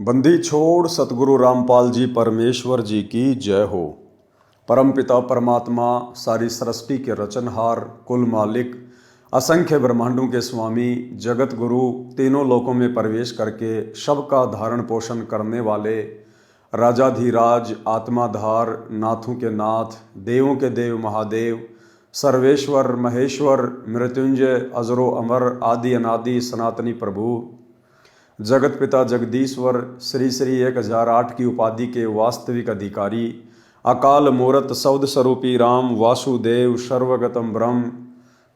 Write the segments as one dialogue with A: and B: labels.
A: बंदी छोड़ सतगुरु रामपाल जी परमेश्वर जी की जय हो। परमपिता परमात्मा, सारी सृष्टि के रचनहार, कुल मालिक, असंख्य ब्रह्मांडों के स्वामी, जगत गुरु, तीनों लोकों में प्रवेश करके सबका धारण पोषण करने वाले, राजाधिराज, आत्माधार, नाथों के नाथ, देवों के देव महादेव, सर्वेश्वर महेश्वर, मृत्युंजय, अजरो अमर, आदि अनादि सनातनी प्रभु, जगत पिता जगदीश्वर, श्री श्री 1008 की उपाधि के वास्तविक अधिकारी, अकाल मूरत सौद स्वरूपी राम वासुदेव, सर्वगतम ब्रह्म,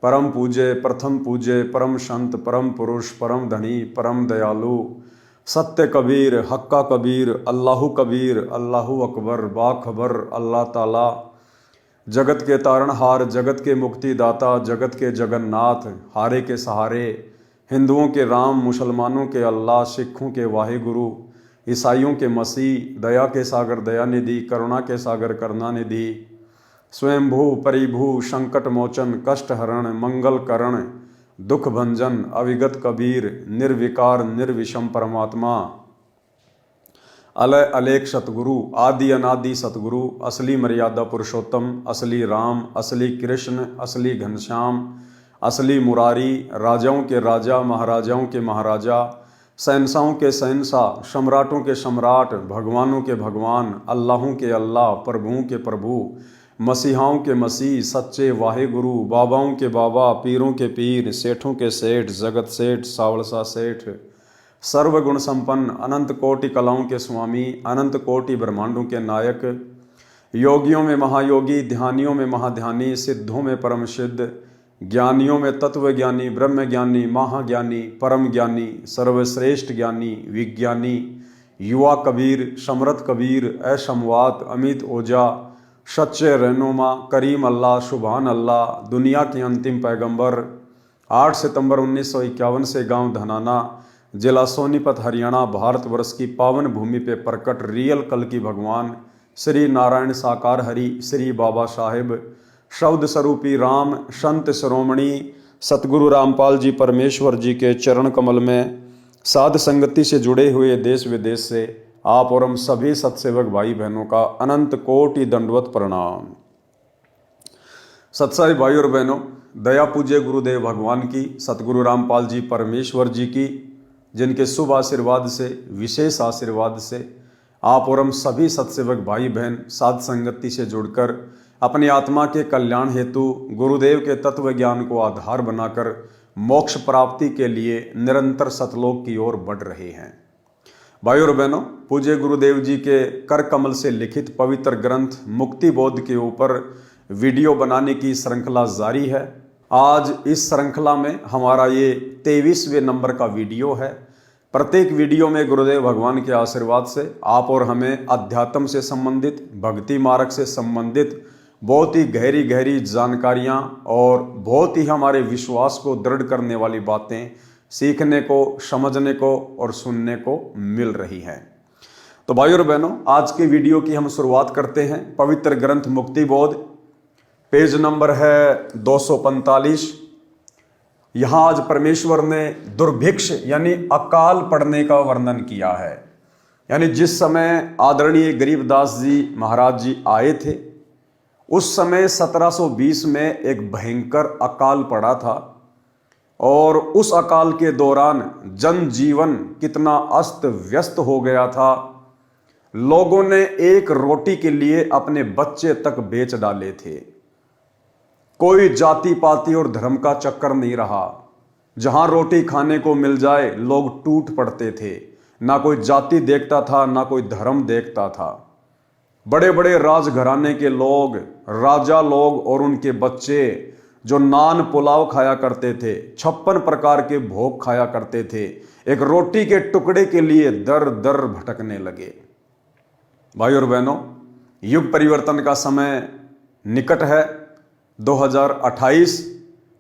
A: परम पूज्य, प्रथम पूज्य, परम संत, परम पुरुष, परम धनी, परम दयालु, सत्य कबीर, हक्का कबीर, अल्लाहु कबीर, अल्लाहु अकबर, बाखबर, अल्लाह ताला, जगत के तारणहार, जगत के मुक्तिदाता, जगत के जगन्नाथ, हारे के सहारे, हिंदुओं के राम, मुसलमानों के अल्लाह, सिखों के वाहिगुरु, ईसाइयों के मसीह, दया के सागर दयानिधि, करुणा के सागर करुणानिधि, स्वयंभू परिभू, संकट मोचन, कष्ट हरण, मंगल करण, दुख भंजन, अविगत कबीर, निर्विकार निर्विषम परमात्मा, अलय अलेख सतगुरु, आदि अनादि सतगुरु, असली मर्यादा पुरुषोत्तम, असली राम, असली कृष्ण, असली घनश्याम, असली मुरारी, राजाओं के राजा, महाराजाओं के महाराजा, शहंशाहों के शहंशाह, सम्राटों के सम्राट, भगवानों के भगवान, अल्लाहों के अल्लाह, प्रभुओं के प्रभु, मसीहाओं के मसीह, सच्चे वाहिगुरु, बाबाओं के बाबा, पीरों के पीर, सेठों के सेठ, जगत सेठ, सावलसा सेठ, सर्वगुण संपन्न, अनंत कोटि कलाओं के स्वामी, अनंत कोटि ब्रह्मांडों के नायक, योगियों में महायोगी, ध्यानियों में महाध्यानी, सिद्धों में परम सिद्ध, ज्ञानियों में तत्व ज्ञानी, ब्रह्म ज्ञानी, महाज्ञानी, परम ज्ञानी, सर्वश्रेष्ठ ज्ञानी, विज्ञानी, युवा कबीर, समरथ कबीर, असमवात, अमित ओझा, सच्चे रहनुमा, करीम अल्लाह, सुभान अल्लाह, दुनिया के अंतिम पैगंबर, 8 सितंबर 1951 से गांव धनाना, जिला सोनीपत, हरियाणा, भारतवर्ष की पावन भूमि पे प्रकट रियल कल की भगवान श्री नारायण साकार हरि, श्री बाबा साहेब, शब्द स्वरूपी राम, संत शिरोमणि सतगुरु रामपाल जी परमेश्वर जी के चरण कमल में साध संगति से जुड़े हुए देश विदेश से आप और हम सभी सत्सेवक भाई बहनों का अनंत कोटि दंडवत प्रणाम। सत्साई भाई और बहनों, दया पूज्य गुरुदेव भगवान की, सतगुरु रामपाल जी परमेश्वर जी की, जिनके शुभ आशीर्वाद से, विशेष आशीर्वाद से आप और हम सभी सत्सेवक भाई बहन साध संगति से जुड़कर अपनी आत्मा के कल्याण हेतु गुरुदेव के तत्व ज्ञान को आधार बनाकर मोक्ष प्राप्ति के लिए निरंतर सतलोक की ओर बढ़ रहे हैं। भाई और बहनों, पूज्य गुरुदेव जी के कर कमल से लिखित पवित्र ग्रंथ मुक्ति बोध के ऊपर वीडियो बनाने की श्रृंखला जारी है। आज इस श्रृंखला में हमारा ये 23वें नंबर का वीडियो है। प्रत्येक वीडियो में गुरुदेव भगवान के आशीर्वाद से आप और हमें अध्यात्म से संबंधित, भक्ति मार्ग से संबंधित बहुत ही गहरी गहरी जानकारियाँ और बहुत ही हमारे विश्वास को दृढ़ करने वाली बातें सीखने को, समझने को और सुनने को मिल रही हैं। तो भाई और बहनों, आज के वीडियो की हम शुरुआत करते हैं। पवित्र ग्रंथ मुक्ति बोध, पेज नंबर है 245। यहाँ आज परमेश्वर ने दुर्भिक्ष यानी अकाल पड़ने का वर्णन किया है। यानी जिस समय आदरणीय गरीबदास जी महाराज जी आए थे, उस समय 1720 में एक भयंकर अकाल पड़ा था और उस अकाल के दौरान जनजीवन कितना अस्त व्यस्त हो गया था। लोगों ने एक रोटी के लिए अपने बच्चे तक बेच डाले थे। कोई जाति पाति और धर्म का चक्कर नहीं रहा। जहां रोटी खाने को मिल जाए लोग टूट पड़ते थे। ना कोई जाति देखता था, ना कोई धर्म देखता था। बड़े बड़े राजघराने के लोग, राजा लोग और उनके बच्चे जो नान पुलाव खाया करते थे, 56 प्रकार के भोग खाया करते थे, एक रोटी के टुकड़े के लिए दर दर भटकने लगे। भाई और बहनों, युग परिवर्तन का समय निकट है। 2028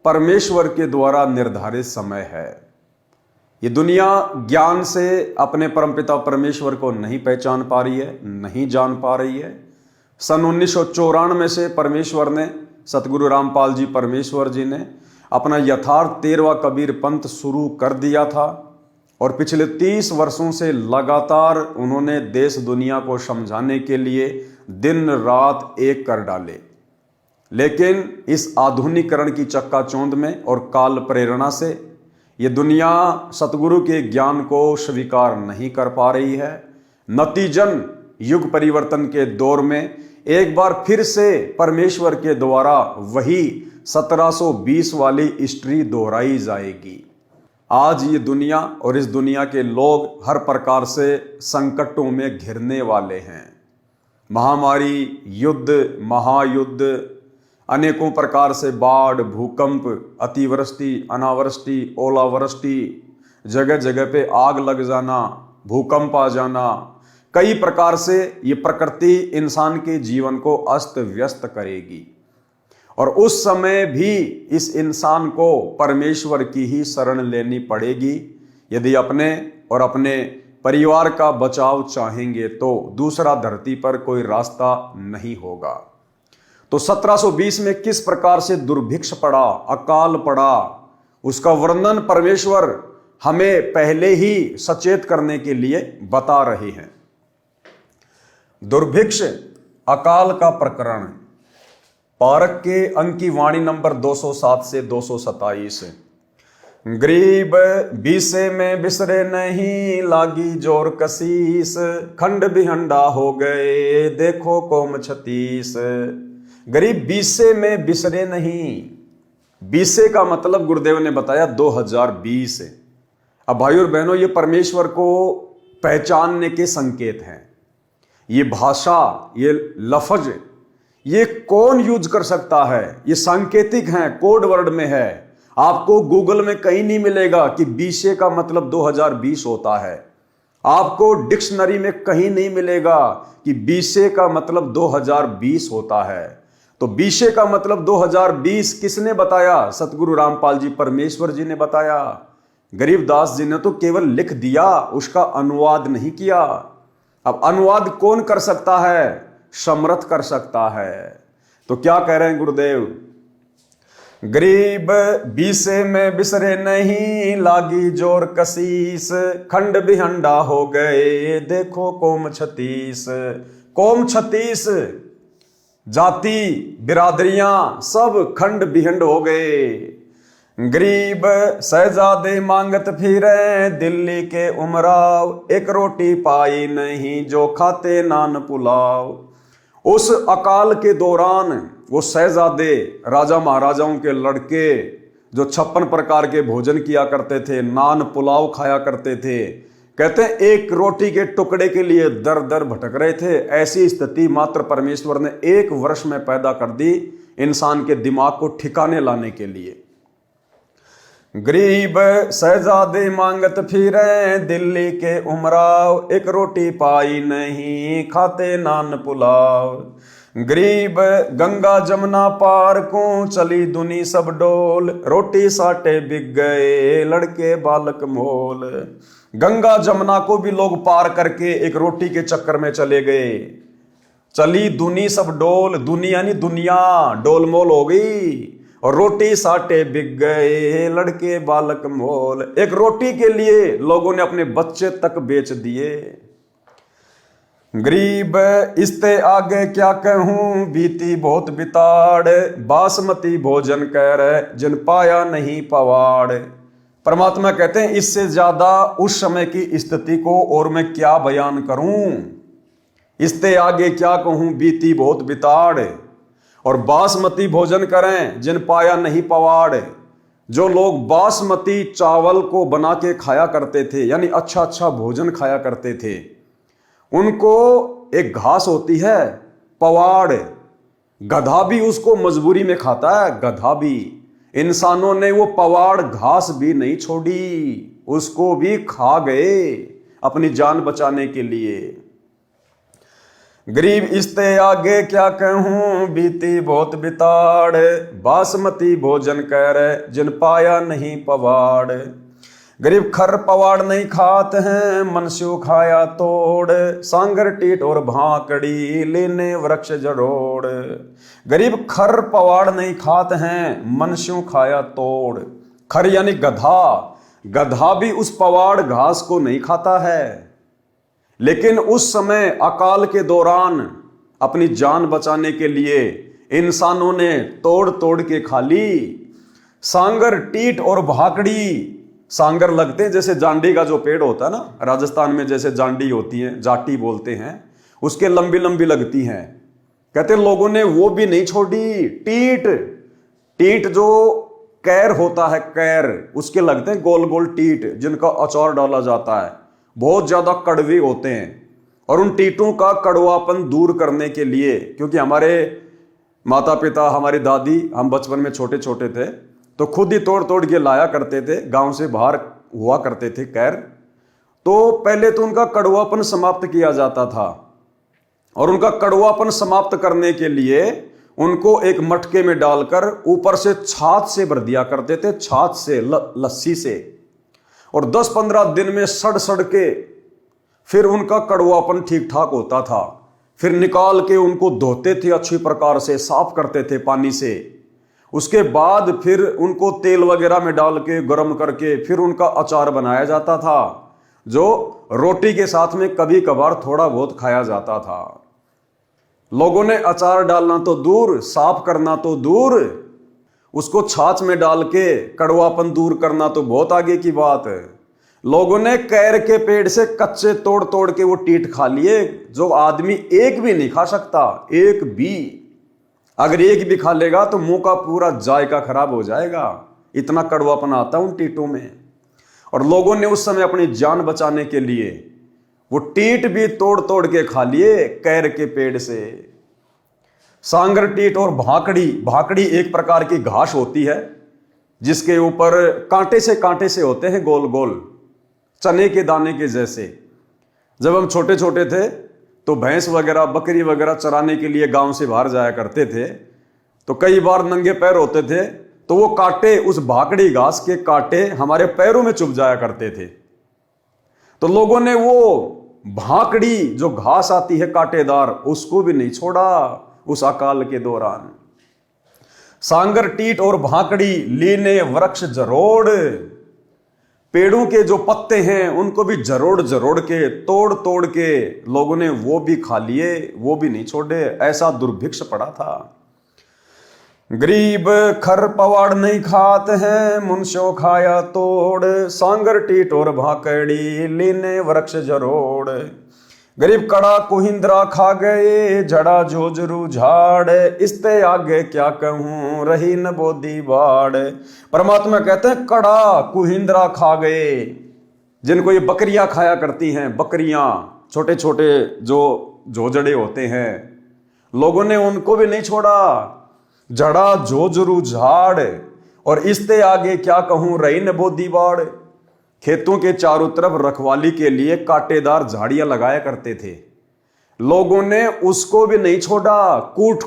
A: परमेश्वर के द्वारा निर्धारित समय है। ये दुनिया ज्ञान से अपने परमपिता परमेश्वर को नहीं पहचान पा रही है, नहीं जान पा रही है। सन 1994 से परमेश्वर ने, सतगुरु रामपाल जी परमेश्वर जी ने अपना यथार्थ 13वां कबीर पंथ शुरू कर दिया था और पिछले 30 वर्षों से लगातार उन्होंने देश दुनिया को समझाने के लिए दिन रात एक कर डाले। लेकिन इस आधुनिकीकरण की चक्काचौंध में और काल प्रेरणा से ये दुनिया सतगुरु के ज्ञान को स्वीकार नहीं कर पा रही है। नतीजन युग परिवर्तन के दौर में एक बार फिर से परमेश्वर के द्वारा वही 1720 वाली हिस्ट्री दोहराई जाएगी। आज ये दुनिया और इस दुनिया के लोग हर प्रकार से संकटों में घिरने वाले हैं। महामारी, युद्ध, महायुद्ध, अनेकों प्रकार से बाढ़, भूकंप, अतिवृष्टि, अनावृष्टि, ओलावृष्टि, जगह जगह पे आग लग जाना, भूकंप आ जाना, कई प्रकार से ये प्रकृति इंसान के जीवन को अस्त व्यस्त करेगी। और उस समय भी इस इंसान को परमेश्वर की ही शरण लेनी पड़ेगी। यदि अपने और अपने परिवार का बचाव चाहेंगे तो दूसरा धरती पर कोई रास्ता नहीं होगा। तो 1720 में किस प्रकार से दुर्भिक्ष पड़ा, अकाल पड़ा, उसका वर्णन परमेश्वर हमें पहले ही सचेत करने के लिए बता रहे हैं। दुर्भिक्ष अकाल का प्रकरण, पारक के अंक की वाणी नंबर 207 से 227। गरीब बीसे में बिसरे नहीं, लागी जोर कसीस, खंड बिहंडा हो गए देखो कोम 36। गरीब बीसे में बिसरे नहीं, बीसे का मतलब गुरुदेव ने बताया 2020। अब भाइयों और बहनों, ये परमेश्वर को पहचानने के संकेत हैं। ये भाषा, ये लफ्ज, ये कौन यूज कर सकता है? ये सांकेतिक हैं, कोड वर्ड में है। आपको गूगल में कहीं नहीं मिलेगा कि बीसे का मतलब 2020 होता है। आपको डिक्शनरी में कहीं नहीं मिलेगा कि बीसे का मतलब 2020 होता है। तो बीसे का मतलब 2020 किसने बताया? सतगुरु रामपाल जी परमेश्वर जी ने बताया। गरीबदास जी ने तो केवल लिख दिया, उसका अनुवाद नहीं किया। अब अनुवाद कौन कर सकता है? समर्थ कर सकता है। तो क्या कह रहे हैं गुरुदेव? गरीब बीसे में बिसरे नहीं, लागी जोर कसीस, खंड बिहंडा हो गए देखो कोम 36। कोम 36 जाति बिरादरियां सब खंड बिहंड हो गए। गरीब शहजादे मांगत फिरे, दिल्ली के उमराव, एक रोटी पाई नहीं जो खाते नान पुलाव। उस अकाल के दौरान वो शहजादे, राजा महाराजाओं के लड़के जो 56 प्रकार के भोजन किया करते थे, नान पुलाव खाया करते थे, कहते हैं एक रोटी के टुकड़े के लिए दर दर भटक रहे थे। ऐसी स्थिति मात्र परमेश्वर ने 1 वर्ष में पैदा कर दी इंसान के दिमाग को ठिकाने लाने के लिए। गरीब शहजादे मांगत फिरे, दिल्ली के उमराव, एक रोटी पाई नहीं खाते नान पुलाव। गरीब गंगा जमुना पार को चली दुनी सब डोल, रोटी साटे बिक गए लड़के बालक मोल। गंगा जमुना को भी लोग पार करके एक रोटी के चक्कर में चले गए। चली दुनी सब डोल, दुनी यानी दुनिया डोलमोल हो गई, और रोटी साटे बिक गए लड़के बालक मोल। एक रोटी के लिए लोगों ने अपने बच्चे तक बेच दिए। गरीब इसते आगे क्या कहूं, बीती बहुत बिताड़, बासमती भोजन कह रहे जिन पाया नहीं पवाड़। परमात्मा कहते हैं इससे ज्यादा उस समय की स्थिति को और मैं क्या बयान करूं। इसते आगे क्या कहूं, बीती बहुत बिताड़, और बासमती भोजन करें जिन पाया नहीं पवाड़। जो लोग बासमती चावल को बना के खाया करते थे, यानी अच्छा अच्छा भोजन खाया करते थे, उनको एक घास होती है पवाड़, गधा भी उसको मजबूरी में खाता है। गधा भी, इंसानों ने वो पवाड़ घास भी नहीं छोड़ी, उसको भी खा गए अपनी जान बचाने के लिए। गरीब इसते आगे क्या कहूं, बीती बहुत बिताड़, बासमती भोजन कह रहे जिन पाया नहीं पवाड़। गरीब खर पवाड़ नहीं खाते हैं, मनस्यु खाया तोड़, सांगर टीट और भाकड़ी लेने वृक्ष जड़ोड़। गरीब खर पवाड़ नहीं खाते हैं, मनस्यु खाया तोड़। खर यानी गधा, गधा भी उस पवाड़ घास को नहीं खाता है। लेकिन उस समय अकाल के दौरान अपनी जान बचाने के लिए इंसानों ने तोड़ तोड़ के खा ली। सांगर, टीट और भाकड़ी। सांगर लगते हैं जैसे जांडी का जो पेड़ होता है ना, राजस्थान में जैसे जांडी होती है, जाटी बोलते हैं, उसके लंबी लंबी लगती हैं। कहते लोगों ने वो भी नहीं छोड़ी। टीट, टीट जो कैर होता है, कैर, उसके लगते हैं गोल गोल टीट, जिनका अचार डाला जाता है। बहुत ज्यादा कड़वे होते हैं। और उन टीटों का कड़वापन दूर करने के लिए, क्योंकि हमारे माता पिता, हमारी दादी, हम बचपन में छोटे छोटे थे तो खुद ही तोड़ तोड़ के लाया करते थे, गांव से बाहर हुआ करते थे कैर। तो पहले तो उनका कड़वापन समाप्त किया जाता था, और उनका कड़वापन समाप्त करने के लिए उनको एक मटके में डालकर ऊपर से छाछ से भर दिया करते थे, छाछ से, लस्सी से। और 10-15 दिन में सड़ सड़ के फिर उनका कड़वापन ठीक ठाक होता था। फिर निकाल के उनको धोते थे, अच्छी प्रकार से साफ करते थे पानी से। उसके बाद फिर उनको तेल वगैरह में डाल के गर्म करके फिर उनका अचार बनाया जाता था, जो रोटी के साथ में कभी कभार थोड़ा बहुत खाया जाता था। लोगों ने अचार डालना तो दूर, साफ करना तो दूर, उसको छाछ में डाल के कड़वापन दूर करना तो बहुत आगे की बात है। लोगों ने कैर के पेड़ से कच्चे तोड़ तोड़ के वो टीट खा लिए, जो आदमी एक भी नहीं खा सकता, एक भी। अगर एक भी खा लेगा तो मुंह का पूरा जायका खराब हो जाएगा, इतना कड़वापन आता उन टीटों में। और लोगों ने उस समय अपनी जान बचाने के लिए वो टीट भी तोड़ तोड़ के खा लिए कैर के पेड़ से। सांगर, टीट और भाकड़ी। भाकड़ी एक प्रकार की घास होती है जिसके ऊपर कांटे से होते हैं, गोल गोल चने के दाने के जैसे। जब हम छोटे छोटे थे तो भैंस वगैरह, बकरी वगैरह चराने के लिए गांव से बाहर जाया करते थे, तो कई बार नंगे पैर होते थे तो वो कांटे, उस भाकड़ी घास के कांटे हमारे पैरों में चुभ जाया करते थे। तो लोगों ने वो भाकड़ी जो घास आती है कांटेदार, उसको भी नहीं छोड़ा उस अकाल के दौरान। सांगर, टीट और भाकड़ी लीने वृक्ष जरोड़। पेड़ों के जो पत्ते हैं उनको भी जरोड़ जरोड़ के, तोड़ तोड़ के लोगों ने वो भी खा लिए, वो भी नहीं छोड़े। ऐसा दुर्भिक्ष पड़ा था। गरीब खर पवाड़ नहीं खाते हैं, मुनशो खाया तोड़। सांगर, टीट और भाकड़ी लीने वृक्ष जरोड़। गरीब कड़ा कुहिंद्रा खा गए, झड़ा जोजरू झाड़। इसते आगे क्या कहूं, रही न बोधी बाड़। परमात्मा कहते हैं कड़ा कुहिंद्रा खा गए, जिनको ये बकरियां खाया करती हैं, बकरियां, छोटे छोटे जो जोजड़े होते हैं, लोगों ने उनको भी नहीं छोड़ा। झड़ा जोजरू झाड़, और इसते आगे क्या कहूं, रही न बोधी बाड़। खेतों के चारों तरफ रखवाली के लिए कांटेदार झाड़ियां लगाया करते थे, लोगों ने उसको भी नहीं छोड़ा। कूट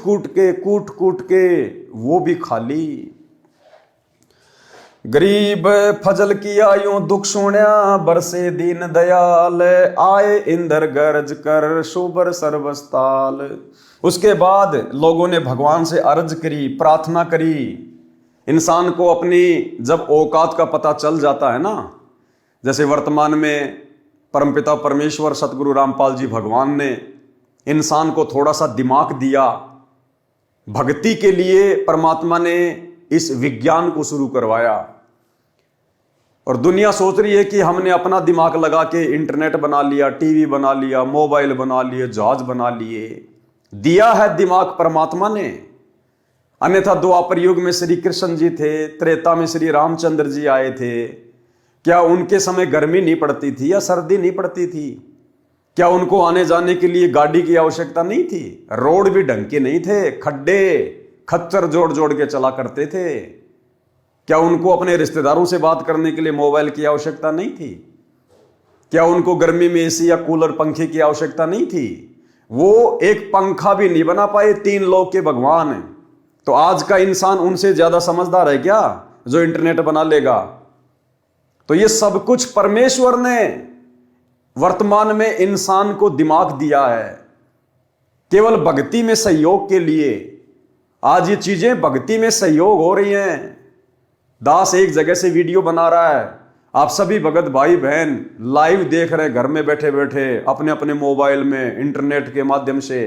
A: कूट के वो भी खा ली। गरीब फजल किया यूं दुख सुण्या, बरसे दीन दयाल। आए इंदर गरज कर, शुबर सर्वस्ताल। उसके बाद लोगों ने भगवान से अर्ज करी, प्रार्थना करी। इंसान को अपनी जब औकात का पता चल जाता है ना, जैसे वर्तमान में परमपिता परमेश्वर सतगुरु रामपाल जी भगवान ने इंसान को थोड़ा सा दिमाग दिया, भक्ति के लिए परमात्मा ने इस विज्ञान को शुरू करवाया। और दुनिया सोच रही है कि हमने अपना दिमाग लगा के इंटरनेट बना लिया, टीवी बना लिया, मोबाइल बना लिए, जहाज बना लिए। दिया है दिमाग परमात्मा ने। अन्यथा द्वापर युग में श्री कृष्ण जी थे, त्रेता में श्री रामचंद्र जी आए थे। क्या उनके समय गर्मी नहीं पड़ती थी या सर्दी नहीं पड़ती थी? क्या उनको आने जाने के लिए गाड़ी की आवश्यकता नहीं थी? रोड भी ढंग के नहीं थे, खड्डे खच्चर जोड़ जोड़ के चला करते थे। क्या उनको अपने रिश्तेदारों से बात करने के लिए मोबाइल की आवश्यकता नहीं थी? क्या उनको गर्मी में एसी या कूलर, पंखे की आवश्यकता नहीं थी? वो एक पंखा भी नहीं बना पाए, 3 लोक के भगवान। तो आज का इंसान उनसे ज्यादा समझदार है क्या, जो इंटरनेट बना लेगा? तो ये सब कुछ परमेश्वर ने वर्तमान में इंसान को दिमाग दिया है, केवल भक्ति में सहयोग के लिए। आज ये चीजें भक्ति में सहयोग हो रही हैं। दास एक जगह से वीडियो बना रहा है, आप सभी भगत भाई बहन लाइव देख रहे हैं घर में बैठे बैठे अपने अपने मोबाइल में इंटरनेट के माध्यम से।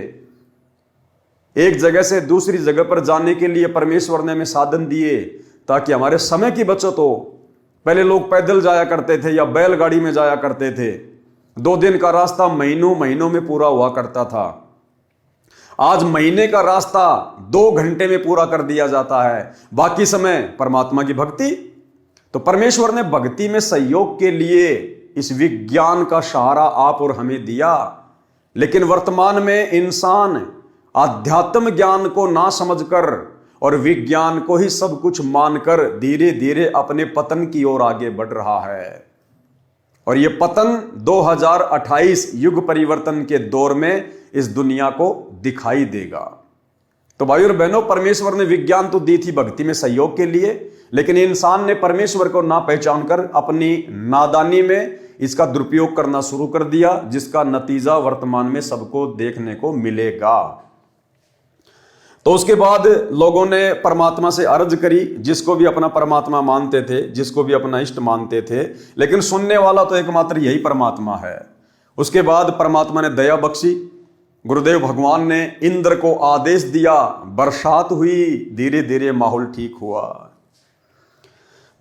A: एक जगह से दूसरी जगह पर जाने के लिए परमेश्वर ने हमें साधन दिए ताकि हमारे समय की बचत हो। पहले लोग पैदल जाया करते थे या बैलगाड़ी में जाया करते थे। 2 दिन का रास्ता महीनों महीनों में पूरा हुआ करता था। आज महीने का रास्ता 2 घंटे में पूरा कर दिया जाता है, बाकी समय परमात्मा की भक्ति। तो परमेश्वर ने भक्ति में सहयोग के लिए इस विज्ञान का सहारा आप और हमें दिया। लेकिन वर्तमान में इंसान आध्यात्म ज्ञान को ना समझकर और विज्ञान को ही सब कुछ मानकर धीरे धीरे अपने पतन की ओर आगे बढ़ रहा है। और यह पतन 2028 युग परिवर्तन के दौर में इस दुनिया को दिखाई देगा। तो भाई और बहनों, परमेश्वर ने विज्ञान तो दी थी भक्ति में सहयोग के लिए, लेकिन इंसान ने परमेश्वर को ना पहचान कर अपनी नादानी में इसका दुरुपयोग करना शुरू कर दिया, जिसका नतीजा वर्तमान में सबको देखने को मिलेगा। तो उसके बाद लोगों ने परमात्मा से अर्ज करी, जिसको भी अपना परमात्मा मानते थे, जिसको भी अपना इष्ट मानते थे, लेकिन सुनने वाला तो एकमात्र यही परमात्मा है। उसके बाद परमात्मा ने दया बख्शी। गुरुदेव भगवान ने इंद्र को आदेश दिया, बरसात हुई, धीरे धीरे माहौल ठीक हुआ।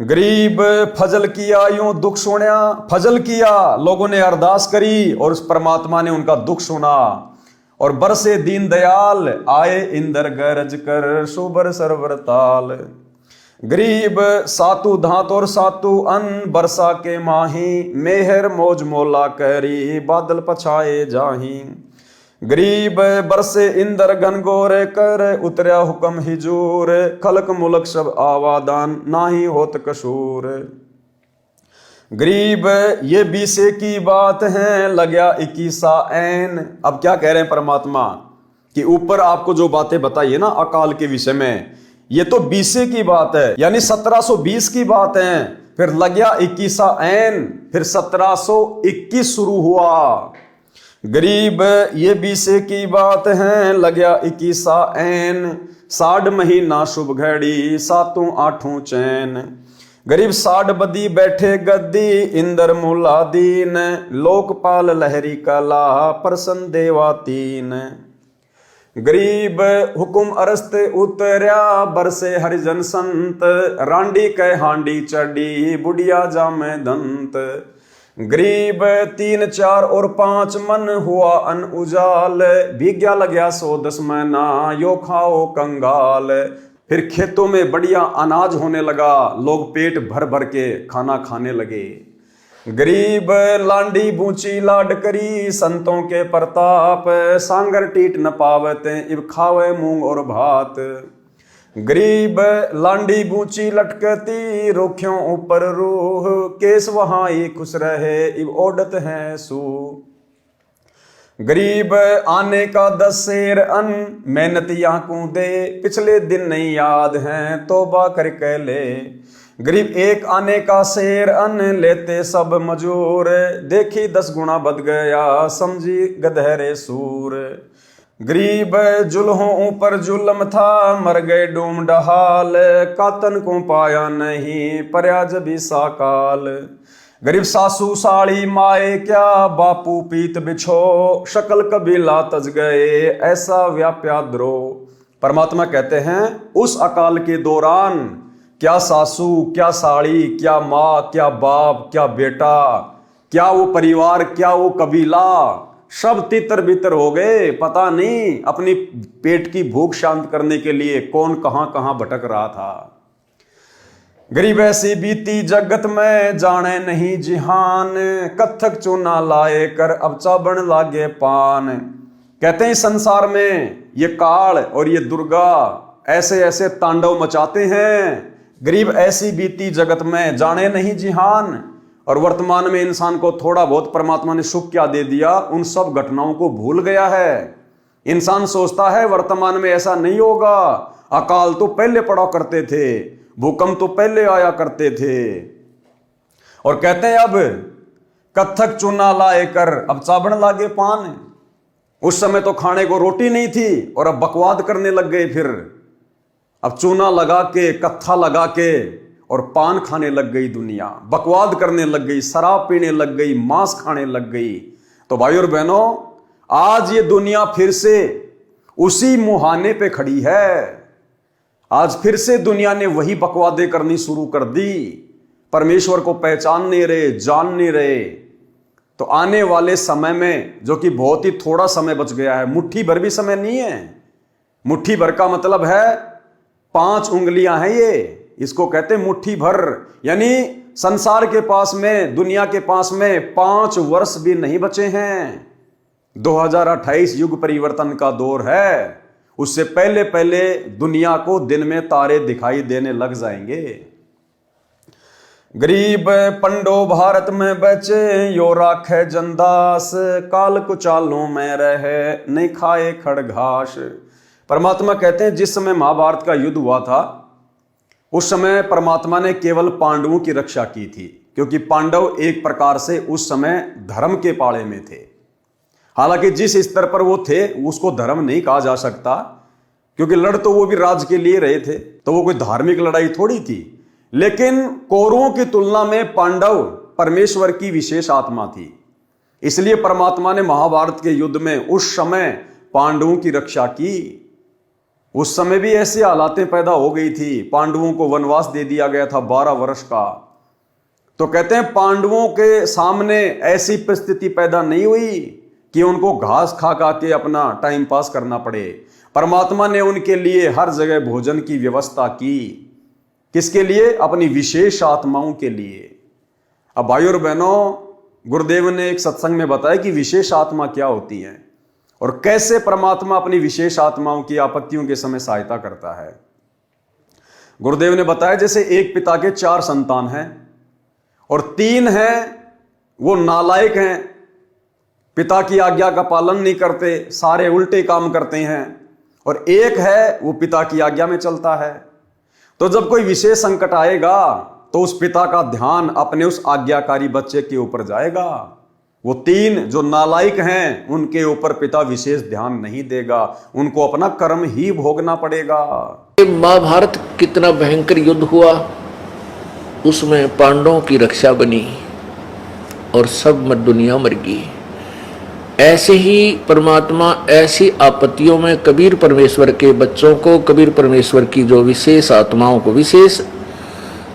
A: गरीब फजल किया, यूं दुख सुना, फजल किया, लोगों ने अरदास करी और उस परमात्मा ने उनका दुख सुना। और बरसे दीन दयाल, आए इंद्र गरज कर, सुबर सरवर ताल। गरीब सातु धात और सातु अन्न, बरसा के माही, मेहर मौज मोला करी, बादल पछाए जाही। गरीब बरसे इंद्र घनघोर कर, उतरया हुक्म हिजूर, खलक मुलक सब आवादान, नाही होत कसूर। गरीब ये 20 की बात है, लग्या 21 ऐन। अब क्या कह रहे हैं परमात्मा कि ऊपर आपको जो बातें बताई है ना अकाल के विषय में, ये तो 20 की बात है, यानी 1720 की बात है। फिर लग्या 21 ऐन, फिर 1721 शुरू हुआ। गरीब ये 20 की बात है, लग्या 21 ऐन, 60 महीना शुभ घड़ी, 7 8 चैन। गरीब 60 बदी बैठे गद्दी, इंद्र मूला दीन, लोकपाल लहरी कला, प्रसन्न देवा तीन। गरीब हुकुम अरस्त उतरया, बरसे हरिजन संत, रांडी कह हांडी चढ़ी, बुढ़िया जामे दंत। गरीब 3 4 और 5 मन, हुआ अन उजाल, भीग्या लग्या 110 महीना, यो खाओ कंगाल। फिर खेतों में बढ़िया अनाज होने लगा, लोग पेट भर भर के खाना खाने लगे। गरीब लांडी बूची लाड करी, संतों के प्रताप, सांगर टीट न पावते, इब खावे मूंग और भात। गरीब लांडी बूची लटकती, रोखियों ऊपर रूह, केस वहां ही खुश रहे, इब ओडत है सू। गरीब आने का 10 शेर अन्न, मेहनत यहाँ दे, पिछले दिन नहीं याद हैं, तौबा करके ले। गरीब 1 आने का शेर अन्न, लेते सब मजूर, देखी 10 गुना बद गया, समझी गधेरे सूर। गरीब जुल्हों ऊपर जुल्म था, मर गए डूम डहाल, कातन को पाया नहीं, पर्याज भी साकाल। गरीब सासू साड़ी माए क्या, बापू पीत बिछो, शकल कबीला तज गए, ऐसा व्याप्या द्रोह। परमात्मा कहते हैं उस अकाल के दौरान क्या सासू, क्या साड़ी, क्या माँ, क्या बाप, क्या बेटा, क्या वो परिवार, क्या वो कबीला, सब तितर बितर हो गए। पता नहीं अपनी पेट की भूख शांत करने के लिए कौन कहां कहां भटक रहा था। गरीब ऐसी बीती जगत में, जाने नहीं जिहान, कत्थक चूना लाए कर, अब चाबण लागे पान। कहते हैं संसार में ये काल और ये दुर्गा ऐसे ऐसे तांडव मचाते हैं। गरीब ऐसी बीती जगत में, जाने नहीं जिहान। और वर्तमान में इंसान को थोड़ा बहुत परमात्मा ने सुख क्या दे दिया, उन सब घटनाओं को भूल गया है। इंसान सोचता है वर्तमान में ऐसा नहीं होगा, अकाल तो पहले पड़ा करते थे, भूकंप तो पहले आया करते थे। और कहते हैं अब कत्थक चूना लाए कर, अब चाबण लागे पान। उस समय तो खाने को रोटी नहीं थी और अब बकवाद करने लग गए। फिर अब चूना लगा के, कत्था लगा के और पान खाने लग गई दुनिया, बकवाद करने लग गई, शराब पीने लग गई, मांस खाने लग गई। तो भाई और बहनों, आज ये दुनिया फिर से उसी मुहाने पे खड़ी है। आज फिर से दुनिया ने वही बकवादे करनी शुरू कर दी, परमेश्वर को पहचान नहीं रहे, जान नहीं रहे। तो आने वाले समय में, जो कि बहुत ही थोड़ा समय बच गया है, मुट्ठी भर भी समय नहीं है, मुट्ठी भर का मतलब है 5 उंगलियां हैं ये, इसको कहते हैं मुट्ठी भर। यानी संसार के पास में, दुनिया के पास में 5 वर्ष भी नहीं बचे हैं। 2028 युग परिवर्तन का दौर है, उससे पहले पहले दुनिया को दिन में तारे दिखाई देने लग जाएंगे। गरीब पंडो भारत में बचे, यो राखे जनदास, काल कुचालों में रहे, नहीं खाए खड़घास। परमात्मा कहते हैं जिस समय महाभारत का युद्ध हुआ था, उस समय परमात्मा ने केवल पांडवों की रक्षा की थी, क्योंकि पांडव एक प्रकार से उस समय धर्म के पाले में थे। हालांकि जिस स्तर पर वो थे उसको धर्म नहीं कहा जा सकता, क्योंकि लड़ तो वो भी राज के लिए रहे थे, तो वो कोई धार्मिक लड़ाई थोड़ी थी। लेकिन कौरवों की तुलना में पांडव परमेश्वर की विशेष आत्मा थी, इसलिए परमात्मा ने महाभारत के युद्ध में उस समय पांडवों की रक्षा की। उस समय भी ऐसी हालातें पैदा हो गई थी, पांडवों को वनवास दे दिया गया था 12 वर्ष का। तो कहते हैं पांडवों के सामने ऐसी परिस्थिति पैदा नहीं हुई कि उनको घास खा खा के अपना टाइम पास करना पड़े। परमात्मा ने उनके लिए हर जगह भोजन की व्यवस्था की। किसके लिए? अपनी विशेष आत्माओं के लिए। अब भाई और बहनों, गुरुदेव ने एक सत्संग में बताया कि विशेष आत्मा क्या होती है और कैसे परमात्मा अपनी विशेष आत्माओं की आपत्तियों के समय सहायता करता है। गुरुदेव ने बताया जैसे एक पिता के 4 संतान हैं और 3 हैं वो नालायक हैं, पिता की आज्ञा का पालन नहीं करते, सारे उल्टे काम करते हैं, और एक है वो पिता की आज्ञा में चलता है। तो जब कोई विशेष संकट आएगा तो उस पिता का ध्यान अपने उस आज्ञाकारी बच्चे के ऊपर जाएगा। वो 3 जो नालायक हैं उनके ऊपर पिता विशेष ध्यान नहीं देगा, उनको अपना कर्म ही भोगना पड़ेगा।
B: महाभारत कितना भयंकर युद्ध हुआ, उसमें पांडवों की रक्षा बनी और सब दुनिया मर गई। ऐसे ही परमात्मा ऐसी आपत्तियों में कबीर परमेश्वर के बच्चों को, कबीर परमेश्वर की जो विशेष आत्माओं को, विशेष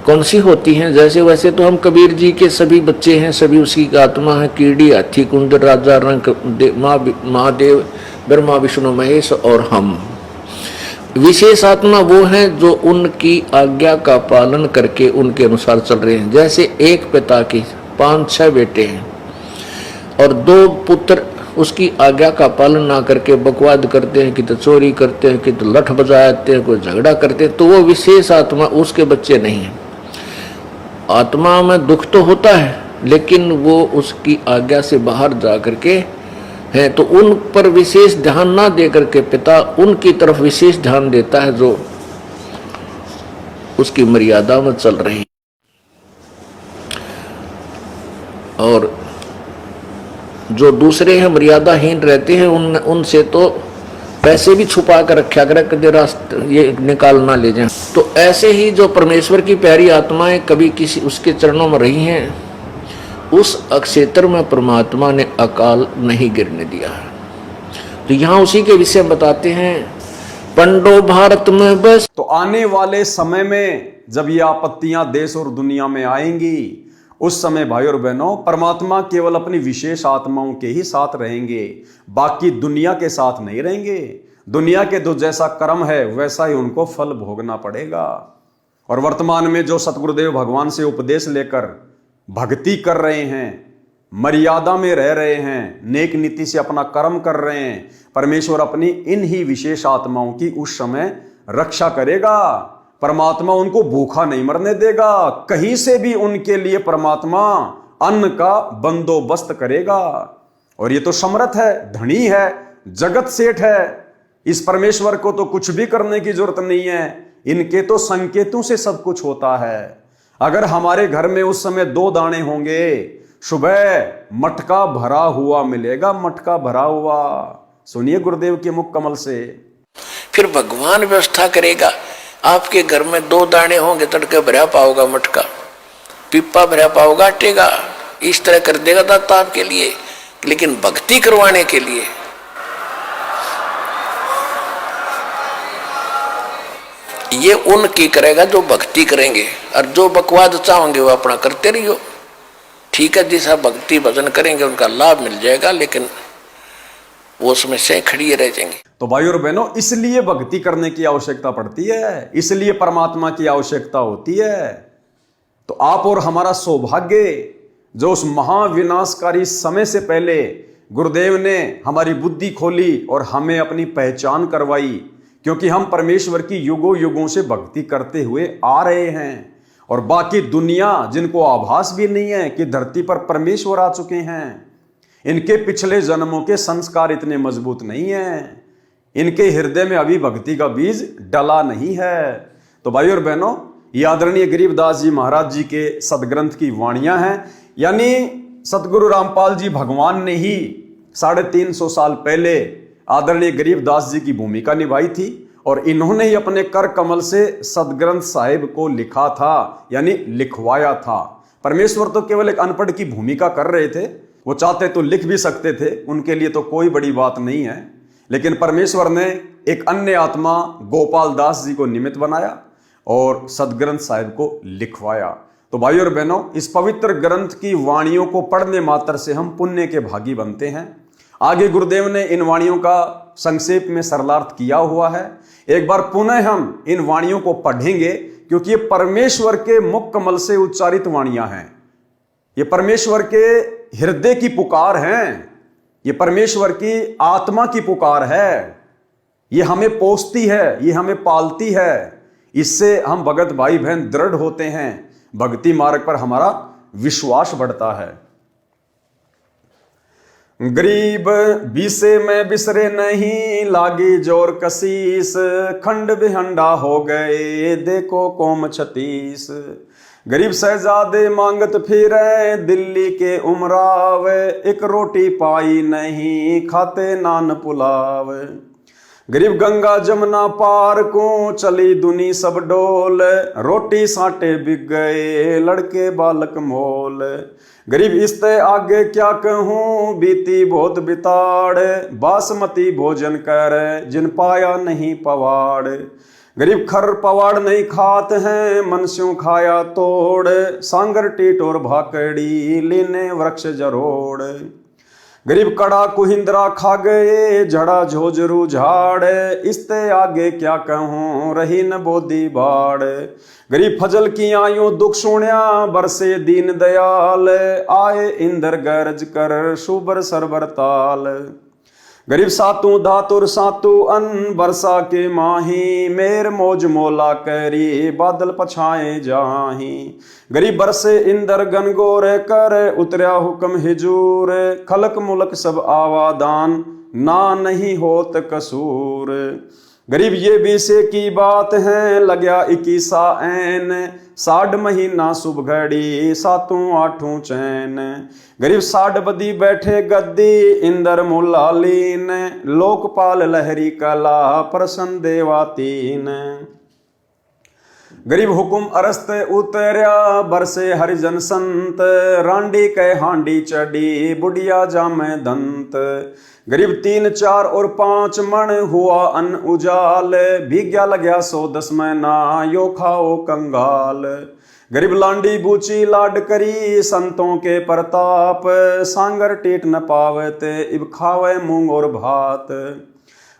B: कौन सी होती हैं, जैसे वैसे तो हम कबीर जी के सभी बच्चे हैं, सभी उसी का आत्मा है। कीड़ी, हाथी, कुंदर, राजा, रंग, महादेव, ब्रह्मा, विष्णु, महेश और हम। विशेष आत्मा वो हैं जो उनकी आज्ञा का पालन करके उनके अनुसार चल रहे हैं। जैसे एक पिता की 5-6 बेटे हैं और 2 पुत्र उसकी आज्ञा का पालन ना करके बकवाद करते हैं, कि तो चोरी करते हैं, कि तो लठ बजाते हैं, कोई झगड़ा करते हैं, तो वो विशेष आत्मा उसके बच्चे नहीं हैं। आत्मा में दुख तो होता है लेकिन वो उसकी आज्ञा से बाहर जा करके है, तो उन पर विशेष ध्यान ना दे करके पिता उनकी तरफ विशेष ध्यान देता है जो उसकी मर्यादा में चल रही। और जो दूसरे हैं मर्यादाहीन रहते हैं, उनसे तो पैसे भी छुपा कर रखा करे, कभी रास्ते ये निकाल ना ले जाए। तो ऐसे ही जो परमेश्वर की प्यारी आत्माएं कभी किसी उसके चरणों में रही हैं, उस अक्षेत्र में परमात्मा ने अकाल नहीं गिरने दिया। तो यहाँ उसी के विषय बताते हैं, पंडो भारत में बस।
A: तो आने वाले समय में जब ये आपत्तियां देश और दुनिया में आएंगी, उस समय भाई और बहनों परमात्मा केवल अपनी विशेष आत्माओं के ही साथ रहेंगे, बाकी दुनिया के साथ नहीं रहेंगे। दुनिया के जो जैसा कर्म है वैसा ही उनको फल भोगना पड़ेगा। और वर्तमान में जो सतगुरुदेव भगवान से उपदेश लेकर भक्ति कर रहे हैं, मर्यादा में रह रहे हैं, नेक नीति से अपना कर्म कर रहे हैं, परमेश्वर अपनी इन ही विशेष आत्माओं की उस समय रक्षा करेगा। परमात्मा उनको भूखा नहीं मरने देगा, कहीं से भी उनके लिए परमात्मा अन्न का बंदोबस्त करेगा। और ये तो समर्थ है, धनी है, जगत सेठ है, इस परमेश्वर को तो कुछ भी करने की जरूरत नहीं है, इनके तो संकेतों से सब कुछ होता है। अगर हमारे घर में उस समय 2 दाने होंगे, सुबह मटका भरा हुआ मिलेगा, मटका भरा हुआ। सुनिए गुरुदेव के मुख कमल से।
B: फिर भगवान व्यवस्था करेगा आपके घर में 2 दाने होंगे, तड़के भरा पाओगा मटका, पिप्पा भरा पाओगा आटे का, इस तरह कर देगा दाता आपके लिए। लेकिन भक्ति करवाने के लिए ये उनकी करेगा जो भक्ति करेंगे, और जो बकवाद चाहोगे वो अपना करते रहियो। ठीक है, जैसा भक्ति भजन करेंगे उनका लाभ मिल जाएगा, लेकिन वो समस्याएं खड़ी रह जाएंगी।
A: तो भाई और बहनों, इसलिए भक्ति करने की आवश्यकता पड़ती है, इसलिए परमात्मा की आवश्यकता होती है। तो आप और हमारा सौभाग्य जो उस महाविनाशकारी समय से पहले गुरुदेव ने हमारी बुद्धि खोली और हमें अपनी पहचान करवाई, क्योंकि हम परमेश्वर की युगों युगों से भक्ति करते हुए आ रहे हैं। और बाकी दुनिया जिनको आभास भी नहीं है कि धरती पर परमेश्वर आ चुके हैं, इनके पिछले जन्मों के संस्कार इतने मजबूत नहीं हैं, इनके हृदय में अभी भक्ति का बीज डला नहीं है। तो भाई और बहनों, ये आदरणीय गरीबदास जी महाराज जी के सदग्रंथ की वाणियां हैं, यानी सतगुरु रामपाल जी भगवान ने ही 350 साल पहले आदरणीय गरीबदास जी की भूमिका निभाई थी, और इन्होंने ही अपने कर कमल से सदग्रंथ साहिब को लिखा था, यानी लिखवाया था। परमेश्वर तो केवल एक अनपढ़ की भूमिका कर रहे थे, वो चाहते तो लिख भी सकते थे, उनके लिए तो कोई बड़ी बात नहीं है। लेकिन परमेश्वर ने एक अन्य आत्मा गोपाल दास जी को निमित्त बनाया और सदग्रंथ साहिब को लिखवाया। तो भाई और बहनों, इस पवित्र ग्रंथ की वाणियों को पढ़ने मात्र से हम पुण्य के भागी बनते हैं। आगे गुरुदेव ने इन वाणियों का संक्षेप में सरलार्थ किया हुआ है। एक बार पुनः हम इन वाणियों को पढ़ेंगे, क्योंकि ये परमेश्वर के मुख कमल से उच्चारित वाणियां हैं, ये परमेश्वर के हृदय की पुकार हैं, ये परमेश्वर की आत्मा की पुकार है, ये हमें पोसती है, ये हमें पालती है। इससे हम भगत भाई बहन दृढ़ होते हैं, भक्ति मार्ग पर हमारा विश्वास बढ़ता है। गरीब बीसे में बिसरे नहीं, लागी जोर कसीस, खंड बिहंडा हो गए देखो कोम 36। गरीब शहजादे मांगत फिरे दिल्ली के उमराव, एक रोटी पाई नहीं खाते नान पुलाव। गरीब गंगा जमुना पार को चली दुनी सब डोल, रोटी साटे बिक गए लड़के बालक मोल। गरीब इसते आगे क्या कहूँ बीती बहुत बिताड़, बासमती भोजन कर जिन पाया नहीं पवाड़। गरीब खर पवाड़ नहीं खात हैं मनस्यों खाया तोड़, सांगर टीट और भाकड़ी लीने वृक्ष जरोड़। गरीब कड़ा कुहिंद्रा खा गए झड़ा झोजरू झाड़, इसते आगे क्या कहूँ रही न बोधी बाड़। गरीब फजल की आयो दुख सुण्या बरसे दीन दयाल, आए इंद्र गरज कर शुबर सरबर ताल। गरीब सातु धातुर सातु अन्न बरसा के माही, मेर मौज मोला करी बादल पछाए जाही। गरीब बरसे इंदर गनगोर कर उतरया हुक्म हिजूर, खलक मुलक सब आवादान ना नहीं होत कसूर। गरीब ये बीसे की बात है लग्या 21 ऐन, 60 महीना शुभ घड़ी सातों आठों चैन। गरीब 60 बदी बैठे गद्दी इंदर मुलालीन, लोकपाल लहरी कला प्रसन्न देवातीन। गरीब हुकुम अरस्त उतरया बरसे हरिजन संत, रांडी कै हांडी चढ़ी बुढ़िया जामे दंत। गरीब 3, 4 और 5 मण हुआ अन्न उजाल, भीग्या लग्या 110 महीना यो खाओ कंगाल। गरीब लांडी बूची लाड करी संतों के प्रताप, सांगर टीट न पावते इब खावे मूंग और भात।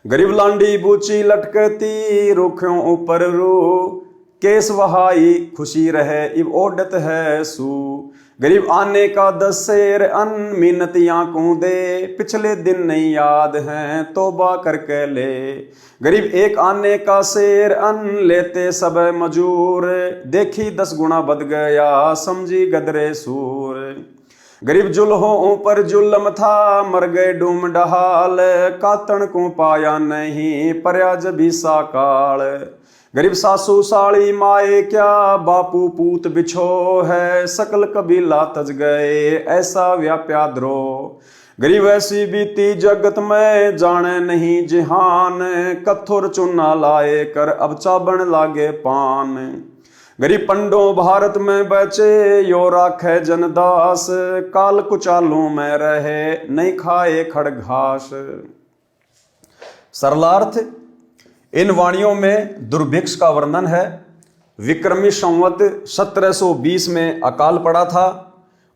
A: गरीब लांडी बूची लटकती रुखों ऊपर रू, केस वहाई खुशी रहे इब ओडत है सू। गरीब आने का 10 शेर अन्न मिन्नतियां को दे, पिछले दिन नहीं याद हैं तौबा करके ले। गरीब 1 आने का शेर अन्न लेते सब मजूर, देखी 10 गुना बद गया समझी गदरे सूर। गरीब जुल्हों पर जुल्म था मर गए डूम डहाल, कातण को पाया नहीं पर्या जबी साकाल। गरीब सासू साड़ी माए क्या बापू पूत बिछो है, सकल कबीला तज गए ऐसा व्याप्या द्रोह। गरीब ऐसी बीती जगत में जाने नहीं जिहान, कथुर चुना लाए कर अब चाबण लागे पान। गरीब पंडो भारत में बचे यो राखे जनदास, काल कुचालू में रहे नहीं खाए खड़ घास। सरलार्थ, इन वाणियों में दुर्भिक्ष का वर्णन है। विक्रमी संवत 1720 में अकाल पड़ा था,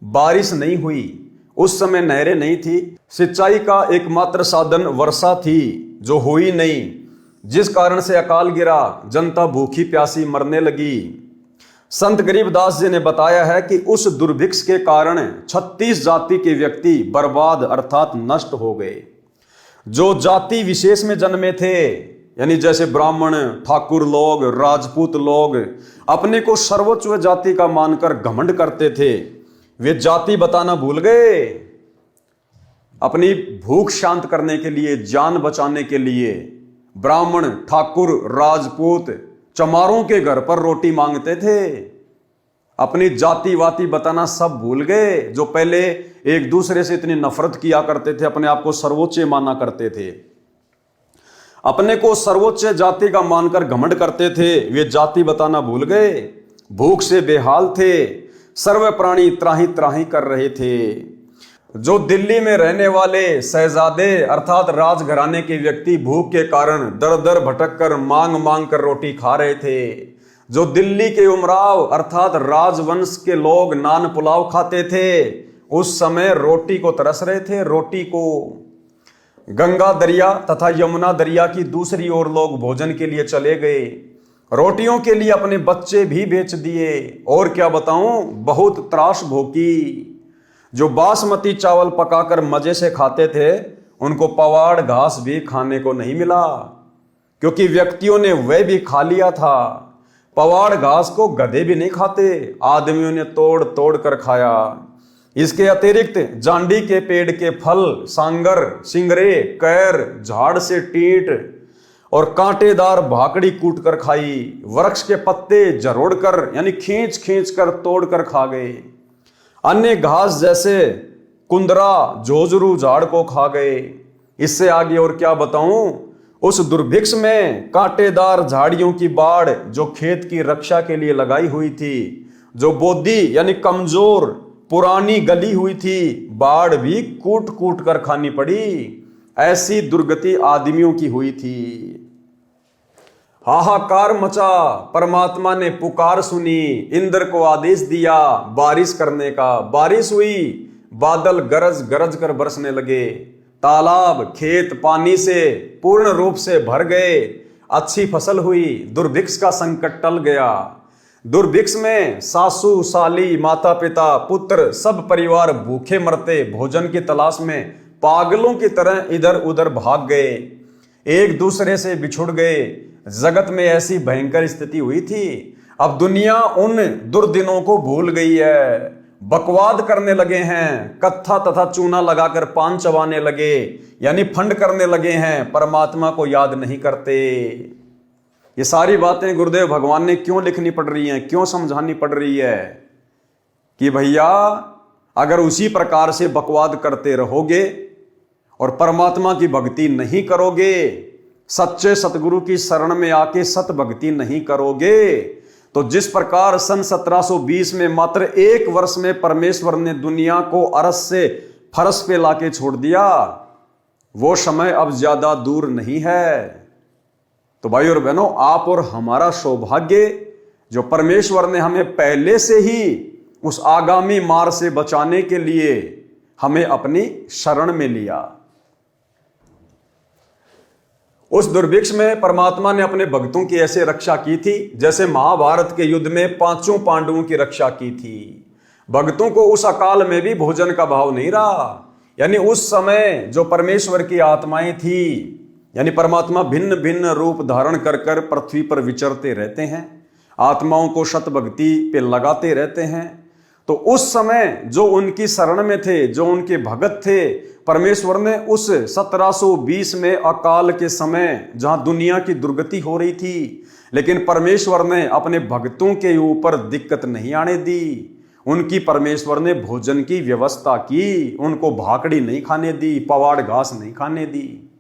A: बारिश नहीं हुई, उस समय नहरें नहीं थी, सिंचाई का एकमात्र साधन वर्षा थी जो हुई नहीं, जिस कारण से अकाल गिरा, जनता भूखी प्यासी मरने लगी। संत गरीबदास जी ने बताया है कि उस दुर्भिक्ष के कारण 36 जाति के व्यक्ति बर्बाद अर्थात नष्ट हो गए। जो जाति विशेष में जन्मे थे, यानी जैसे ब्राह्मण, ठाकुर लोग, राजपूत लोग अपने को सर्वोच्च जाति का मानकर घमंड करते थे, वे जाति बताना भूल गए। अपनी भूख शांत करने के लिए, जान बचाने के लिए ब्राह्मण, ठाकुर, राजपूत चमारों के घर पर रोटी मांगते थे। अपनी जाति वाति बताना सब भूल गए। जो पहले एक दूसरे से इतनी नफरत किया करते थे, अपने आप को सर्वोच्च माना करते थे, अपने को सर्वोच्च जाति का मानकर घमंड करते थे, वे जाति बताना भूल गए। भूख से बेहाल थे, सर्व प्राणी त्राही त्राही कर रहे थे। जो दिल्ली में रहने वाले शहजादे अर्थात राजघराने के व्यक्ति भूख के कारण दर दर भटक कर मांग मांग कर रोटी खा रहे थे। जो दिल्ली के उमराव अर्थात राजवंश के लोग नान पुलाव खाते थे, उस समय रोटी को तरस रहे थे, रोटी को। गंगा दरिया तथा यमुना दरिया की दूसरी ओर लोग भोजन के लिए चले गए, रोटियों के लिए अपने बच्चे भी बेच दिए। और क्या बताऊं, बहुत त्रास भोगी। जो बासमती चावल पकाकर मजे से खाते थे, उनको पवाड़ घास भी खाने को नहीं मिला, क्योंकि व्यक्तियों ने वह भी खा लिया था। पवाड़ घास को गधे भी नहीं खाते, आदमियों ने तोड़ तोड़ कर खाया। इसके अतिरिक्त जांडी के पेड़ के फल, सांगर, सिंगरे, कैर, झाड़ से टीट और कांटेदार भाकड़ी कूट कर खाई। वृक्ष के पत्ते जरोड़ कर यानी खींच खींच कर तोड़ कर खा गए। अन्य घास जैसे कुंदरा, जोजरू झाड़ को खा गए। इससे आगे और क्या बताऊं, उस दुर्भिक्ष में कांटेदार झाड़ियों की बाड़ जो खेत की रक्षा के लिए लगाई हुई थी, जो बोदी यानी कमजोर पुरानी गली हुई थी, बाड़ भी कूट कूट कर खानी पड़ी। ऐसी दुर्गति आदमियों की हुई थी। हाहाकार मचा, परमात्मा ने पुकार सुनी, इंद्र को आदेश दिया बारिश करने का। बारिश हुई, बादल गरज गरज कर बरसने लगे, तालाब खेत पानी से पूर्ण रूप से भर गए, अच्छी फसल हुई, दुर्भिक्ष का संकट टल गया। दुर्भिक्ष में सासू साली, माता पिता, पुत्र सब परिवार भूखे मरते, भोजन की तलाश में पागलों की तरह इधर उधर भाग गए, एक दूसरे से बिछुड़ गए। जगत में ऐसी भयंकर स्थिति हुई थी। अब दुनिया उन दुर्दिनों को भूल गई है, बकवाद करने लगे हैं, कत्था तथा चूना लगाकर पान चबाने लगे, यानी फंड करने लगे हैं, परमात्मा को याद नहीं करते। ये सारी बातें गुरुदेव भगवान ने क्यों लिखनी पड़ रही हैं, क्यों समझानी पड़ रही है कि भैया अगर उसी प्रकार से बकवाद करते रहोगे और परमात्मा की भक्ति नहीं करोगे, सच्चे सतगुरु की शरण में आके सत भक्ति नहीं करोगे, तो जिस प्रकार सन 1720 में मात्र 1 वर्ष में परमेश्वर ने दुनिया को अरस से फरस पे लाके छोड़ दिया, वो समय अब ज्यादा दूर नहीं है। तो भाई और बहनों, आप और हमारा सौभाग्य जो परमेश्वर ने हमें पहले से ही उस आगामी मार से बचाने के लिए हमें अपनी शरण में लिया। उस दुर्भिक्ष में परमात्मा ने अपने भक्तों की ऐसे रक्षा की थी जैसे महाभारत के युद्ध में 5 पांडवों की रक्षा की थी। भक्तों को उस अकाल में भी भोजन का भाव नहीं रहा। यानी उस समय जो परमेश्वर की आत्माएं थी, यानी परमात्मा भिन्न भिन्न रूप धारण कर कर पृथ्वी पर विचरते रहते हैं, आत्माओं को सत भक्ति पे लगाते रहते हैं। तो उस समय जो उनकी शरण में थे, जो उनके भगत थे, परमेश्वर ने उस 1720 में अकाल के समय जहां दुनिया की दुर्गति हो रही थी, लेकिन परमेश्वर ने अपने भक्तों के ऊपर दिक्कत नहीं आने दी। उनकी परमेश्वर ने भोजन की व्यवस्था की, उनको भाकड़ी नहीं खाने दी, पवाड़ घास नहीं खाने दी।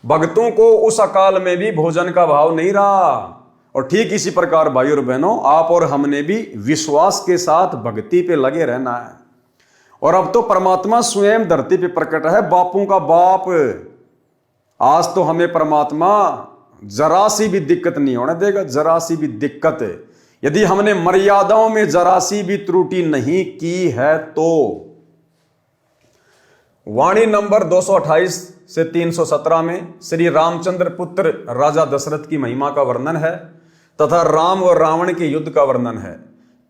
A: भक्तों को उस अकाल में भी भोजन का भाव नहीं रहा। और ठीक इसी प्रकार भाई और बहनों, आप और हमने भी विश्वास के साथ भक्ति पे लगे रहना है। और अब तो परमात्मा स्वयं धरती पे प्रकट है, बापों का बाप। आज तो हमें परमात्मा जरा सी भी दिक्कत नहीं होने देगा, जरा सी भी दिक्कत। यदि हमने मर्यादाओं में जरा सी भी त्रुटि नहीं की है तो। वाणी नंबर 228 से 317 में श्री रामचंद्र पुत्र राजा दशरथ की महिमा का वर्णन है तथा राम और रावण के युद्ध का वर्णन है।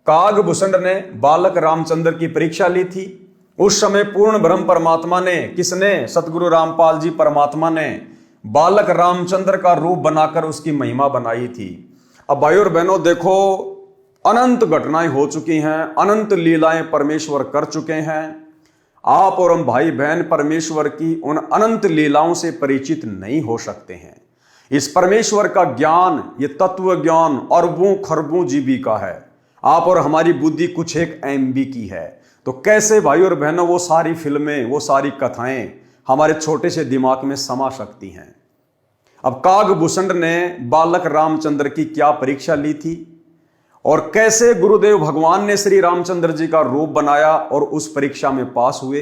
A: कागभूषण ने बालक रामचंद्र की परीक्षा ली थी। उस समय पूर्ण ब्रह्म परमात्मा ने, किसने? सतगुरु रामपाल जी परमात्मा ने बालक रामचंद्र का रूप बनाकर उसकी महिमा बनाई थी। अब भाई और बहनों देखो, अनंत घटनाएं हो चुकी हैं, अनंत लीलाएं परमेश्वर कर चुके हैं। आप और हम भाई बहन परमेश्वर की उन अनंत लीलाओं से परिचित नहीं हो सकते हैं। इस परमेश्वर का ज्ञान, ये तत्व ज्ञान अरबों खरबों जीबी का है। आप और हमारी बुद्धि कुछ एक MB की है। तो कैसे भाई और बहनों वो सारी फिल्में, वो सारी कथाएं हमारे छोटे से दिमाग में समा सकती हैं। अब कागभूषण ने बालक रामचंद्र की क्या परीक्षा ली थी और कैसे गुरुदेव भगवान ने श्री रामचंद्र जी का रूप बनाया और उस परीक्षा में पास हुए।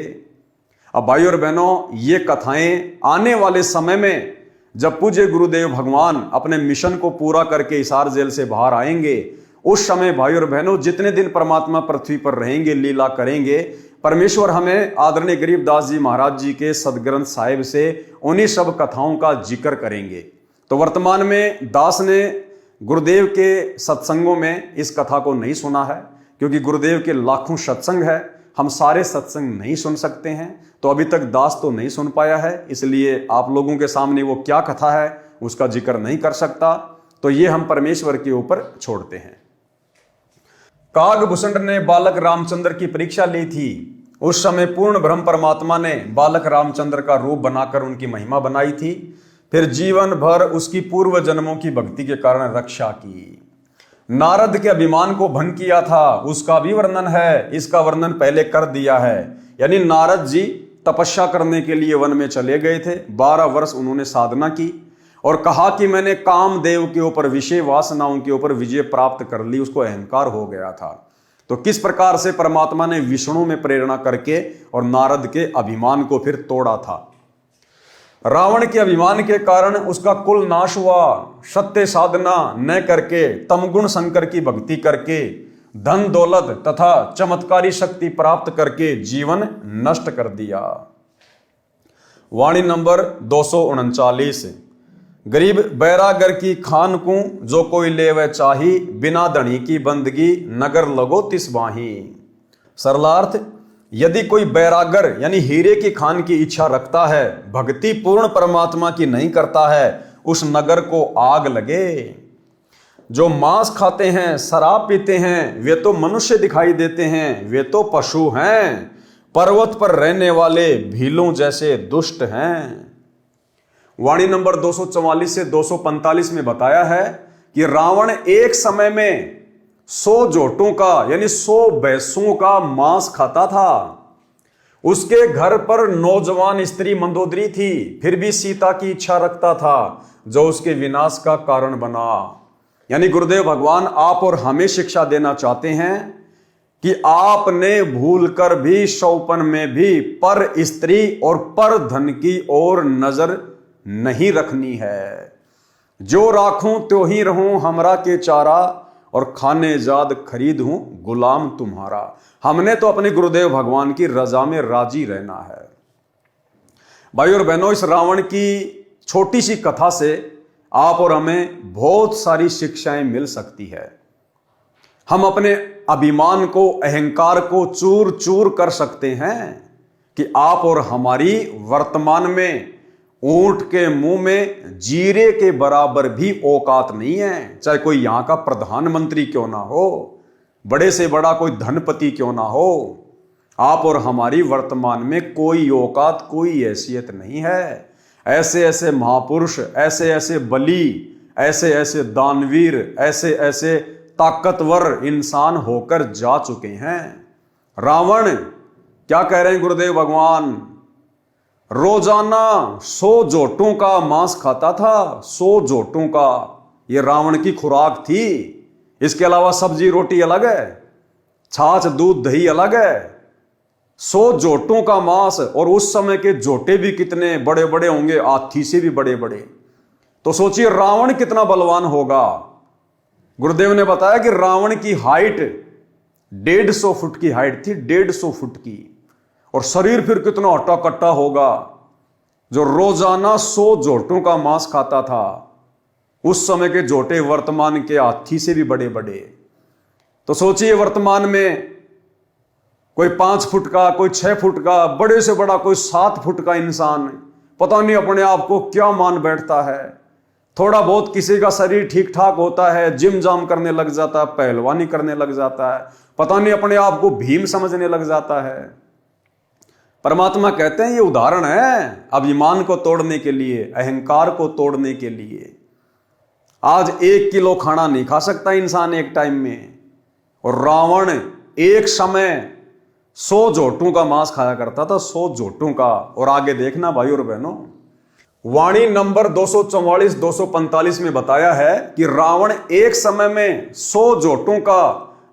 A: अब भाई और बहनों, ये कथाएं आने वाले समय में जब पूज्य गुरुदेव भगवान अपने मिशन को पूरा करके हिसार जेल से बाहर आएंगे, उस समय भाई और बहनों जितने दिन परमात्मा पृथ्वी पर रहेंगे, लीला करेंगे, परमेश्वर हमें आदरणीय गरीबदास जी महाराज जी के सदग्रंथ साहिब से उन्हीं सब कथाओं का जिक्र करेंगे। तो वर्तमान में दास ने गुरुदेव के सत्संगों में इस कथा को नहीं सुना है, क्योंकि गुरुदेव के लाखों सत्संग है, हम सारे सत्संग नहीं सुन सकते हैं। तो अभी तक दास तो नहीं सुन पाया है, इसलिए आप लोगों के सामने वो क्या कथा है उसका जिक्र नहीं कर सकता। तो ये हम परमेश्वर के ऊपर छोड़ते हैं। कागभूषण ने बालक रामचंद्र की परीक्षा ली थी। उस समय पूर्ण ब्रह्म परमात्मा ने बालक रामचंद्र का रूप बनाकर उनकी महिमा बनाई थी। फिर जीवन भर उसकी पूर्व जन्मों की भक्ति के कारण रक्षा की। नारद के अभिमान को भंग किया था, उसका भी वर्णन है। इसका वर्णन पहले कर दिया है। यानी नारद जी तपस्या करने के लिए वन में चले गए थे। 12 वर्ष उन्होंने साधना की और कहा कि मैंने कामदेव के ऊपर, विषय वासनाओं के ऊपर विजय प्राप्त कर ली। उसको अहंकार हो गया था। तो किस प्रकार से परमात्मा ने विष्णु में प्रेरणा करके और नारद के अभिमान को फिर तोड़ा था। रावण के अभिमान के कारण उसका कुल नाश हुआ। सत्य साधना न करके, तमगुण शंकर की भक्ति करके, धन दौलत तथा चमत्कारी शक्ति प्राप्त करके जीवन नष्ट कर दिया। वाणी नंबर 239। गरीब बैरागर की खान को जो कोई लेवे चाही, बिना धनी की बंदगी नगर लगो तिस बाही। सरलार्थ, यदि कोई बैरागर यानी हीरे की खान की इच्छा रखता है, भक्ति पूर्ण परमात्मा की नहीं करता है, उस नगर को आग लगे। जो मांस खाते हैं, शराब पीते हैं, वे तो मनुष्य दिखाई देते हैं, वे तो पशु हैं। पर्वत पर रहने वाले भीलों जैसे दुष्ट हैं। वाणी नंबर 244 से 245 में बताया है कि रावण एक समय में 100 जोटों का यानी 100 भैंसों का मांस खाता था। उसके घर पर नौजवान स्त्री मंदोदरी थी, फिर भी सीता की इच्छा रखता था, जो उसके विनाश का कारण बना। यानी गुरुदेव भगवान आप और हमें शिक्षा देना चाहते हैं कि आपने भूलकर भी शौपन में भी पर स्त्री और पर धन की ओर नजर नहीं रखनी है। जो राखूं त्यो ही रहूं हमरा के चारा, और खाने जाद खरीद हूं गुलाम तुम्हारा। हमने तो अपने गुरुदेव भगवान की रजा में राजी रहना है। भाई और बहनों, इस रावण की छोटी सी कथा से आप और हमें बहुत सारी शिक्षाएं मिल सकती है। हम अपने अभिमान को, अहंकार को चूर चूर कर सकते हैं कि आप और हमारी वर्तमान में ऊंट के मुंह में जीरे के बराबर भी औकात नहीं है। चाहे कोई यहां का प्रधानमंत्री क्यों ना हो, बड़े से बड़ा कोई धनपति क्यों ना हो, आप और हमारी वर्तमान में कोई औकात, कोई हैसियत नहीं है। ऐसे ऐसे महापुरुष, ऐसे ऐसे बली, ऐसे ऐसे दानवीर, ऐसे ऐसे ताकतवर इंसान होकर जा चुके हैं। रावण क्या कह रहे हैं गुरुदेव भगवान? रोजाना 100 जोटों का मांस खाता था, 100 जोटों का। यह रावण की खुराक थी। इसके अलावा सब्जी रोटी अलग है, छाछ दूध दही अलग है। 100 जोटों का मांस, और उस समय के जोटे भी कितने बड़े बड़े होंगे, हाथी से भी बड़े बड़े। तो सोचिए रावण कितना बलवान होगा। गुरुदेव ने बताया कि रावण की हाइट 150 फुट की हाइट थी, 150 फुट की। और शरीर फिर कितना हट्टा कट्टा होगा, जो रोजाना 100 जोटों का मांस खाता था। उस समय के जोटे वर्तमान के हाथी से भी बड़े बड़े। तो सोचिए वर्तमान में कोई 5 फुट का, कोई 6 फुट का, बड़े से बड़ा कोई 7 फुट का इंसान, पता नहीं अपने आप को क्या मान बैठता है। थोड़ा बहुत किसी का शरीर ठीक ठाक होता है, जिम जाम करने लग जाता है, पहलवानी करने लग जाता है, पता नहीं अपने आप को भीम समझने लग जाता है। परमात्मा कहते हैं ये उदाहरण है अभिमान को तोड़ने के लिए, अहंकार को तोड़ने के लिए। आज 1 किलो खाना नहीं खा सकता इंसान एक टाइम में, और रावण एक समय 100 जोटों का मांस खाया करता था, 100 जोटों का। और आगे देखना भाई और बहनों, वाणी नंबर 244-245 में बताया है कि रावण एक समय में 100 जोटों का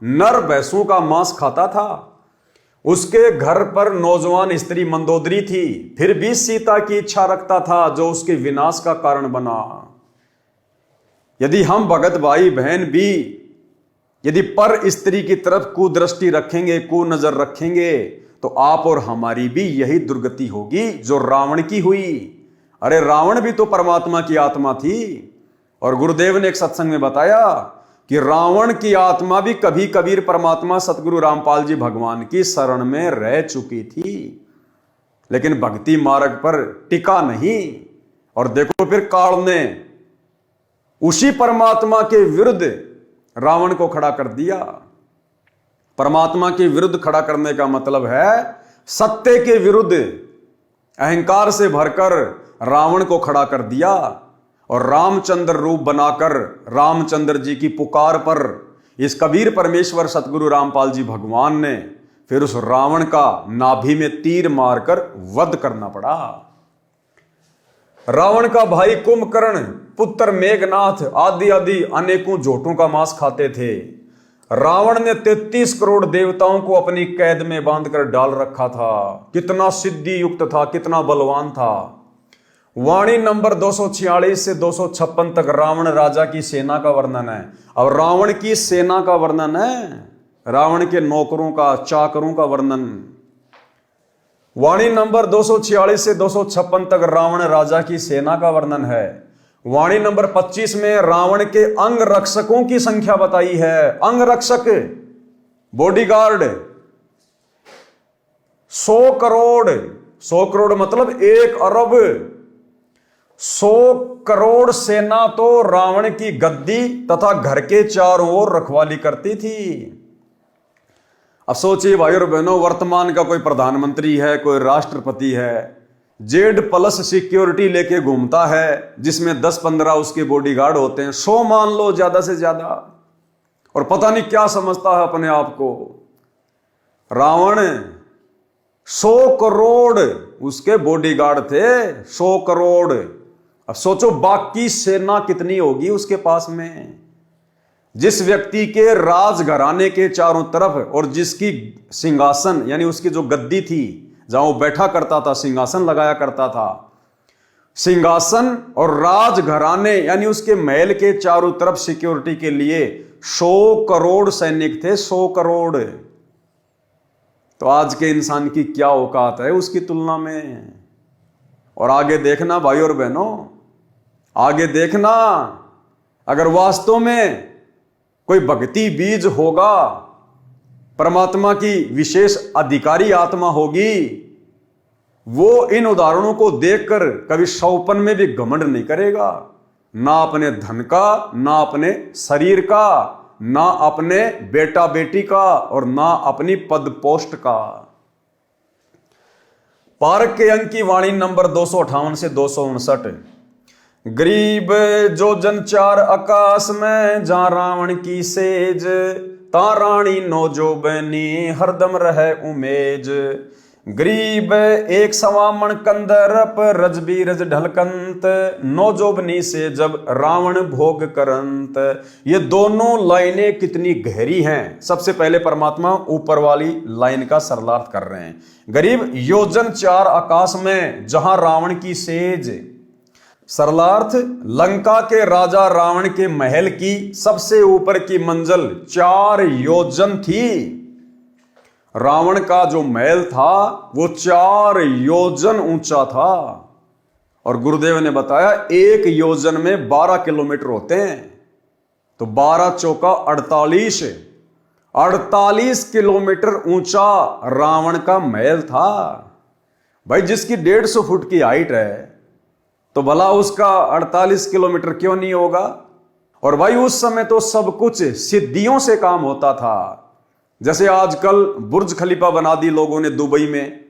A: नर भैंसों का मांस खाता था। उसके घर पर नौजवान स्त्री मंदोदरी थी, फिर भी सीता की इच्छा रखता था, जो उसके विनाश का कारण बना। यदि हम भगत भाई बहन भी यदि पर स्त्री की तरफ कुदृष्टि रखेंगे, कुनजर रखेंगे, तो आप और हमारी भी यही दुर्गति होगी जो रावण की हुई। अरे रावण भी तो परमात्मा की आत्मा थी। और गुरुदेव ने एक सत्संग में बताया कि रावण की आत्मा भी कभी कबीर परमात्मा सतगुरु रामपाल जी भगवान की शरण में रह चुकी थी, लेकिन भक्ति मार्ग पर टिका नहीं। और देखो फिर काल ने उसी परमात्मा के विरुद्ध रावण को खड़ा कर दिया। परमात्मा के विरुद्ध खड़ा करने का मतलब है सत्य के विरुद्ध अहंकार से भरकर रावण को खड़ा कर दिया। और रामचंद्र रूप बनाकर रामचंद्र जी की पुकार पर इस कबीर परमेश्वर सतगुरु रामपाल जी भगवान ने फिर उस रावण का नाभि में तीर मारकर वध करना पड़ा। रावण का भाई कुंभकर्ण, पुत्र मेघनाथ आदि आदि अनेकों जोटों का मांस खाते थे। रावण ने 33 करोड़ देवताओं को अपनी कैद में बांधकर डाल रखा था। कितना सिद्धि युक्त था, कितना बलवान था। वाणी नंबर 246 से 256 तक रावण राजा की सेना का वर्णन है। अब रावण की सेना का वर्णन है, रावण के नौकरों का, चाकरों का वर्णन। वाणी नंबर 246 से 256 तक रावण राजा की सेना का वर्णन है। वाणी नंबर 25 में रावण के अंग रक्षकों की संख्या बताई है। अंग रक्षक, बॉडीगार्ड 100 करोड़, 100 करोड़ मतलब 1 अरब। 100 करोड़ सेना तो रावण की गद्दी तथा घर के चारों ओर रखवाली करती थी। अब सोचिए भाई और बहनों, वर्तमान का कोई प्रधानमंत्री है, कोई राष्ट्रपति है, Z+ सिक्योरिटी लेके घूमता है, जिसमें 10-15 उसके बॉडीगार्ड होते हैं, 100 मान लो ज्यादा से ज्यादा, और पता नहीं क्या समझता है अपने आप को। रावण 100 करोड़ उसके बॉडीगार्ड थे, 100 करोड़। अब सोचो बाकी सेना कितनी होगी उसके पास में। जिस व्यक्ति के राजघराने के चारों तरफ और जिसकी सिंहासन यानी उसकी जो गद्दी थी जहां वो बैठा करता था, सिंहासन लगाया करता था, सिंहासन और राजघराने यानी उसके महल के चारों तरफ सिक्योरिटी के लिए 100 करोड़ सैनिक थे, 100 करोड़। तो आज के इंसान की क्या औकात है उसकी तुलना में। और आगे देखना भाई और बहनों, आगे देखना, अगर वास्तव में कोई भक्ति बीज होगा, परमात्मा की विशेष अधिकारी आत्मा होगी, वो इन उदाहरणों को देखकर कभी शौपन में भी घमंड नहीं करेगा, ना अपने धन का, ना अपने शरीर का, ना अपने बेटा बेटी का, और ना अपनी पद पोस्ट का। पारक के अंक की वाणी नंबर 258 से 259। गरीब जो जन चार आकाश में, जहां रावण की सेज, ता रानी नो जो बनी हरदम रहे उमेज। गरीब एक सवामण कंदरप, रज बीरज ढलकंत, नौजोबनी से जब रावण भोग करंत। ये दोनों लाइनें कितनी गहरी हैं। सबसे पहले परमात्मा ऊपर वाली लाइन का सरलार्थ कर रहे हैं। गरीब योजन चार आकाश में, जहां रावण की सेज। सरलार्थ, लंका के राजा रावण के महल की सबसे ऊपर की मंजिल 4 योजन थी। रावण का जो महल था वो 4 योजन ऊंचा था। और गुरुदेव ने बताया 1 योजन में 12 किलोमीटर होते हैं, तो 12 चौका 48 किलोमीटर ऊंचा रावण का महल था। भाई जिसकी 150 फुट की हाइट है तो भला उसका 48 किलोमीटर क्यों नहीं होगा। और भाई उस समय तो सब कुछ सिद्धियों से काम होता था। जैसे आजकल बुर्ज खलीफा बना दी लोगों ने दुबई में,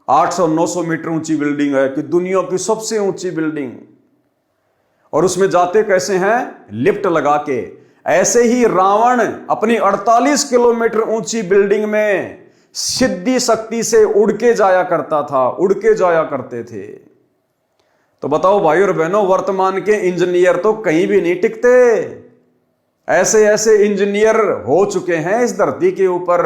A: 800-900 मीटर ऊंची बिल्डिंग है कि दुनिया की सबसे ऊंची बिल्डिंग। और उसमें जाते कैसे हैं? लिफ्ट लगा के। ऐसे ही रावण अपनी 48 किलोमीटर ऊंची बिल्डिंग में सिद्धि शक्ति से उड़ के जाया करता था, उड़ के जाया करते थे। तो बताओ भाई और बहनों, वर्तमान के इंजीनियर तो कहीं भी नहीं टिकते। ऐसे ऐसे इंजीनियर हो चुके हैं इस धरती के ऊपर।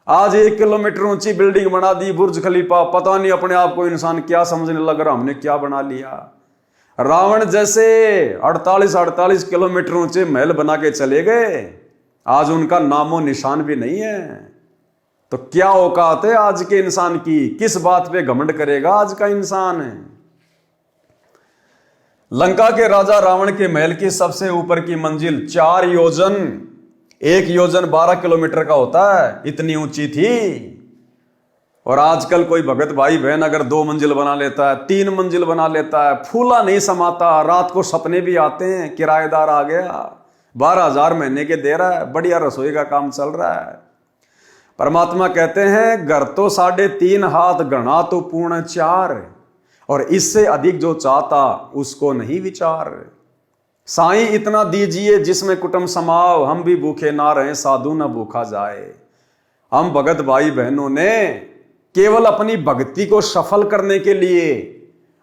A: आज 1 किलोमीटर ऊंची बिल्डिंग बना दी, बुर्ज खलीफा। पता नहीं अपने आप को इंसान क्या समझने लग रहा, हमने क्या बना लिया। रावण जैसे 48 किलोमीटर ऊंचे महल बना के चले गए, आज उनका नामो निशान भी नहीं है। तो क्या औकात है आज के इंसान की? किस बात पे घमंड करेगा आज का इंसान? लंका के राजा रावण के महल की सबसे ऊपर की मंजिल 4 योजन, 1 योजन 12 किलोमीटर का होता है, इतनी ऊंची थी। और आजकल कोई भगत भाई बहन अगर 2 मंजिल बना लेता है, 3 मंजिल बना लेता है, फूला नहीं समाता। रात को सपने भी आते हैं, किराएदार आ गया, 12,000 महीने के दे रहा है, बढ़िया रसोई का काम चल रहा है। परमात्मा कहते हैं घर तो 3.5 हाथ गणा तो पूर्ण 4, और इससे अधिक जो चाहता उसको नहीं विचार। साईं इतना दीजिए जिसमें कुटुंब समाव, हम भी भूखे ना रहे साधु न भूखा जाए। हम भगत भाई बहनों ने केवल अपनी भक्ति को सफल करने के लिए,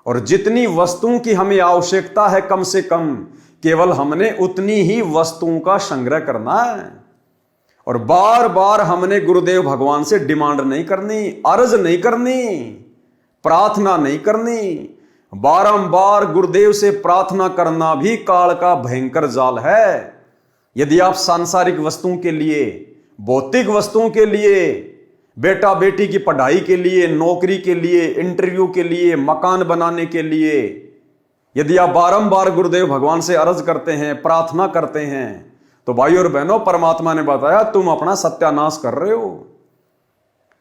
A: और जितनी वस्तुओं की हमें आवश्यकता है कम से कम, केवल हमने उतनी ही वस्तुओं का संग्रह करना है। और बार बार हमने गुरुदेव भगवान से डिमांड नहीं करनी, अर्ज नहीं करनी, प्रार्थना नहीं करनी। बारंबार गुरुदेव से प्रार्थना करना भी काल का भयंकर जाल है। यदि आप सांसारिक वस्तुओं के लिए, भौतिक वस्तुओं के लिए, बेटा बेटी की पढ़ाई के लिए, नौकरी के लिए, इंटरव्यू के लिए, मकान बनाने के लिए, यदि आप बारंबार गुरुदेव भगवान से अर्ज करते हैं, प्रार्थना करते हैं, तो भाई और बहनों परमात्मा ने बताया तुम अपना सत्यानाश कर रहे हो।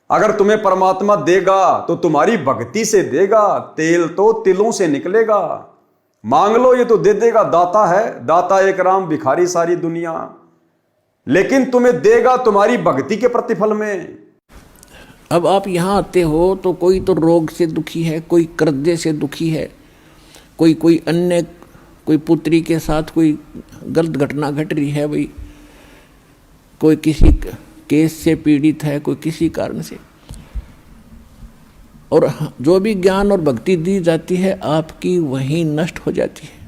A: अगर तुम्हें परमात्मा देगा तो तुम्हारी भक्ति से देगा, तेल तो तिलों से निकलेगा। मांग लो ये तो दे देगा, दाता है, दाता एक राम भिखारी सारी दुनिया। लेकिन तुम्हें देगा तुम्हारी भक्ति के प्रतिफल में।
B: अब आप यहाँ आते हो तो कोई तो रोग से दुखी है, कोई कर्जे से दुखी है, कोई अन्य, कोई पुत्री के साथ कोई गलत घटना घट रही है भाई, कोई किसी केस से पीड़ित है, कोई किसी कारण से। और जो भी ज्ञान और भक्ति दी जाती है आपकी वहीं नष्ट हो जाती है,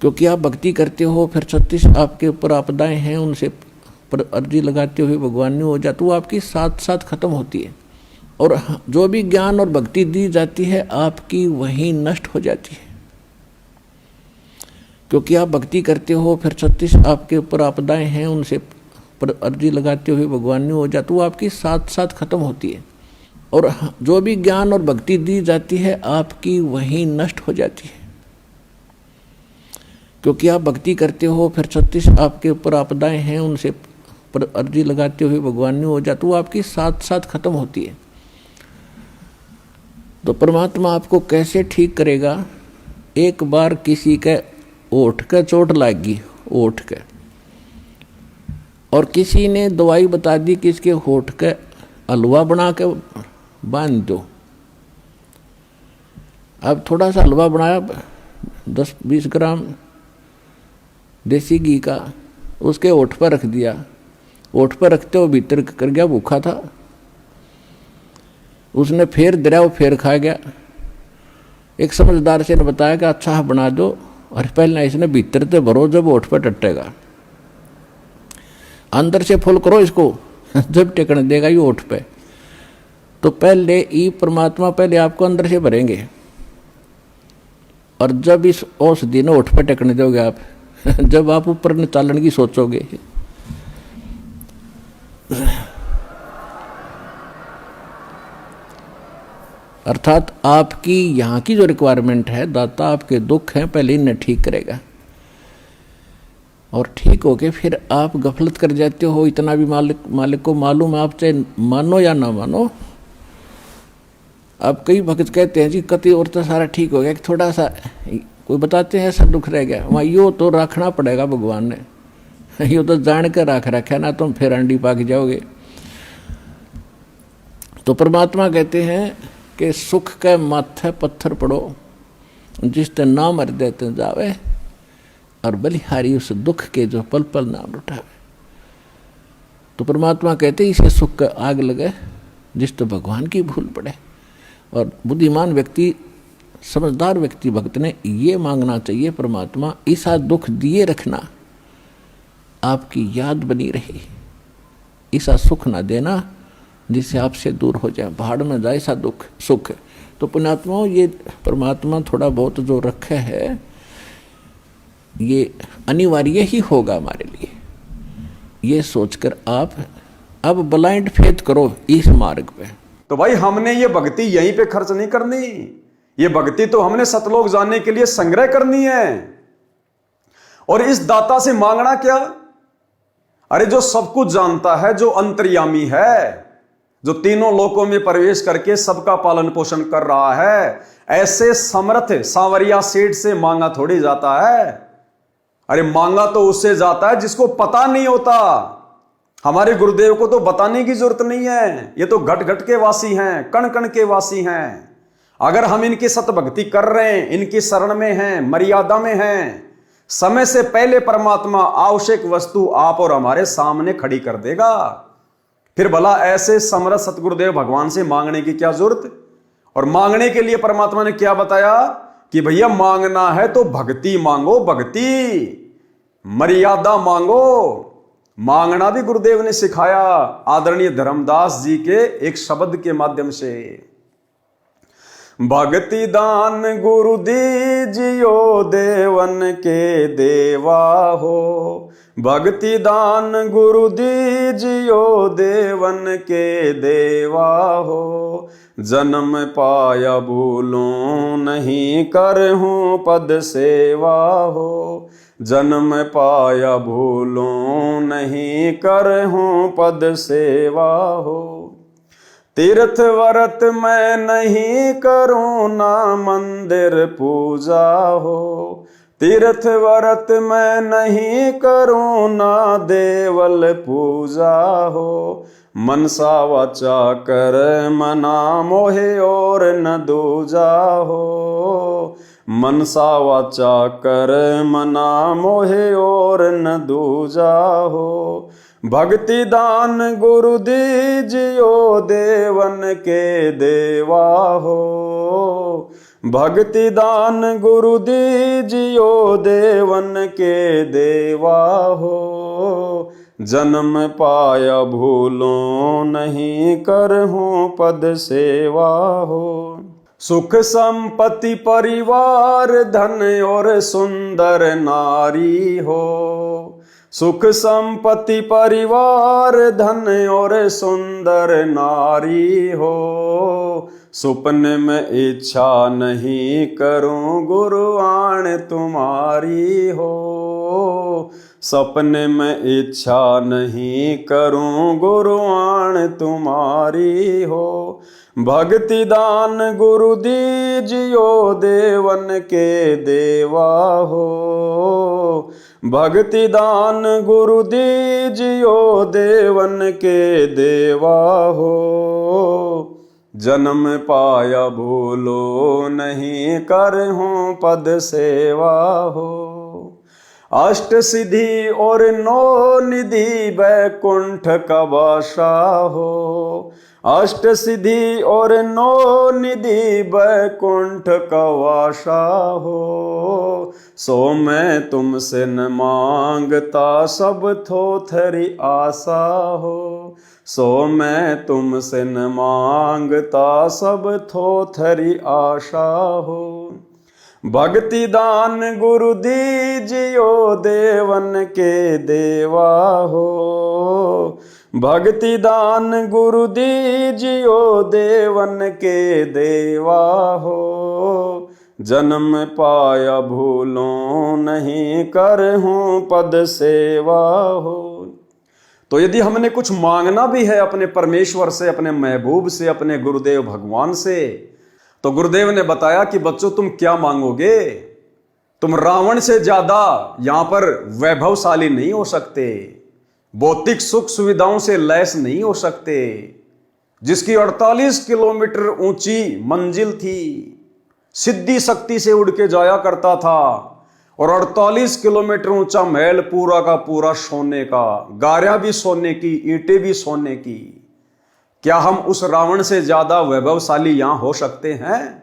B: क्योंकि आप भक्ति करते हो, फिर 36 आपके ऊपर आपदाएं हैं, उनसे पर अर्जी लगाते हुए भगवान ने हो जाती, वो आपकी साथ साथ खत्म होती है। और जो भी ज्ञान और भक्ति दी जाती है आपकी वहीं नष्ट हो जाती है, क्योंकि आप भक्ति करते हो, फिर 36 आपके ऊपर आपदाएं हैं, उनसे पर अर्जी लगाते हुए भगवान ने हो जाती, वो आपकी साथ साथ खत्म होती है। और जो भी ज्ञान और भक्ति दी जाती है आपकी वहीं नष्ट हो जाती है, क्योंकि आप भक्ति करते हो, फिर 36 आपके ऊपर आपदाएं हैं, उनसे पर अर्जी लगाते हुए भगवान ने हो जाती, वो आपकी साथ साथ खत्म होती है। तो परमात्मा आपको कैसे ठीक करेगा? एक बार किसी के ओठ का चोट लगी, ओठ के, और किसी ने दवाई बता दी कि इसके होठ का हलवा बना के बांध दो, अब थोड़ा सा हलवा बनाया 10-20 ग्राम देसी घी का, उसके होठ पर रख दिया। होठ पर रखते हो भीतर कर गया, भूखा था। उसने फिर दरिया, वो फिर खा गया। एक समझदार से ने बताया कि अच्छा बना दो, और पहले इसने भीतर से भरो, जब होठ पर टटेगा अंदर से फुल करो इसको, जब टेकने देगा ये होठ पे। तो पहले ये परमात्मा पहले आपको अंदर से भरेंगे, और जब इस औषधि ने होठ पे टेकने दोगे आप, जब आप ऊपर निकालने की सोचोगे, अर्थात आपकी यहाँ की जो रिक्वायरमेंट है, दाता आपके दुख हैं पहले इन्हें ठीक करेगा, और ठीक होके फिर आप गफलत कर जाते हो। इतना भी मालिक को मालूम है, आप चाहे मानो या ना मानो। अब कई भक्त कहते हैं जी कति और तो सारा ठीक हो गया, थोड़ा सा कोई बताते हैं ऐसा दुख रह गया, वहाँ यो तो रखना पड़ेगा भगवान ने, यो तो जान कर रखा ना, तुम फिर अंडी पाक जाओगे। तो परमात्मा कहते हैं कि सुख के माथे पत्थर पड़ो, जिसते नाम मर देते जावे, और बलिहारी उस दुख के जो पल पल नाम उठावे। तो परमात्मा कहते इसे सुख का आग लगे जिस तो भगवान की भूल पड़े। और बुद्धिमान व्यक्ति, समझदार व्यक्ति, भक्त ने ये मांगना चाहिए, परमात्मा ऐसा दुख दिए रखना आपकी याद बनी रहे, ऐसा सुख ना देना जिससे आपसे दूर हो जाए, भाड़ में जाए ऐसा दुख सुख। तो पुण्यात्माओं, ये परमात्मा थोड़ा बहुत जो रखे है ये अनिवार्य ही होगा हमारे लिए, ये सोचकर आप अब ब्लाइंड फेथ करो इस मार्ग पे।
A: तो भाई हमने ये भक्ति यहीं पे खर्च नहीं करनी, ये भक्ति तो हमने सतलोक जाने के लिए संग्रह करनी है। और इस दाता से मांगना क्या? अरे जो सब कुछ जानता है, जो अंतर्यामी है, जो तीनों लोकों में प्रवेश करके सबका पालन पोषण कर रहा है, ऐसे समर्थ सांवरिया सेठ से मांगा थोड़ी जाता है। अरे मांगा तो उससे जाता है जिसको पता नहीं होता। हमारे गुरुदेव को तो बताने की जरूरत नहीं है, ये तो घट घट के वासी हैं, कण कण के वासी हैं। अगर हम इनकी सतभक्ति कर रहे हैं, इनकी शरण में हैं, मर्यादा में हैं, समय से पहले परमात्मा आवश्यक वस्तु आप और हमारे सामने खड़ी कर देगा। फिर भला ऐसे समर्थ सतगुरुदेव भगवान से मांगने की क्या जरूरत? और मांगने के लिए परमात्मा ने क्या बताया कि भैया मांगना है तो भक्ति मांगो, भक्ति मर्यादा मांगो। मांगना भी गुरुदेव ने सिखाया आदरणीय धर्मदास जी के एक शब्द के माध्यम से। भक्ति दान गुरु दीजियो देवन के देवा हो, भक्ति दान गुरु दीजियो देवन के देवा हो। जन्म पाया भूलूं नहीं करहूं पद सेवा हो, जन्म पाया भूलूं नहीं करहूं पद सेवा हो। तीर्थ व्रत मैं नहीं करूं ना मंदिर पूजा हो, तीर्थ व्रत मैं नहीं करूं ना देवल पूजा हो। मनसा वाचा कर मना मोहे और न दूजा हो, मनसा वाचा कर मना मोहे और न दूजा हो। भक्ति दान गुरु दीजियो देवन के देवा हो, भक्ति दान गुरु दीजियो देवन के देवा हो। जन्म पाया भूलों नहीं करहूं पद सेवा हो। सुख संपत्ति परिवार धन और सुंदर नारी हो, सुख संपत्ति परिवार धन और सुंदर नारी हो। सुपने में इच्छा नहीं करूं गुरुआन तुम्हारी हो, सपने में इच्छा नहीं करूं गुरुआन तुम्हारी हो। भक्ति दान गुरु दीजियो देवन के देवा हो, भक्ति दान गुरु दीजियो देवन के देवा हो। जन्म पाया भूलो नहीं, करहूँ पद सेवा हो। अष्ट सिद्धि और नौ निधि वैकुंठ का बासा हो। अष्ट सिद्धि और नौ निधि वैकुंठ का वासा हो। सो मैं तुमसे न मांगता, सब थोथरी आशा हो। सो मैं तुमसे न मांगता, सब थोथरी आशा हो। भक्ति दान गुरु दीजियो, देवन के देवा हो। भक्ति दान गुरु दीजियो, देवन के देवा हो। जन्म पाया भूलो नहीं, करहूँ पद सेवा हो। तो यदि हमने कुछ मांगना भी है अपने परमेश्वर से, अपने महबूब से, अपने गुरुदेव भगवान से, तो गुरुदेव ने बताया कि बच्चों तुम क्या मांगोगे? तुम रावण से ज्यादा यहां पर वैभवशाली नहीं हो सकते, भौतिक सुख सुविधाओं से लैस नहीं हो सकते। जिसकी 48 किलोमीटर ऊंची मंजिल थी, सिद्धि शक्ति से उड़ के जाया करता था, और 48 किलोमीटर ऊंचा महल पूरा का पूरा सोने का, गारियां भी सोने की, ईंटें भी सोने की। क्या हम उस रावण से ज्यादा वैभवशाली यहां हो सकते हैं?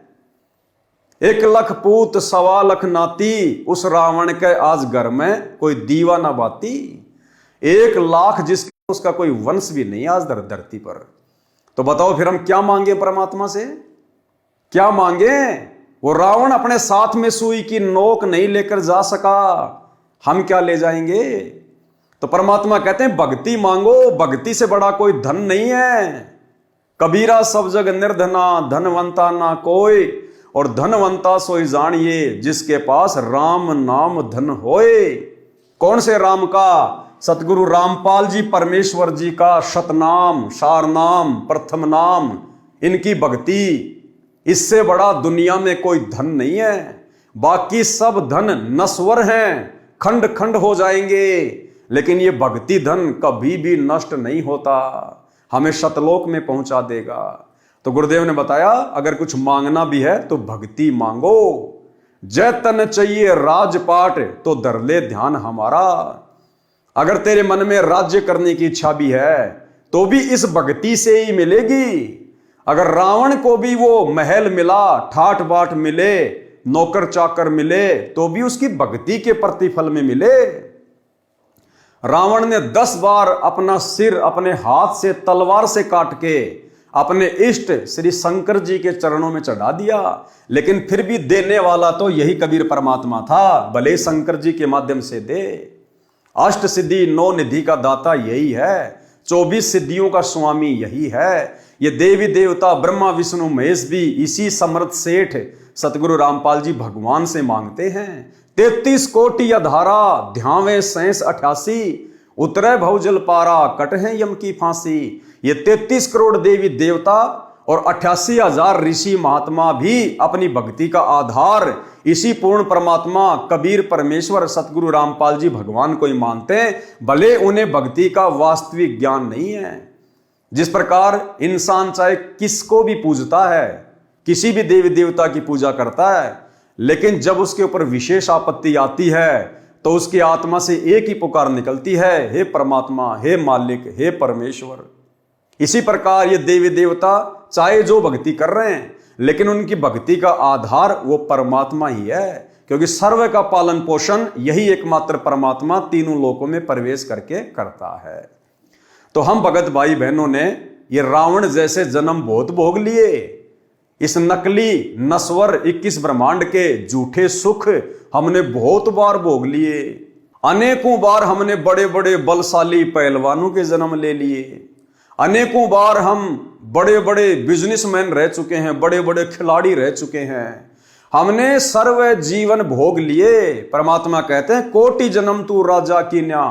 A: 1 लाख पूत 1.25 लाख नाती, उस रावण के आज घर में कोई दीवा ना बाती। 1 लाख जिसका उसका कोई वंश भी नहीं आज धरती पर। तो बताओ फिर हम क्या मांगे परमात्मा से? क्या मांगे? वो रावण अपने साथ में सुई की नोक नहीं लेकर जा सका, हम क्या ले जाएंगे? तो परमात्मा कहते हैं भक्ति मांगो, भक्ति से बड़ा कोई धन नहीं है। कबीरा सब जग निर्धना, धनवंता ना कोई, और धनवंता सोई जानिए, जिसके पास राम नाम धन होए। कौन से राम का? सतगुरु रामपाल जी परमेश्वर जी का शतनाम, सार नाम, प्रथम नाम, इनकी भक्ति, इससे बड़ा दुनिया में कोई धन नहीं है। बाकी सब धन नश्वर हैं, खंड खंड हो जाएंगे, लेकिन ये भक्ति धन कभी भी नष्ट नहीं होता, हमें शतलोक में पहुंचा देगा। तो गुरुदेव ने बताया अगर कुछ मांगना भी है तो भक्ति मांगो। जय तन चाहिए राजपाट, तो धर ले ध्यान हमारा। अगर तेरे मन में राज्य करने की इच्छा भी है तो भी इस भक्ति से ही मिलेगी। अगर रावण को भी वो महल मिला, ठाट बाट मिले, नौकर चाकर मिले, तो भी उसकी भक्ति के प्रतिफल में मिले। रावण ने 10 बार अपना सिर अपने हाथ से तलवार से काट के अपने इष्ट श्री शंकर जी के चरणों में चढ़ा दिया, लेकिन फिर भी देने वाला तो यही कबीर परमात्मा था, भले शंकर जी के माध्यम से दे। अष्ट सिद्धि 9 निधि का दाता यही है, 24 सिद्धियों का स्वामी यही है। ये देवी देवता ब्रह्मा विष्णु महेश भी इसी समर्थ सेठ सतगुरु रामपाल जी भगवान से मांगते हैं। 33 कोटि अधारा, ध्यावे शेष 88, उतरे भवजल पारा, कटहे यम की फांसी। ये 33 करोड़ देवी देवता और 88,000 ऋषि महात्मा भी अपनी भक्ति का आधार इसी पूर्ण परमात्मा कबीर परमेश्वर सतगुरु रामपाल जी भगवान को ही मानते हैं, भले उन्हें भक्ति का वास्तविक ज्ञान नहीं है। जिस प्रकार इंसान चाहे किसको भी पूजता है, किसी भी देवी देवता की पूजा करता है, लेकिन जब उसके ऊपर विशेष आपत्ति आती है तो उसकी आत्मा से एक ही पुकार निकलती है, हे परमात्मा, हे मालिक, हे परमेश्वर। इसी प्रकार ये देवी देवता चाहे जो भक्ति कर रहे हैं, लेकिन उनकी भक्ति का आधार वो परमात्मा ही है, क्योंकि सर्व का पालन पोषण यही एकमात्र परमात्मा तीनों लोकों में प्रवेश करके करता है। तो हम भगत भाई बहनों ने ये रावण जैसे जन्म बहुत भोग लिए। इस नकली नश्वर 21 ब्रह्मांड के झूठे सुख हमने बहुत बार भोग लिए। अनेकों बार हमने बड़े बड़े बलशाली पहलवानों के जन्म ले लिए। अनेकों बार हम बड़े बड़े बिजनेसमैन रह चुके हैं, बड़े बड़े खिलाड़ी रह चुके हैं। हमने सर्व जीवन भोग लिए। परमात्मा कहते हैं कोटि जन्म तू राजा की न्या,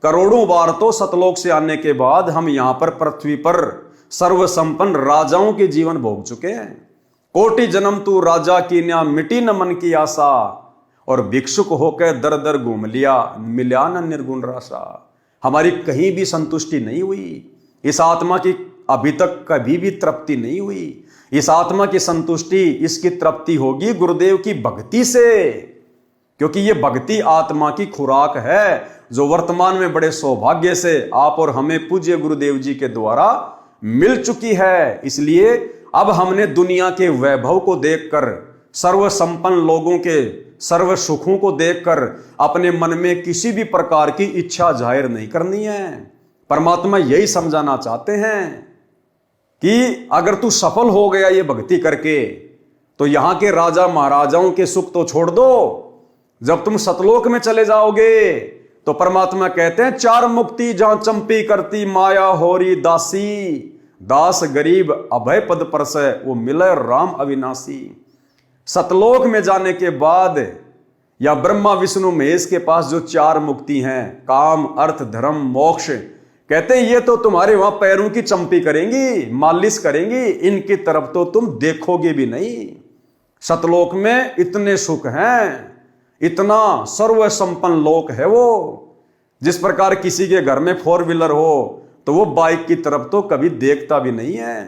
A: करोड़ों बार तो सतलोक से आने के बाद हम यहां पर पृथ्वी पर सर्व संपन्न राजाओं के जीवन भोग चुके हैं। कोटि जन्म तू राजा की न्या, मिटी न मन की आशा, और भिक्षुक होकर दर दर घूम लिया, मिला न निर्गुण राशा। हमारी कहीं भी संतुष्टि नहीं हुई। इस आत्मा की अभी तक कभी भी तृप्ति नहीं हुई। इस आत्मा की संतुष्टि, इसकी तृप्ति होगी गुरुदेव की भक्ति से, क्योंकि ये भक्ति आत्मा की खुराक है, जो वर्तमान में बड़े सौभाग्य से आप और हमें पूज्य गुरुदेव जी के द्वारा मिल चुकी है। इसलिए अब हमने दुनिया के वैभव को देखकर, सर्व संपन्न लोगों के सर्व सुखों को देखकर अपने मन में किसी भी प्रकार की इच्छा जाहिर नहीं करनी है। परमात्मा यही समझाना चाहते हैं कि अगर तू सफल हो गया ये भक्ति करके, तो यहां के राजा महाराजाओं के सुख तो छोड़ दो, जब तुम सतलोक में चले जाओगे तो परमात्मा कहते हैं, चार मुक्ति जहां चंपी करती माया होरी दासी, दास गरीब अभय पद परसै वो मिले राम अविनाशी। सतलोक में जाने के बाद या ब्रह्मा विष्णु महेश के पास जो चार मुक्ति हैं, काम अर्थ धर्म मोक्ष, कहते हैं ये तो तुम्हारे वहां पैरों की चंपी करेंगी, मालिश करेंगी, इनकी तरफ तो तुम देखोगे भी नहीं। सतलोक में इतने सुख हैं, इतना सर्व संपन्न लोक है वो। जिस प्रकार किसी के घर में 4 व्हीलर हो तो वो बाइक की तरफ तो कभी देखता भी नहीं है।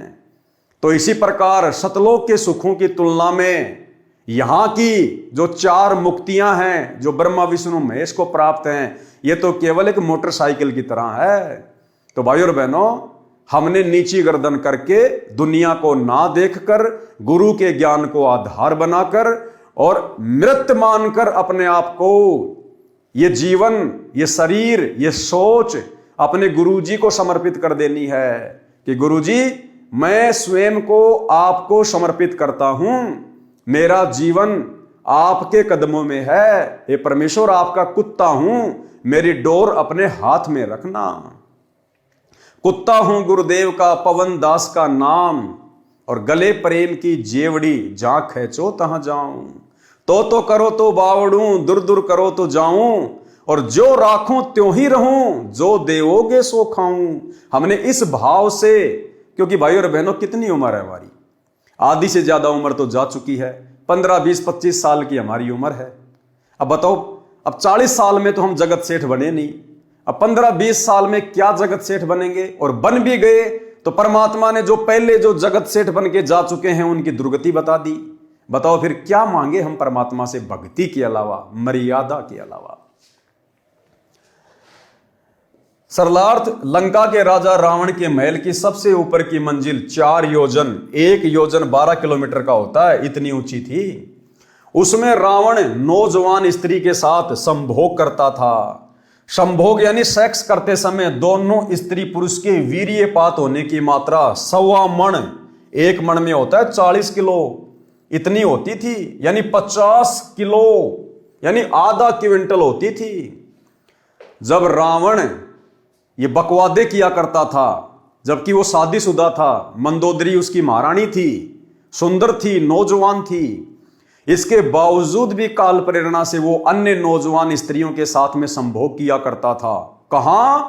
A: तो इसी प्रकार सतलोक के सुखों की तुलना में यहां की जो चार मुक्तियां हैं, जो ब्रह्मा विष्णु महेश को प्राप्त हैं, ये तो केवल एक मोटरसाइकिल की तरह है। तो भाइयों और बहनों, हमने नीची गर्दन करके दुनिया को ना देखकर, गुरु के ज्ञान को आधार बनाकर और मृत मानकर अपने आप को, ये जीवन, ये शरीर, ये सोच अपने गुरुजी को समर्पित कर देनी है कि गुरुजी मैं स्वयं को आपको समर्पित करता हूं, मेरा जीवन आपके कदमों में है, हे परमेश्वर आपका कुत्ता हूं, मेरी डोर अपने हाथ में रखना। कुत्ता हूं गुरुदेव का, पवन दास का नाम, और गले प्रेम की जेवड़ी, जहां खींचो तहां जाऊं। तो करो तो बावड़ूं, दूर दूर करो तो जाऊं, और जो राखूं त्यों ही रहूं, जो देवोगे सो खाऊं। हमने इस भाव से, क्योंकि भाई और बहनों कितनी उम्र है हमारी, आधी से ज्यादा उम्र तो जा चुकी है, 15, 20, 25 साल की हमारी उम्र है। अब बताओ, अब 40 साल में तो हम जगत सेठ बने नहीं, अब 15, 20 साल में क्या जगत सेठ बनेंगे? और बन भी गए तो परमात्मा ने जो पहले जो जगत सेठ बन के जा चुके हैं उनकी दुर्गति बता दी। बताओ फिर क्या मांगे हम परमात्मा से भक्ति के अलावा, मर्यादा के अलावा। सरलार्थ, लंका के राजा रावण के महल की सबसे ऊपर की मंजिल 4 योजन, 1 योजन 12 किलोमीटर का होता है, इतनी ऊंची थी। उसमें रावण नौजवान स्त्री के साथ संभोग करता था। संभोग यानी सेक्स करते समय दोनों स्त्री पुरुष के वीर्यपात होने की मात्रा 1.25 मण, 1 मण में होता है 40 किलो, इतनी होती थी, यानी 50 किलो, यानी आधा क्विंटल होती थी। जब रावण ये बकवादे किया करता था, जबकि वो शादीशुदा था, मंदोदरी उसकी महारानी थी, सुंदर थी, नौजवान थी, इसके बावजूद भी काल प्रेरणा से वो अन्य नौजवान स्त्रियों के साथ में संभोग किया करता था। कहां?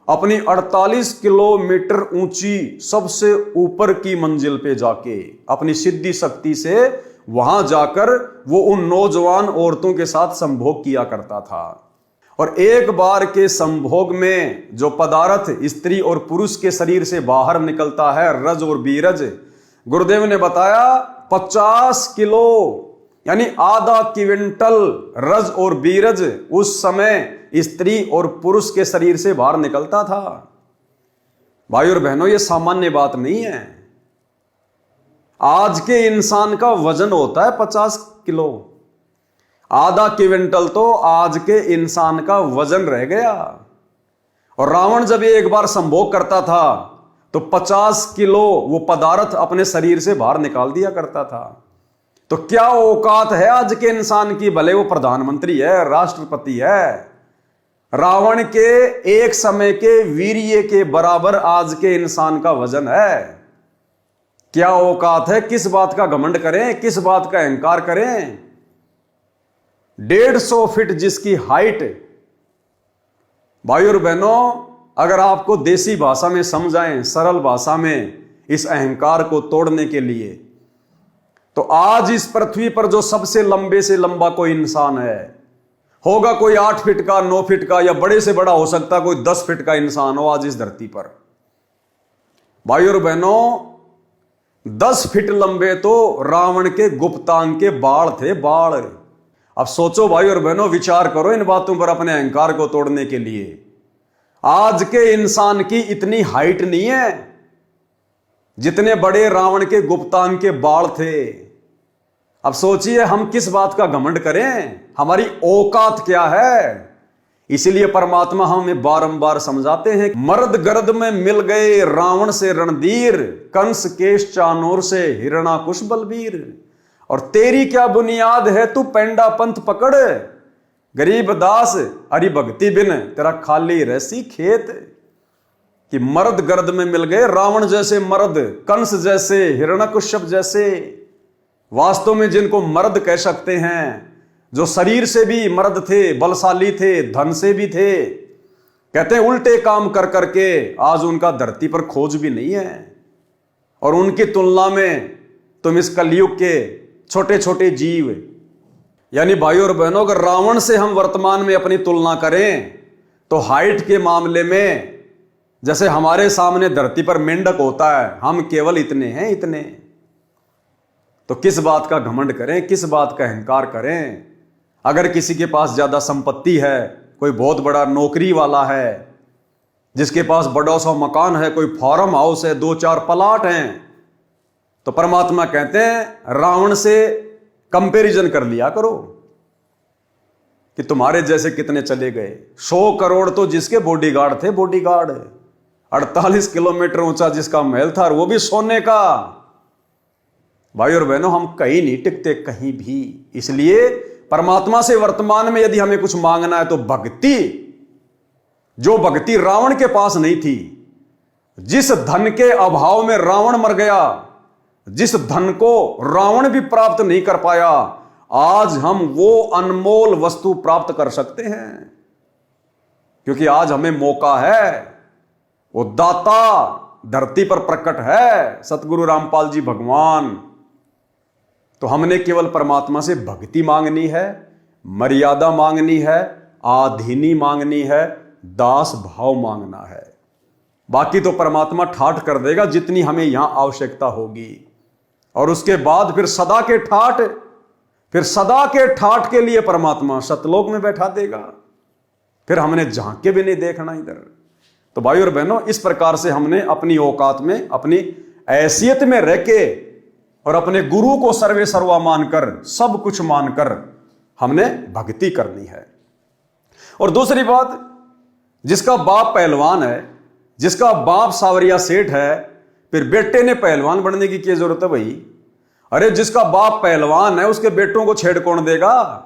A: अपनी 48 किलोमीटर ऊंची सबसे ऊपर की मंजिल पे जाके, अपनी सिद्धि शक्ति से वहां जाकर वो उन नौजवान औरतों के साथ संभोग किया करता था। और एक बार के संभोग में जो पदार्थ स्त्री और पुरुष के शरीर से बाहर निकलता है, रज और बीरज, गुरुदेव ने बताया 50 किलो, यानी आधा क्विंटल रज और बीरज उस समय स्त्री और पुरुष के शरीर से बाहर निकलता था। भाई और बहनों, यह सामान्य बात नहीं है। आज के इंसान का वजन होता है 50 किलो, आधा क्विंटल तो आज के इंसान का वजन रह गया। और रावण जब ये एक बार संभोग करता था तो 50 किलो वो पदार्थ अपने शरीर से बाहर निकाल दिया करता था। तो क्या औकात है आज के इंसान की, भले वो प्रधानमंत्री है, राष्ट्रपति है, रावण के एक समय के वीर्य के बराबर आज के इंसान का वजन है। क्या औकात है? किस बात का घमंड करें, किस बात का अहंकार करें? 150 फीट जिसकी हाइट। भाई और बहनों, अगर आपको देसी भाषा में समझाएं, सरल भाषा में, इस अहंकार को तोड़ने के लिए, तो आज इस पृथ्वी पर जो सबसे लंबे से लंबा कोई इंसान है, होगा कोई 8 फीट का, 9 फीट का, या बड़े से बड़ा हो सकता कोई 10 फीट का इंसान हो आज इस धरती पर। भाई और बहनों, 10 फीट लंबे तो रावण के गुप्तांग के बाण थे, बाण। अब सोचो भाई और बहनों, विचार करो इन बातों पर अपने अहंकार को तोड़ने के लिए। आज के इंसान की इतनी हाइट नहीं है जितने बड़े रावण के गुप्तांग के बाण थे। अब सोचिए हम किस बात का घमंड करें, हमारी औकात क्या है। इसीलिए परमात्मा हमें बारंबार समझाते हैं, मर्द गर्द में मिल गए रावण से रणधीर, कंस केश चानूर से हिरणाकुश बलबीर। और तेरी क्या बुनियाद है, तू पेंडा पंथ पकड़, गरीब दास हरि भक्ति बिन तेरा खाली रहसी खेत। कि मर्द गर्द में मिल गए रावण जैसे मर्द, कंस जैसे, हिरण्यकश्यप जैसे, वास्तव में जिनको मर्द कह सकते हैं, जो शरीर से भी मर्द थे, बलशाली थे, धन से भी थे। कहते हैं उल्टे काम कर करके आज उनका धरती पर खोज भी नहीं है। और उनकी तुलना में तुम इस कलयुग के छोटे छोटे जीव, यानी भाई और बहनों, अगर रावण से हम वर्तमान में अपनी तुलना करें तो हाइट के मामले में जैसे हमारे सामने धरती पर मेंढक होता है, हम केवल इतने हैं, इतने। तो किस बात का घमंड करें, किस बात का अहंकार करें। अगर किसी के पास ज्यादा संपत्ति है, कोई बहुत बड़ा नौकरी वाला है, जिसके पास बड़ा सा मकान है, कोई फार्म हाउस है, 2-4 प्लाट हैं, तो परमात्मा कहते हैं रावण से कंपैरिजन कर लिया करो कि तुम्हारे जैसे कितने चले गए। 100 करोड़ तो जिसके बॉडीगार्ड थे, बॉडीगार्ड। 48 किलोमीटर ऊंचा जिसका महल था, और वो भी सोने का। भाई और बहनों, हम कहीं नहीं टिकते, कहीं भी। इसलिए परमात्मा से वर्तमान में यदि हमें कुछ मांगना है तो भक्ति, जो भक्ति रावण के पास नहीं थी, जिस धन के अभाव में रावण मर गया, जिस धन को रावण भी प्राप्त नहीं कर पाया, आज हम वो अनमोल वस्तु प्राप्त कर सकते हैं। क्योंकि आज हमें मौका है, वो दाता धरती पर प्रकट है, सतगुरु रामपाल जी भगवान। तो हमने केवल परमात्मा से भक्ति मांगनी है, मर्यादा मांगनी है, आधीनी मांगनी है, दास भाव मांगना है। बाकी तो परमात्मा ठाठ कर देगा जितनी हमें यहां आवश्यकता होगी। और उसके बाद फिर सदा के ठाठ के लिए परमात्मा सतलोक में बैठा देगा। फिर हमने झांक के भी नहीं देखना इधर। तो भाई और बहनों, इस प्रकार से हमने अपनी औकात में, अपनी हैसियत में रह के और अपने गुरु को सर्वे सर्वा मानकर, सब कुछ मानकर हमने भक्ति करनी है। और दूसरी बात, जिसका बाप पहलवान है, जिसका बाप सावरिया सेठ है, फिर बेटे ने पहलवान बनने की क्या जरूरत है भाई। अरे जिसका बाप पहलवान है उसके बेटों को छेड़ कौन देगा।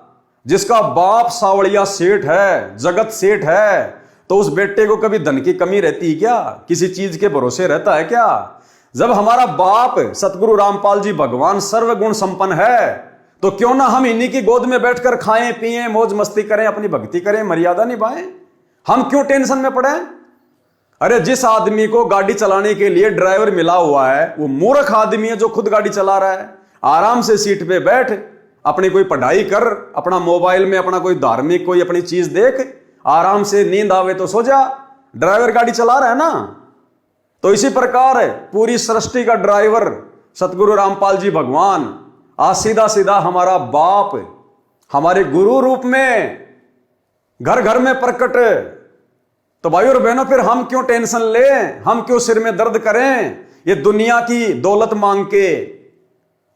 A: जिसका बाप सावरिया सेठ है, जगत सेठ है, तो उस बेटे को कभी धन की कमी रहती है क्या, किसी चीज के भरोसे रहता है क्या। जब हमारा बाप सतगुरु रामपाल जी भगवान सर्वगुण संपन्न है, तो क्यों ना हम इन्हीं की गोद में बैठकर खाएं पिएं, मौज मस्ती करें, अपनी भक्ति करें, मर्यादा निभाएं। हम क्यों टेंशन में पड़े। अरे जिस आदमी को गाड़ी चलाने के लिए ड्राइवर मिला हुआ है, वो मूर्ख आदमी है जो खुद गाड़ी चला रहा है। आराम से सीट पे बैठ, अपनी कोई पढ़ाई कर, अपना मोबाइल में अपना कोई धार्मिक कोई अपनी चीज देख, आराम से नींद आवे तो सो जा। ड्राइवर गाड़ी चला रहा है ना। तो इसी प्रकार पूरी सृष्टि का ड्राइवर सतगुरु रामपाल जी भगवान, आज सीधा सीधा हमारा बाप हमारे गुरु रूप में घर घर में प्रकट। तो भाई और बहनों, फिर हम क्यों टेंशन लें, हम क्यों सिर में दर्द करें ये दुनिया की दौलत मांग के।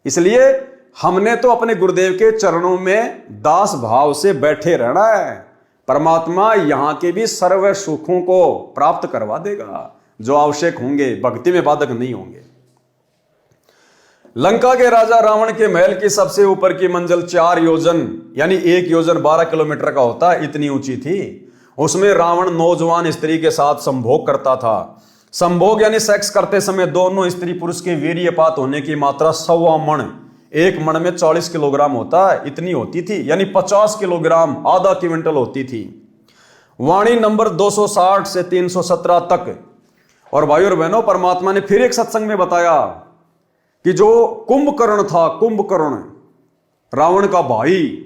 A: इसलिए हमने तो अपने गुरुदेव के चरणों में दास भाव से बैठे रहना है। परमात्मा यहां के भी सर्व सुखों को प्राप्त करवा देगा जो आवश्यक होंगे, भक्ति में बाधक नहीं होंगे। लंका के राजा रावण के महल की सबसे ऊपर की मंजिल 4 योजन यानी 1 योजन 12 किलोमीटर का होता है, इतनी ऊंची थी। उसमें रावण नौजवान स्त्री के साथ संभोग करता था। संभोग यानी सेक्स करते समय दोनों स्त्री पुरुष के वीर्यपात होने की मात्रा 1.25 मण, 1 मण में 40 किलोग्राम होता है, इतनी होती थी, यानी 50 किलोग्राम, आधा क्विंटल होती थी। वाणी नंबर 260 से 317 तक। और भाई और बहनों, परमात्मा ने फिर एक सत्संग में बताया कि जो कुंभकर्ण था, कुंभकर्ण रावण का भाई,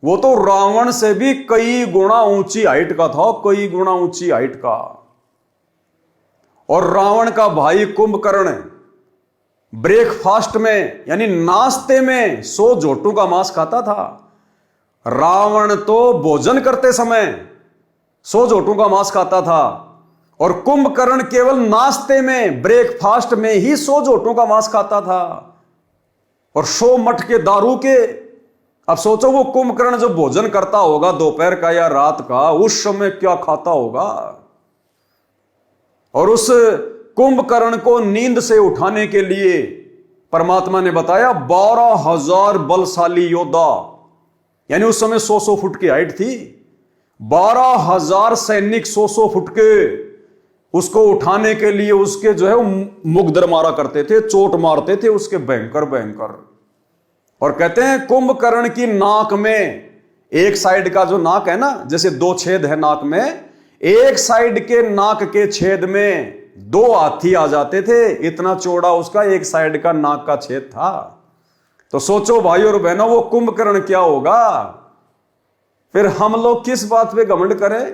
A: वो तो रावण से भी कई गुना ऊंची हाइट का था, कई गुना ऊंची हाइट का। और रावण का भाई कुंभकर्ण ब्रेकफास्ट में यानी नाश्ते में 100 जोटों का मांस खाता था। रावण तो भोजन करते समय 100 जोटों का मांस खाता था और कुंभकर्ण केवल नाश्ते में ब्रेकफास्ट में ही 100 जोटों का मांस खाता था और 100 मट के दारू के। अब सोचो वो कुंभकर्ण जो भोजन करता होगा दोपहर का या रात का, उस समय क्या खाता होगा। और उस कुंभकर्ण को नींद से उठाने के लिए परमात्मा ने बताया 12,000 बलशाली योद्धा, यानी उस समय 100 फुट की हाइट थी, 12,000 सैनिक 100 फुट के उसको उठाने के लिए उसके जो है मुगदर मारा करते थे, चोट मारते थे उसके भयंकर भयंकर। और कहते हैं कुंभकर्ण की नाक में, एक साइड का जो नाक है ना, जैसे 2 छेद है नाक में, एक साइड के नाक के छेद में 2 हाथी आ जाते थे, इतना चौड़ा उसका एक साइड का नाक का छेद था। तो सोचो भाई और बहनों वो कुंभकर्ण क्या होगा। फिर हम लोग किस बात पे घमंड करें,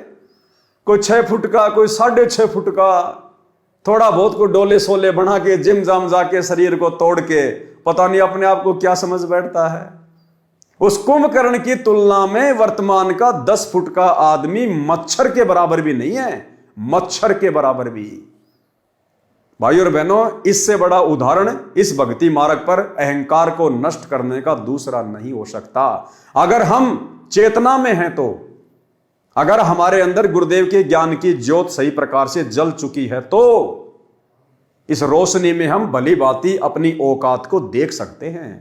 A: कोई 6 फुट का, कोई 6.5 फुट का, थोड़ा बहुत को डोले सोले बना के जिम जाम जाके शरीर को तोड़ के पता नहीं अपने आप को क्या समझ बैठता है। उस कुंभकर्ण की तुलना में वर्तमान का 10 फुट का आदमी मच्छर के बराबर भी नहीं है, मच्छर के बराबर भी। भाई और बहनों, इससे बड़ा उदाहरण इस भक्ति मार्ग पर अहंकार को नष्ट करने का दूसरा नहीं हो सकता। अगर हम चेतना में हैं तो, अगर हमारे अंदर गुरुदेव के ज्ञान की ज्योत सही प्रकार से जल चुकी है तो इस रोशनी में हम भली भांति अपनी औकात को देख सकते हैं।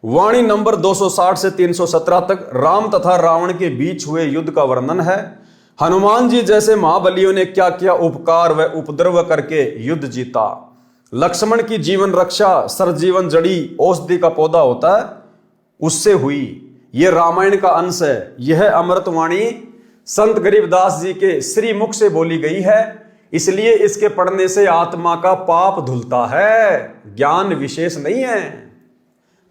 A: वाणी नंबर 260 से 317 तक राम तथा रावण के बीच हुए युद्ध का वर्णन है। हनुमान जी जैसे महाबलियों ने क्या क्या उपकार व उपद्रव करके युद्ध जीता। लक्ष्मण की जीवन रक्षा सरजीवन जड़ी औषधि का पौधा होता है, उससे हुई। यह रामायण का अंश है। यह अमृतवाणी संत गरीबदास जी के श्री मुख से बोली गई है, इसलिए इसके पढ़ने से आत्मा का पाप धुलता है, ज्ञान विशेष नहीं है।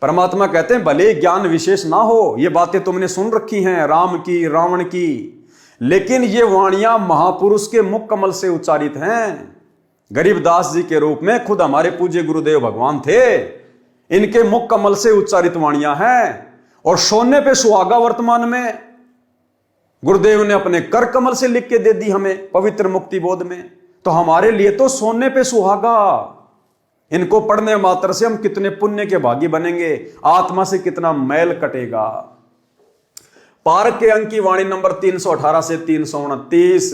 A: परमात्मा कहते हैं भले ज्ञान विशेष ना हो, ये बातें तुमने सुन रखी हैं राम की रावण की, लेकिन ये वाणियां महापुरुष के मुख कमल से उच्चारित हैं। गरीबदास जी के रूप में खुद हमारे पूज्य गुरुदेव भगवान थे, इनके मुख कमल से उच्चारित वाणियां हैं। और सोने पे सुहागा वर्तमान में गुरुदेव ने अपने कर कमल से लिख के दे दी हमें पवित्र मुक्ति बोध में, तो हमारे लिए तो सोने पे सुहागा। इनको पढ़ने मात्र से हम कितने पुण्य के भागी बनेंगे, आत्मा से कितना मैल कटेगा। पारक के अंक की वाणी नंबर 318 से 329।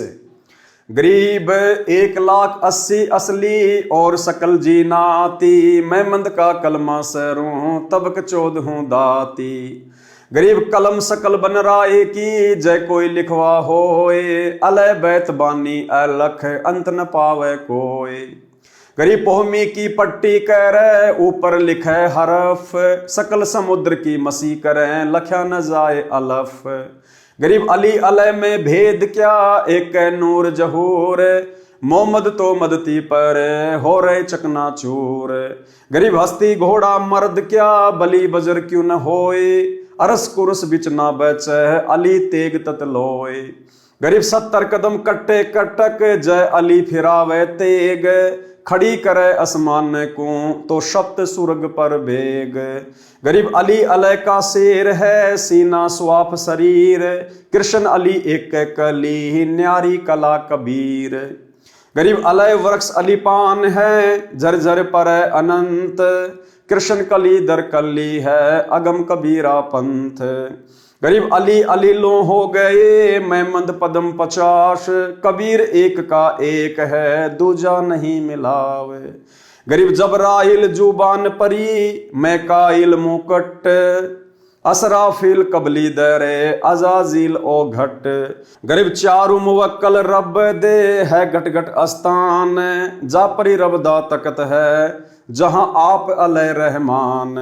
A: गरीब 1,80,000 असली और सकल जी नाती, मैं मंद का कलमा सरूं तबक 14 दाती। गरीब कलम सकल बन राय की, जय कोई लिखवा होए, अलय बैत बानी अलख अंत न पावे कोई। गरीब पोहमी की पट्टी करे, ऊपर लिखे हरफ, सकल समुद्र की मसी करे, लख्या न जाए अलफ। गरीब अली अलय में भेद क्या, एक नूर जहूर, मोहम्मद तो मदती पर हो रहे चकनाचूर। गरीब हस्ती घोड़ा मर्द क्या, बली बजर क्यों न होए, अरस कुरस बिच ना बचे, अली तेग ततलोए। गरीब 70 कदम कट्टे कटक, जय अली फिरावे तेग, खड़ी करे आसमान को तो शब्द सुर्ग पर बेग। गरीब अली अलय का शेर है, सीना स्वाफ शरीर, कृष्ण अली एक कली, न्यारी कला कबीर। गरीब अलय वृक्ष अली पान है, झरझर पर अनंत, कृष्ण कली दर कली है, अगम कबीरा पंथ। गरीब अली अली लो हो गए, मैं मंद पदम 50, कबीर एक का एक है, दूजा नहीं मिलावे। गरीब जबराइल जुबान परी, मैं काइल मुकट, असराफिल कबली दरे, अजाजिल ओ घट। गरीब चारु मुवक्कल रब दे, है घट घट अस्तान, जा परी रब दा तकत है, जहां आप अलय रहमान।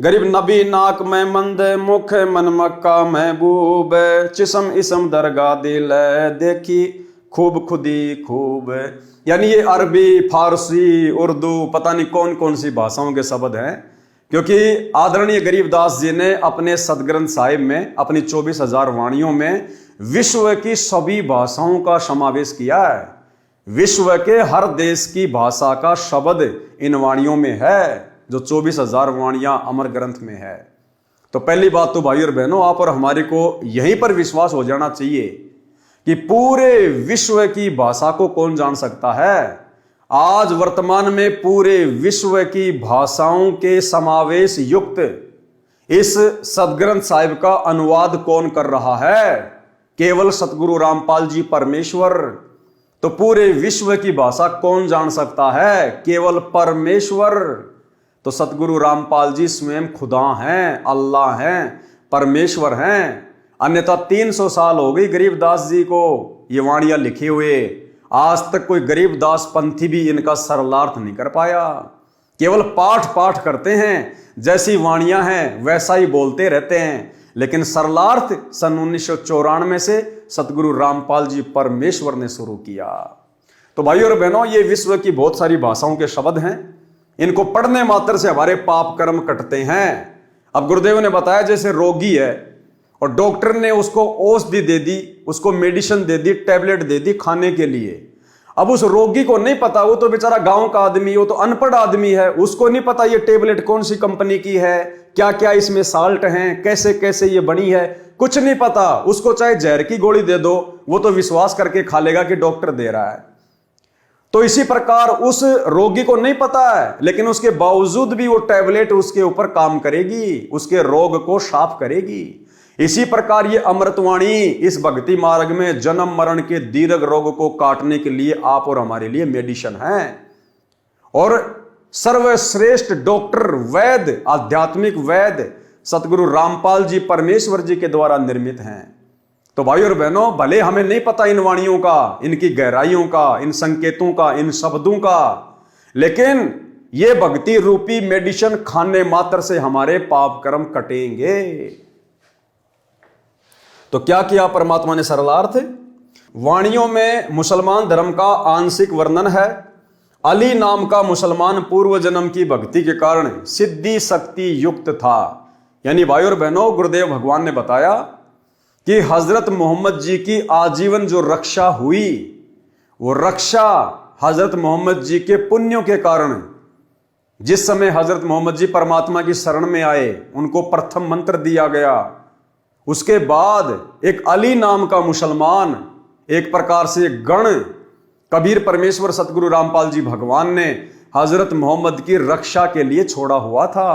A: गरीब नबी नाक में मंद मुख, मन मक्का महबूब, चिसम इसम दरगाह दिल, देखी खूब खुदी खूब। यानी ये अरबी, फारसी, उर्दू, पता नहीं कौन कौन सी भाषाओं के शब्द हैं, क्योंकि आदरणीय गरीबदास जी ने अपने सदग्रंथ साहिब में अपनी 24,000 वाणियों में विश्व की सभी भाषाओं का समावेश किया है। विश्व के हर देश की भाषा का शब्द इन वाणियों में है, जो 24,000 वाणियां अमर ग्रंथ में है। तो पहली बात तो भाई और बहनों, आप और हमारे को यहीं पर विश्वास हो जाना चाहिए कि पूरे विश्व की भाषा को कौन जान सकता है। आज वर्तमान में पूरे विश्व की भाषाओं के समावेश युक्त इस सदग्रंथ साहिब का अनुवाद कौन कर रहा है? केवल सतगुरु रामपाल जी परमेश्वर। तो पूरे विश्व की भाषा कौन जान सकता है? केवल परमेश्वर। तो सतगुरु रामपाल जी स्वयं खुदा हैं, अल्लाह हैं, परमेश्वर हैं। अन्यथा 300 साल हो गई गरीबदास जी को ये वाणियां लिखे हुए, आज तक कोई गरीबदास पंथी भी इनका सरलार्थ नहीं कर पाया। केवल पाठ पाठ करते हैं, जैसी वाणियां हैं वैसा ही बोलते रहते हैं, लेकिन सरलार्थ सन 1994 से सतगुरु रामपाल जी परमेश्वर ने शुरू किया। तो भाइयों और बहनों, ये विश्व की बहुत सारी भाषाओं के शब्द हैं, इनको पढ़ने मात्र से हमारे पाप कर्म कटते हैं। अब गुरुदेव ने बताया जैसे रोगी है और डॉक्टर ने उसको औषधि दे दी, उसको मेडिसिन दे दी, टैबलेट दे दी खाने के लिए। अब उस रोगी को नहीं पता, वो तो बेचारा गांव का आदमी, वो तो अनपढ़ आदमी है, उसको नहीं पता ये टैबलेट कौन सी कंपनी की है, क्या क्या इसमें साल्ट हैं, कैसे कैसे ये बनी है, कुछ नहीं पता। उसको चाहे जहर की गोली दे दो, वो तो विश्वास करके खा लेगा कि डॉक्टर दे रहा है। तो इसी प्रकार उस रोगी को नहीं पता है, लेकिन उसके बावजूद भी वो टैबलेट उसके ऊपर काम करेगी, उसके रोग को साफ करेगी। इसी प्रकार ये अमृतवाणी इस भक्ति मार्ग में जन्म मरण के दीर्घ रोग को काटने के लिए आप और हमारे लिए मेडिसिन है। और सर्वश्रेष्ठ डॉक्टर वैद्य, आध्यात्मिक वैद्य सतगुरु रामपाल जी परमेश्वर जी के द्वारा निर्मित हैं। तो भाई और बहनों, भले हमें नहीं पता इन वाणियों का, इनकी गहराइयों का, इन संकेतों का, इन शब्दों का, लेकिन ये भक्ति रूपी मेडिसिन खाने मात्र से हमारे पाप कर्म कटेंगे। तो क्या किया परमात्मा ने सरलार्थ? वाणियों में मुसलमान धर्म का आंशिक वर्णन है। अली नाम का मुसलमान पूर्व जन्म की भक्ति के कारण सिद्धि शक्ति युक्त था। यानी भाई और बहनों, गुरुदेव भगवान ने बताया कि हजरत मोहम्मद जी की आजीवन जो रक्षा हुई, वो रक्षा हजरत मोहम्मद जी के पुण्यों के कारण। जिस समय हजरत मोहम्मद जी परमात्मा की शरण में आए, उनको प्रथम मंत्र दिया गया। उसके बाद एक अली नाम का मुसलमान, एक प्रकार से गण, कबीर परमेश्वर सतगुरु रामपाल जी भगवान ने हजरत मोहम्मद की रक्षा के लिए छोड़ा हुआ था।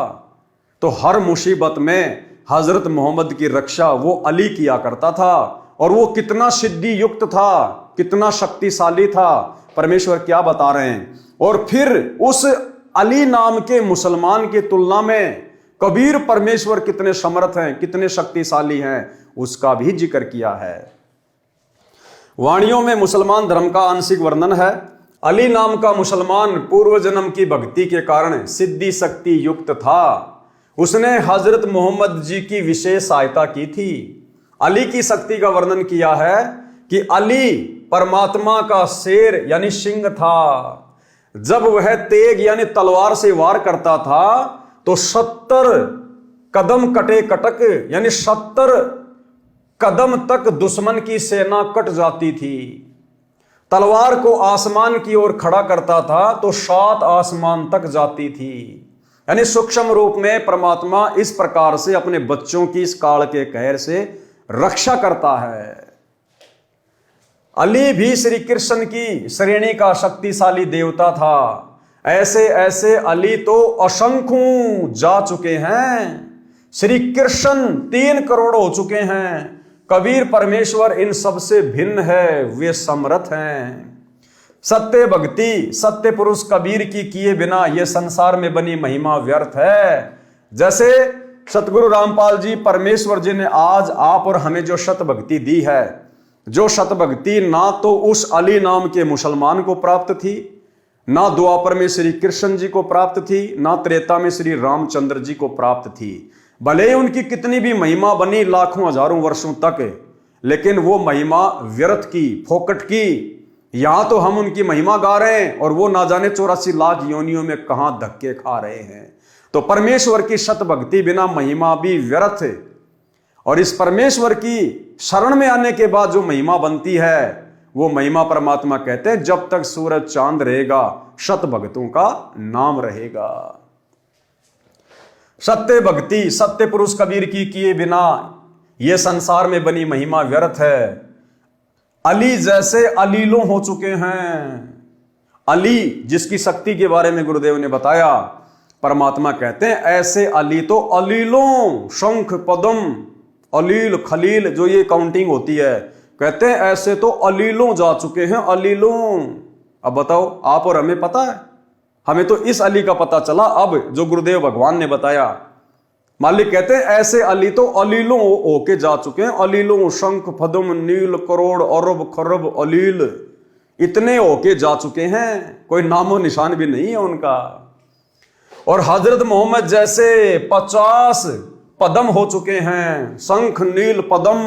A: तो हर मुसीबत में हजरत मोहम्मद की रक्षा वो अली किया करता था। और वो कितना सिद्धि युक्त था, कितना शक्तिशाली था, परमेश्वर क्या बता रहे हैं। और फिर उस अली नाम के मुसलमान की तुलना में कबीर परमेश्वर कितने समर्थ हैं, कितने शक्तिशाली हैं, उसका भी जिक्र किया है। वाणियों में मुसलमान धर्म का आंशिक वर्णन है। अली नाम का मुसलमान पूर्व जन्म की भक्ति के कारण सिद्धि शक्ति युक्त था। उसने हजरत मोहम्मद जी की विशेष सहायता की थी। अली की शक्ति का वर्णन किया है कि अली परमात्मा का शेर यानी सिंह था। जब वह तेग यानी तलवार से वार करता था तो 70 कदम कटे कटक यानी 70 कदम तक दुश्मन की सेना कट जाती थी। तलवार को आसमान की ओर खड़ा करता था तो 7 आसमान तक जाती थी। यानी सूक्ष्म रूप में परमात्मा इस प्रकार से अपने बच्चों की इस काल के कहर से रक्षा करता है। अली भी श्री कृष्ण की श्रेणी का शक्तिशाली देवता था। ऐसे ऐसे अली तो असंख्यों जा चुके हैं। श्री कृष्ण 3 करोड़ हो चुके हैं। कबीर परमेश्वर इन सबसे भिन्न है, वे समर्थ हैं। सत्य भक्ति सत्य पुरुष कबीर की किए बिना यह संसार में बनी महिमा व्यर्थ है। जैसे सतगुरु रामपाल जी परमेश्वर जी ने आज आप और हमें जो शत भक्ति दी है, जो शत भक्ति ना तो उस अली नाम के मुसलमान को प्राप्त थी, ना द्वापर में श्री कृष्ण जी को प्राप्त थी, ना त्रेता में श्री रामचंद्र जी को प्राप्त थी। भले ही उनकी कितनी भी महिमा बनी लाखों हजारों वर्षों तक, लेकिन वो महिमा व्यर्थ की, फोकट की। यहां तो हम उनकी महिमा गा रहे हैं और वो ना जाने 84 लाख योनियों में कहां धक्के खा रहे हैं। तो परमेश्वर की शत भक्ति बिना महिमा भी व्यर्थ है। और इस परमेश्वर की शरण में आने के बाद जो महिमा बनती है वो महिमा परमात्मा कहते हैं, जब तक सूरज चांद रहेगा शत भक्तों का नाम रहेगा। सत्य भक्ति सत्य पुरुष कबीर की किए बिना ये संसार में बनी महिमा व्यर्थ है। अली जैसे अलीलों हो चुके हैं। अली जिसकी शक्ति के बारे में गुरुदेव ने बताया, परमात्मा कहते हैं ऐसे अली तो अलीलों, शंख पदम अलील खलील जो ये काउंटिंग होती है, कहते हैं ऐसे तो अलीलों जा चुके हैं, अलीलों। अब बताओ, आप और हमें पता है? हमें तो इस अली का पता चला अब जो गुरुदेव भगवान ने बताया। मालिक कहते हैं ऐसे अली तो अलीलों होके जा चुके हैं, अलीलों शंख पदम नील करोड़ अरब खरब अलील, इतने होके जा चुके हैं, कोई नामो निशान भी नहीं है उनका। और हजरत मोहम्मद जैसे 50 पदम हो चुके हैं, शंख नील पदम।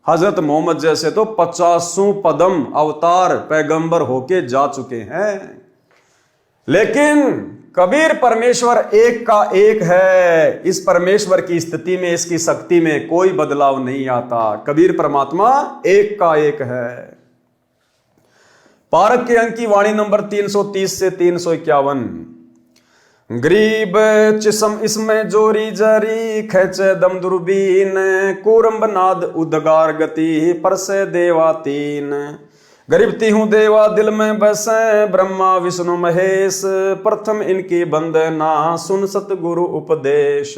A: हजरत मोहम्मद जैसे तो 50 पदम अवतार पैगंबर होके जा चुके हैं। लेकिन कबीर परमेश्वर एक का एक है। इस परमेश्वर की स्थिति में, इसकी शक्ति में कोई बदलाव नहीं आता। कबीर परमात्मा एक का एक है। पारक के अंक की वाणी नंबर 330 से 351। गरीब चिसम इसमें जोरी जरी खेचे दम दुर्बीन, कूरम नाद उदगार गति परसे देवा तीन। गरीब तीहूं देवा दिल में बसे, ब्रह्मा विष्णु महेश, प्रथम इनकी बंदना सुन सतगुरु उपदेश।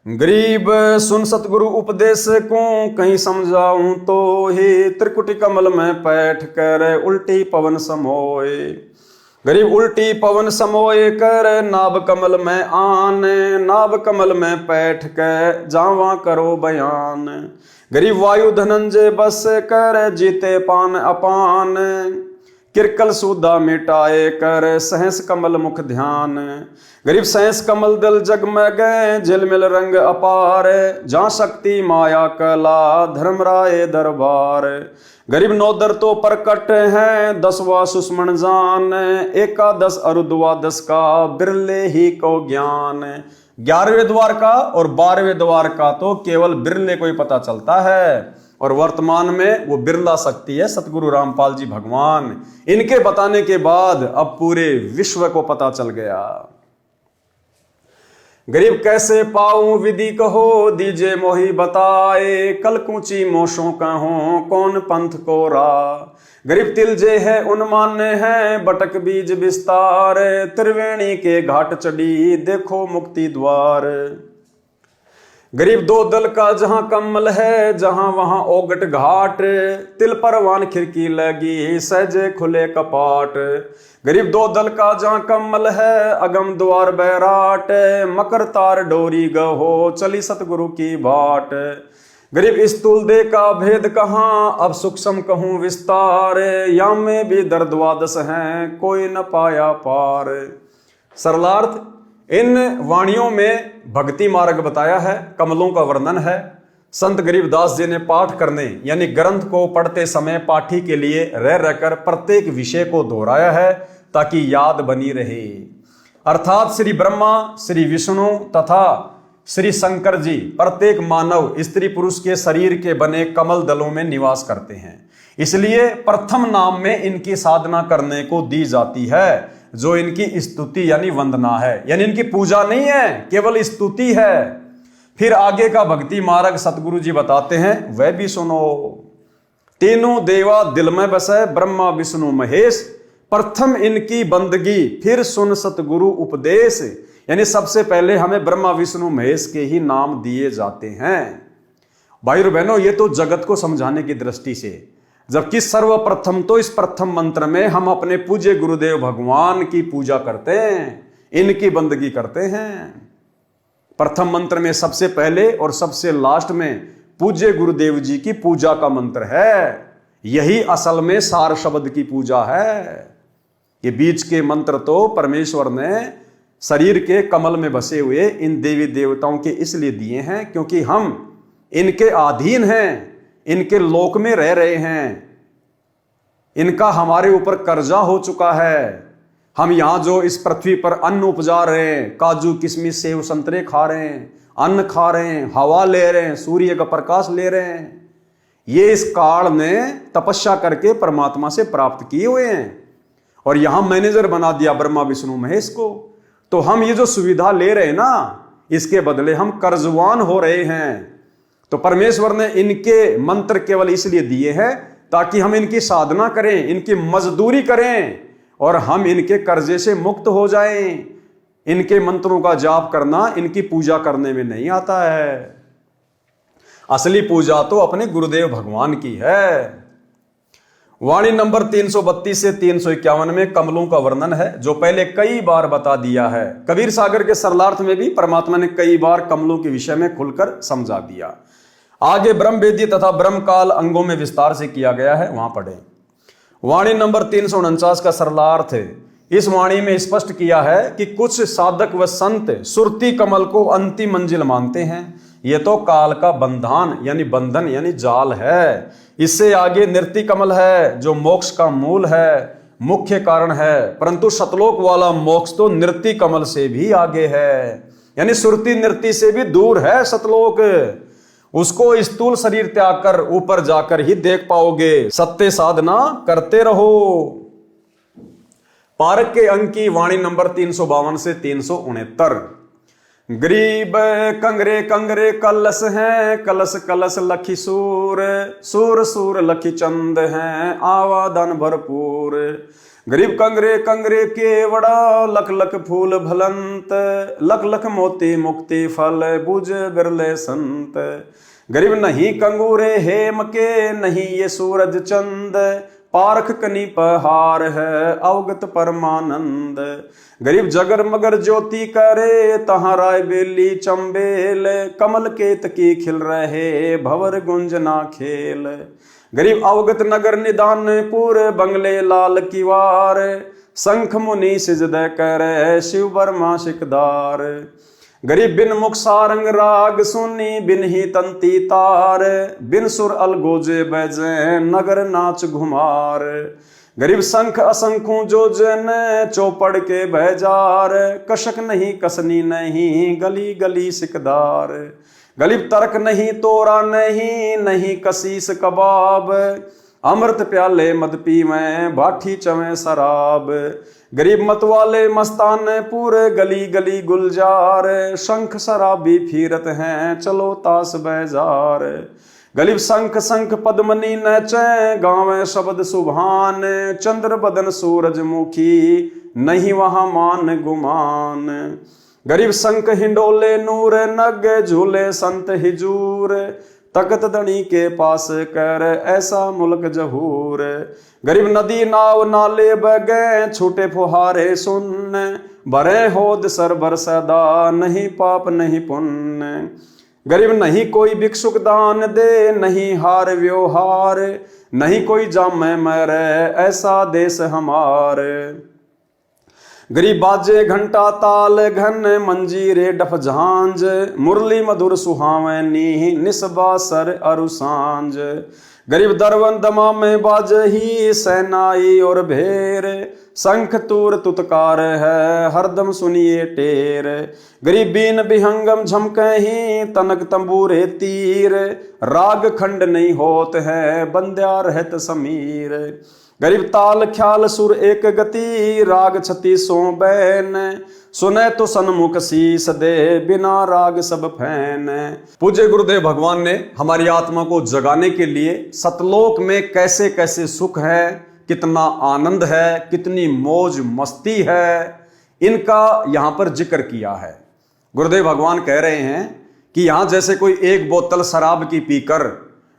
A: गरीब सुन सतगुरु उपदेश को कहीं समझाऊं तो ही, त्रिकुटी कमल में बैठ कर उल्टी पवन समोए। गरीब उल्टी पवन समोए कर नाभ कमल में आन, नाभ कमल में बैठ कर जावा करो बयान। गरीब वायु धनंजय बस कर जीते पान अपान, किरकल सुदा मिटाए कर सहस कमल मुख ध्यान। गरीब सहस कमल दल जग में गए झिलमिल रंग अपार, जहाँ शक्ति माया कला धर्मराय दरबार। गरीब नौदर तो प्रकट है 10वां सुषमण जान, एकादश और द्वादश का बिरले ही को ज्ञान। 11वें द्वार का और 12वें द्वार का तो केवल बिरले को ही पता चलता है, और वर्तमान में वो बिरला शक्ति है सतगुरु रामपाल जी भगवान। इनके बताने के बाद अब पूरे विश्व को पता चल गया। गरीब कैसे पाऊं विधि कहो, दीजे मोही बताए, कल कूची मोशों कहूं कौन पंथ को रा। गरीब तिलजे है उन्मान्य है बटक बीज विस्तार, त्रिवेणी के घाट चढ़ी देखो मुक्ति द्वार। गरीब दो दल का जहां कमल है, जहां वहां ओगट घाट, तिल परवान खिड़की लगी सहजे खुले कपाट। गरीब दो दल का जहां कमल है, अगम द्वार बैराट, मकर तार डोरी गहो चली सतगुरु की बाट। गरीब स्थूल दे का भेद कहां, अब सूक्ष्म कहूं विस्तार, या में भी दर द्वादश हैं कोई न पाया पार। सरलार्थ, इन वाणियों में भक्ति मार्ग बताया है, कमलों का वर्णन है। संत गरीबदास जी ने पाठ करने यानी ग्रंथ को पढ़ते समय पाठी के लिए रह रहकर प्रत्येक विषय को दोहराया है ताकि याद बनी रहे। अर्थात श्री ब्रह्मा, श्री विष्णु तथा श्री शंकर जी प्रत्येक मानव स्त्री पुरुष के शरीर के बने कमल दलों में निवास करते हैं। इसलिए प्रथम नाम में इनकी साधना करने को दी जाती है, जो इनकी स्तुति यानी वंदना है, यानी इनकी पूजा नहीं है, केवल स्तुति है। फिर आगे का भक्ति मार्ग सतगुरु जी बताते हैं, वह भी सुनो। तीनों देवा दिल में बसे, ब्रह्मा विष्णु महेश, प्रथम इनकी बंदगी फिर सुन सतगुरु उपदेश। यानी सबसे पहले हमें ब्रह्मा विष्णु महेश के ही नाम दिए जाते हैं। भाई और बहनों, ये तो जगत को समझाने की दृष्टि से, जबकि सर्वप्रथम तो इस प्रथम मंत्र में हम अपने पूज्य गुरुदेव भगवान की पूजा करते हैं, इनकी बंदगी करते हैं। प्रथम मंत्र में सबसे पहले और सबसे लास्ट में पूज्य गुरुदेव जी की पूजा का मंत्र है। यही असल में सार शब्द की पूजा है। ये बीच के मंत्र तो परमेश्वर ने शरीर के कमल में बसे हुए इन देवी देवताओं के इसलिए दिए हैं क्योंकि हम इनके अधीन हैं, इनके लोक में रह रहे हैं, इनका हमारे ऊपर कर्जा हो चुका है। हम यहां जो इस पृथ्वी पर अन्न उपजा रहे हैं, काजू किशमिश सेव संतरे खा रहे हैं, अन्न खा रहे हैं, हवा ले रहे हैं, सूर्य का प्रकाश ले रहे हैं, ये इस काल ने तपस्या करके परमात्मा से प्राप्त किए हुए हैं और यहां मैनेजर बना दिया ब्रह्मा विष्णु महेश को। तो हम ये जो सुविधा ले रहे हैं ना, इसके बदले हम कर्जवान हो रहे हैं। तो परमेश्वर ने इनके मंत्र केवल इसलिए दिए हैं ताकि हम इनकी साधना करें, इनकी मजदूरी करें और हम इनके कर्जे से मुक्त हो जाएं। इनके मंत्रों का जाप करना इनकी पूजा करने में नहीं आता है। असली पूजा तो अपने गुरुदेव भगवान की है। वाणी नंबर 332 से 351 में कमलों का वर्णन है, जो पहले कई बार बता दिया है। कबीर सागर के सरलार्थ में भी परमात्मा ने कई बार कमलों के विषय में खुलकर समझा दिया। आगे ब्रह्म वेदी तथा ब्रह्म काल अंगों में विस्तार से किया गया है, वहां पढ़ें। वाणी नंबर 349 का सरलार्थ है। इस वाणी में स्पष्ट किया है कि कुछ साधक व संत सुरती कमल को अंतिम मंजिल मानते हैं। यह तो काल का बंधन यानी बंधन यानी जाल है। इससे आगे नृत्य कमल है, जो मोक्ष का मूल है, मुख्य कारण है। परंतु सतलोक वाला मोक्ष तो नृत्य कमल से भी आगे है, यानी सुरती नृत्य से भी दूर है सतलोक। उसको स्थूल शरीर त्याग कर ऊपर जाकर ही देख पाओगे। सत्य साधना करते रहो। पारक के अंक की वाणी नंबर 352 से 369। गरीब कंगरे कंगरे कलश हैं, कलश कलश लखी सूर, सूर सूर लखी चंद हैं, आवादन भरपूर। गरीब कंगरे कंगरे केवड़ा, लख लख फूल भलंत, लख लख मोती मुक्ति फल, बुझ बिरले संत। गरीब नहीं कंगूरे हेम के, नहीं ये सूरज चंद, पारख कनी पहार है, अवगत परमानंद। गरीब जगर मगर ज्योति करे, तहाँ राय बेली चंबेल, कमल केत की खिल रहे, भवर गुंजना खेल। गरीब अवगत नगर निदान पूरे, बंगले लाल किवार, शंख मुनि सिजदे करे, शिव बर्मा शिकदार। गरीब बिन मुख सारंग राग सुनी, बिन ही तंती तार, बिन सुर अलगोजे बजे, नगर नाच घुमार। गरीब शंख असंखों जो जन, चौपड़ के बहजार, कशक नहीं कसनी नहीं, गली गली सिकदार। गरीब तर्क नहीं तोरा नहीं, नहीं कसीस कबाब, अमृत प्याले मद पीवें, भाठी चवें शराब। गरीब मत वाले मस्तान पूरे, गली गली गुलजार, शंख शराबी फिरत हैं, चलो ताश बैजार। गरीब शंख शंख पद्मनी नचे, गावे शब्द सुभान, चंद्र बदन सूरजमुखी, नहीं वहां मान गुमान। गरीब शंख हिंडोले नूर नग, झूले संत हिजूर, तकत दणी के पास कर, ऐसा मुल्क जहूर। गरीब नदी नाव नाले बगे, छूटे फुहारे सुन, भरे होद सरबर सदा, नहीं पाप नहीं पुण्य। गरीब नहीं कोई भिक्षुक दान दे, नहीं हार व्यवहार, नहीं कोई जामे मरे, ऐसा देश हमारे। गरीब बाजे घंटा ताल घन, मंजीरे डफ झांझ, मुरली मधुर सुहावनी, निस्बासर अरु सांझ। गरीब दरवन दमा में बाजही, सेनाई और भेर, शंख तूर तुतकार है, हरदम सुनिए टेर। गरीब बीन बिहंगम झमकही, तनक तंबूरे तीर, राग खंड नहीं होत है, बंद्या रहत समीर। गरीब ताल ख्याल सुर एक गति, राग 36 बैन, सुने तो सन्मुख शीस दे, बिना राग सब फैन। पूज्य गुरुदेव भगवान ने हमारी आत्मा को जगाने के लिए सतलोक में कैसे कैसे सुख है, कितना आनंद है, कितनी मौज मस्ती है, इनका यहाँ पर जिक्र किया है। गुरुदेव भगवान कह रहे हैं कि यहाँ जैसे कोई एक बोतल शराब की पीकर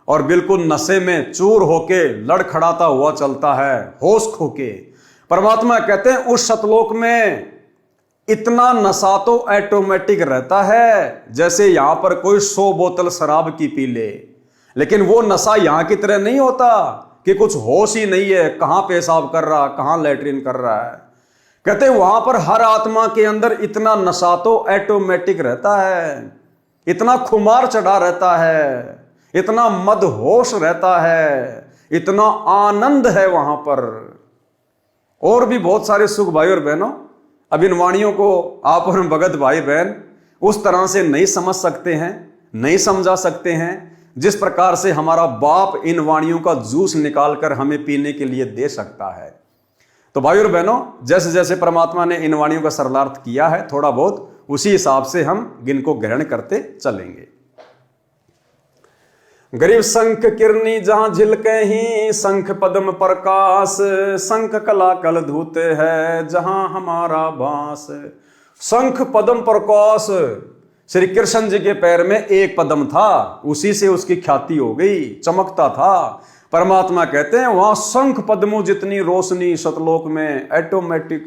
A: और बिल्कुल नशे में चूर होके लड़खड़ाता हुआ चलता है, होश खोके, परमात्मा कहते हैं उस सतलोक में इतना नशा तो ऑटोमेटिक रहता है जैसे यहां पर कोई 100 बोतल शराब की पी ले। लेकिन वो नशा यहां की तरह नहीं होता कि कुछ होश ही नहीं है, कहां पेशाब कर रहा, कहां लैट्रिन कर रहा है। कहते वहां पर हर आत्मा के अंदर इतना नशा तो ऑटोमेटिक रहता है, इतना खुमार चढ़ा रहता है, इतना मदहोश रहता है, इतना आनंद है वहां पर। और भी बहुत सारे सुख भाई और बहनों, अब इन वाणियों को आप और भगत भाई बहन उस तरह से नहीं समझ सकते हैं, नहीं समझा सकते हैं जिस प्रकार से हमारा बाप इन वाणियों का जूस निकालकर हमें पीने के लिए दे सकता है। तो भाई और बहनों, जैसे जैसे परमात्मा ने इन वाणियों का सरलार्थ किया है, थोड़ा बहुत उसी हिसाब से हम इनको ग्रहण करते चलेंगे। गरीब शंख किरनी जहां झिलके ही, शंख पद्म प्रकाश, शंख कला कल धूते है जहां हमारा बास। शंख पद्म प्रकाश, श्री कृष्ण जी के पैर में एक पद्म था, उसी से उसकी ख्याति हो गई, चमकता था। परमात्मा कहते हैं वहां शंख पद्मों जितनी रोशनी सतलोक में ऑटोमेटिक।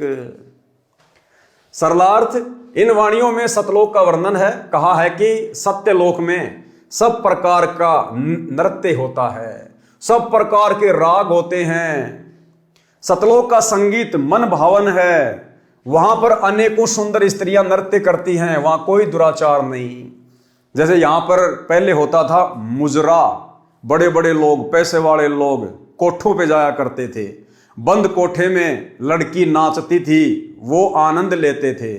A: सरलार्थ, इन वाणियों में सतलोक का वर्णन है। कहा है कि सत्यलोक में सब प्रकार का नृत्य होता है, सब प्रकार के राग होते हैं। सतलोक का संगीत मन भावन है, वहां पर अनेकों सुंदर स्त्रियां नृत्य करती हैं, वहां कोई दुराचार नहीं। जैसे यहां पर पहले होता था मुजरा, बड़े बड़े लोग, पैसे वाले लोग कोठों पे जाया करते थे, बंद कोठे में लड़की नाचती थी, वो आनंद लेते थे।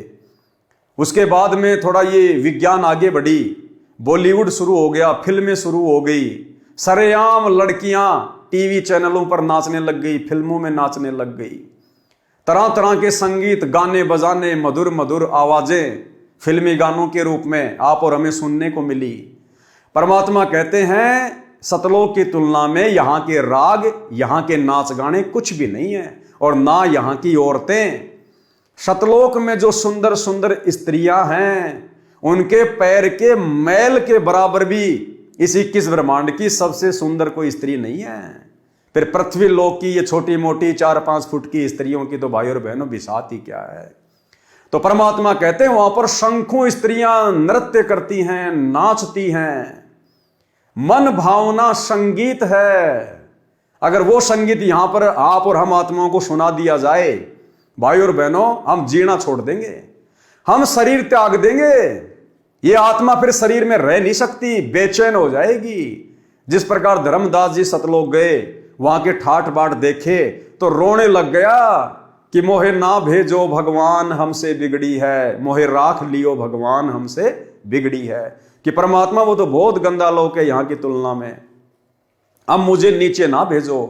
A: उसके बाद में थोड़ा ये विज्ञान आगे बढ़ी, बॉलीवुड शुरू हो गया, फिल्में शुरू हो गई, सरेआम लड़कियां टीवी चैनलों पर नाचने लग गई, फिल्मों में नाचने लग गई। तरह तरह के संगीत, गाने बजाने, मधुर मधुर आवाजें फिल्मी गानों के रूप में आप और हमें सुनने को मिली। परमात्मा कहते हैं सतलोक की तुलना में यहाँ के राग, यहाँ के नाच गाने कुछ भी नहीं है, और ना यहाँ की औरतें। सतलोक में जो सुंदर सुंदर स्त्रियां हैं, उनके पैर के मैल के बराबर भी इस 21 ब्रह्मांड की सबसे सुंदर कोई स्त्री नहीं है। फिर पृथ्वी लोक की ये छोटी मोटी 4-5 फुट की स्त्रियों की तो भाई और बहनों बिसात ही क्या है। तो परमात्मा कहते हैं वहां पर शंखों स्त्रियां नृत्य करती हैं, नाचती हैं, मन भावना संगीत है। अगर वो संगीत यहां पर आप और हम आत्माओं को सुना दिया जाए, भाई और बहनों, हम जीना छोड़ देंगे, हम शरीर त्याग देंगे। ये आत्मा फिर शरीर में रह नहीं सकती, बेचैन हो जाएगी। जिस प्रकार धर्मदास जी सतलोक गए, वहां के ठाठ बाट देखे तो रोने लग गया कि मोहे ना भेजो भगवान हमसे बिगड़ी है, मोहे राख लियो भगवान हमसे बिगड़ी है। कि परमात्मा वो तो बहुत गंदा लोक है यहाँ की तुलना में, अब मुझे नीचे ना भेजो।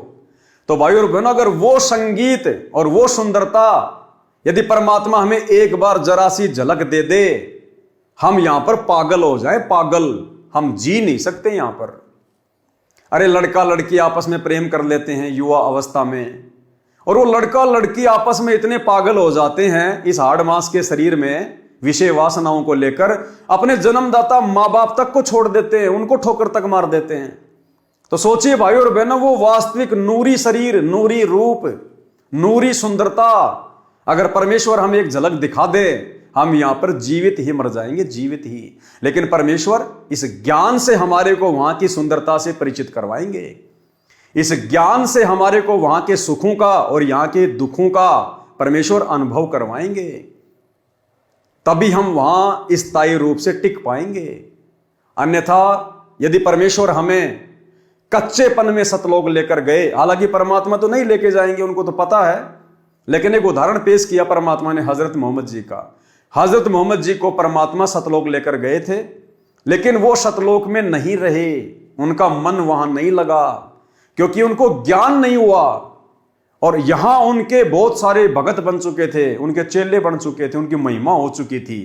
A: तो भाई और बहनों, अगर वो संगीत और वो सुंदरता यदि परमात्मा हमें एक बार जरा सी झलक दे दे, हम यहां पर पागल हो जाए, पागल, हम जी नहीं सकते यहां पर। अरे लड़का लड़की आपस में प्रेम कर लेते हैं युवा अवस्था में, और वो लड़का लड़की आपस में इतने पागल हो जाते हैं इस हाड़ मांस के शरीर में विषय वासनाओं को लेकर, अपने जन्मदाता माँ बाप तक को छोड़ देते हैं, उनको ठोकर तक मार देते हैं। तो सोचिए भाई और बहनों, वो वास्तविक नूरी शरीर, नूरी रूप, नूरी सुंदरता अगर परमेश्वर हमें एक झलक दिखा दे, हम यहां पर जीवित ही मर जाएंगे, जीवित ही। लेकिन परमेश्वर इस ज्ञान से हमारे को वहां की सुंदरता से परिचित करवाएंगे, इस ज्ञान से हमारे को वहां के सुखों का और यहां के दुखों का परमेश्वर अनुभव करवाएंगे, तभी हम वहां स्थायी रूप से टिक पाएंगे। अन्यथा यदि परमेश्वर हमें कच्चेपन में सतलोक लेकर गए, हालांकि परमात्मा तो नहीं लेके जाएंगे, उनको तो पता है, लेकिन एक उदाहरण पेश किया परमात्मा ने हजरत मोहम्मद जी का। हजरत मोहम्मद जी को परमात्मा सतलोक लेकर गए थे, लेकिन वो सतलोक में नहीं रहे, उनका मन वहां नहीं लगा, क्योंकि उनको ज्ञान नहीं हुआ। और यहां उनके बहुत सारे भगत बन चुके थे, उनके चेले बन चुके थे, उनकी महिमा हो चुकी थी,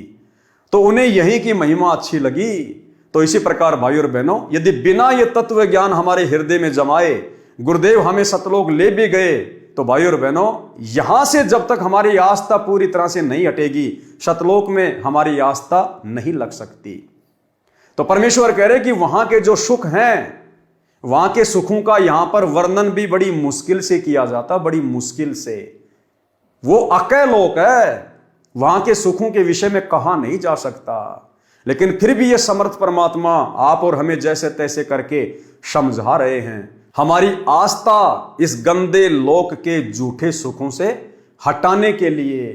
A: तो उन्हें यही की महिमा अच्छी लगी। तो इसी प्रकार भाई और बहनों, यदि बिना ये तत्व ज्ञान हमारे हृदय में जमाए गुरुदेव हमें सतलोक ले भी गए, तो भाई और बहनों, यहां से जब तक हमारी आस्था पूरी तरह से नहीं हटेगी, सतलोक में हमारी आस्था नहीं लग सकती। तो परमेश्वर कह रहे कि वहां के जो सुख हैं, वहां के सुखों का यहां पर वर्णन भी बड़ी मुश्किल से किया जाता, बड़ी मुश्किल से। वो अकय लोक है, वहां के सुखों के विषय में कहा नहीं जा सकता। लेकिन फिर भी ये समर्थ परमात्मा आप और हमें जैसे तैसे करके समझा रहे हैं, हमारी आस्था इस गंदे लोक के झूठे सुखों से हटाने के लिए।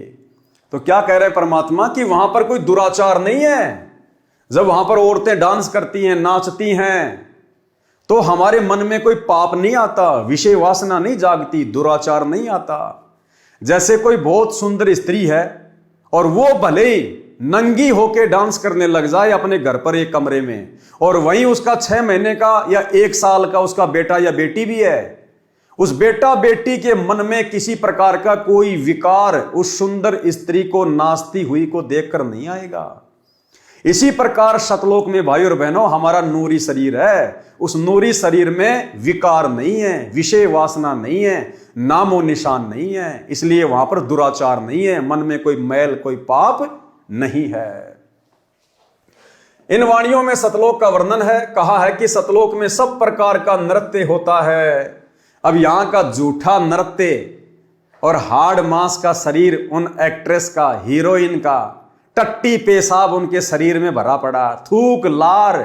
A: तो क्या कह रहे हैं परमात्मा कि वहां पर कोई दुराचार नहीं है। जब वहां पर औरतें डांस करती हैं, नाचती हैं, तो हमारे मन में कोई पाप नहीं आता, विषय वासना नहीं जागती, दुराचार नहीं आता। जैसे कोई बहुत सुंदर स्त्री है और वो भले ही नंगी होके डांस करने लग जाए अपने घर पर एक कमरे में, और वहीं उसका 6 महीने का या 1 साल का उसका बेटा या बेटी भी है, उस बेटा बेटी के मन में किसी प्रकार का कोई विकार उस सुंदर स्त्री को नाचती हुई को देखकर नहीं आएगा। इसी प्रकार सतलोक में भाई और बहनों हमारा नूरी शरीर है, उस नूरी शरीर में विकार नहीं है, विषय वासना नहीं है, नामो निशान नहीं है, इसलिए वहां पर दुराचार नहीं है, मन में कोई मैल कोई पाप नहीं है। इन वाणियों में सतलोक का वर्णन है, कहा है कि सतलोक में सब प्रकार का नृत्य होता है। अब यहां का झूठा नृत्य और हार्ड मांस का शरीर उन एक्ट्रेस का, हीरोइन का, टट्टी पेशाब उनके शरीर में भरा पड़ा, थूक लार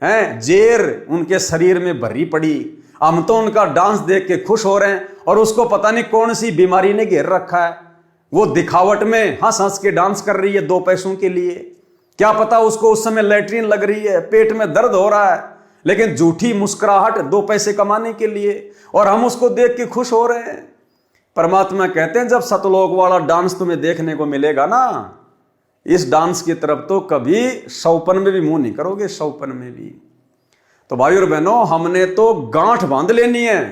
A: हैं जेर उनके शरीर में भरी पड़ी। हम तो उनका डांस देख के खुश हो रहे हैं और उसको पता नहीं कौन सी बीमारी ने घेर रखा है। वो दिखावट में हंस हंस के डांस कर रही है 2 पैसों के लिए, क्या पता उसको उस समय लैट्रिन लग रही है, पेट में दर्द हो रहा है, लेकिन झूठी मुस्कुराहट 2 पैसे कमाने के लिए, और हम उसको देख के खुश हो रहे हैं। परमात्मा कहते हैं जब सतलोक वाला डांस तुम्हें देखने को मिलेगा ना, इस डांस की तरफ तो कभी सौपन में भी मुंह नहीं करोगे, सौपन में भी। तो भाई और बहनों हमने तो गांठ बांध लेनी है,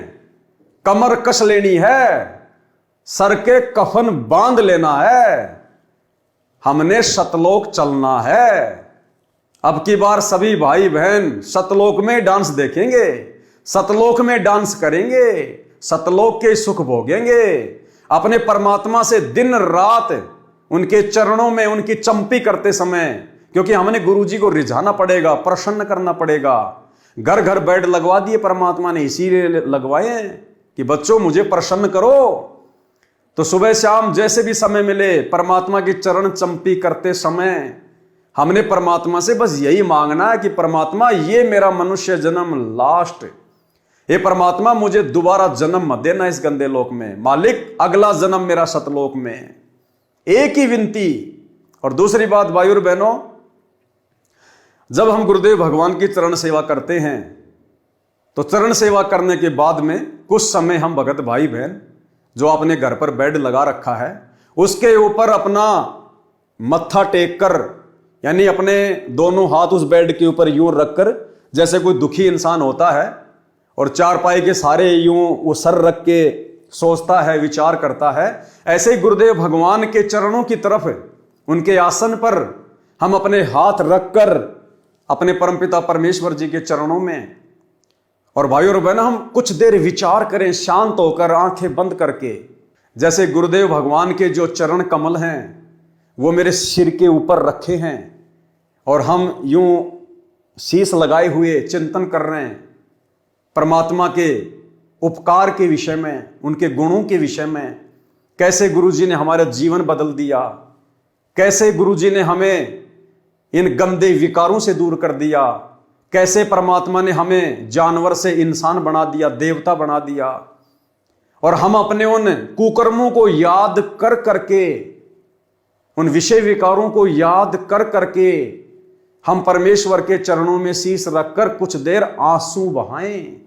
A: कमर कस लेनी है, सर के कफन बांध लेना है, हमने सतलोक चलना है। अब की बार सभी भाई बहन सतलोक में डांस देखेंगे, सतलोक में डांस करेंगे, सतलोक के सुख भोगेंगे, अपने परमात्मा से दिन रात उनके चरणों में उनकी चंपी करते समय, क्योंकि हमने गुरुजी को रिझाना पड़ेगा, प्रसन्न करना पड़ेगा। घर घर बेड लगवा दिए परमात्मा ने, इसीलिए लगवाए कि बच्चों मुझे प्रसन्न करो। तो सुबह शाम जैसे भी समय मिले परमात्मा की चरण चंपी करते समय हमने परमात्मा से बस यही मांगना है कि परमात्मा ये मेरा मनुष्य जन्म लास्ट, हे परमात्मा मुझे दोबारा जन्म मत देना इस गंदे लोक में, मालिक अगला जन्म मेरा सतलोक में। एक ही विनती। और दूसरी बात भाई और बहनों, जब हम गुरुदेव भगवान की चरण सेवा करते हैं तो चरण सेवा करने के बाद में कुछ समय हम भगत भाई बहन जो अपने घर पर बेड लगा रखा है उसके ऊपर अपना मत्था टेक कर, यानी अपने दोनों हाथ उस बेड के ऊपर यूं रखकर, जैसे कोई दुखी इंसान होता है और चारपाई के सारे यूं वो सर रख के सोचता है, विचार करता है, ऐसे ही गुरुदेव भगवान के चरणों की तरफ उनके आसन पर हम अपने हाथ रखकर अपने परमपिता परमेश्वर जी के चरणों में, और भाई और बहनों हम कुछ देर विचार करें शांत होकर आंखें बंद करके, जैसे गुरुदेव भगवान के जो चरण कमल हैं वो मेरे सिर के ऊपर रखे हैं और हम यूं शीश लगाए हुए चिंतन कर रहे हैं परमात्मा के उपकार के विषय में, उनके गुणों के विषय में, कैसे गुरुजी ने हमारा जीवन बदल दिया, कैसे गुरुजी ने हमें इन गंदे विकारों से दूर कर दिया, कैसे परमात्मा ने हमें जानवर से इंसान बना दिया, देवता बना दिया, और हम अपने उन कुकर्मों को याद कर करके, उन विषय विकारों को याद कर करके हम परमेश्वर के चरणों में शीश रखकर कुछ देर आंसू बहाएं।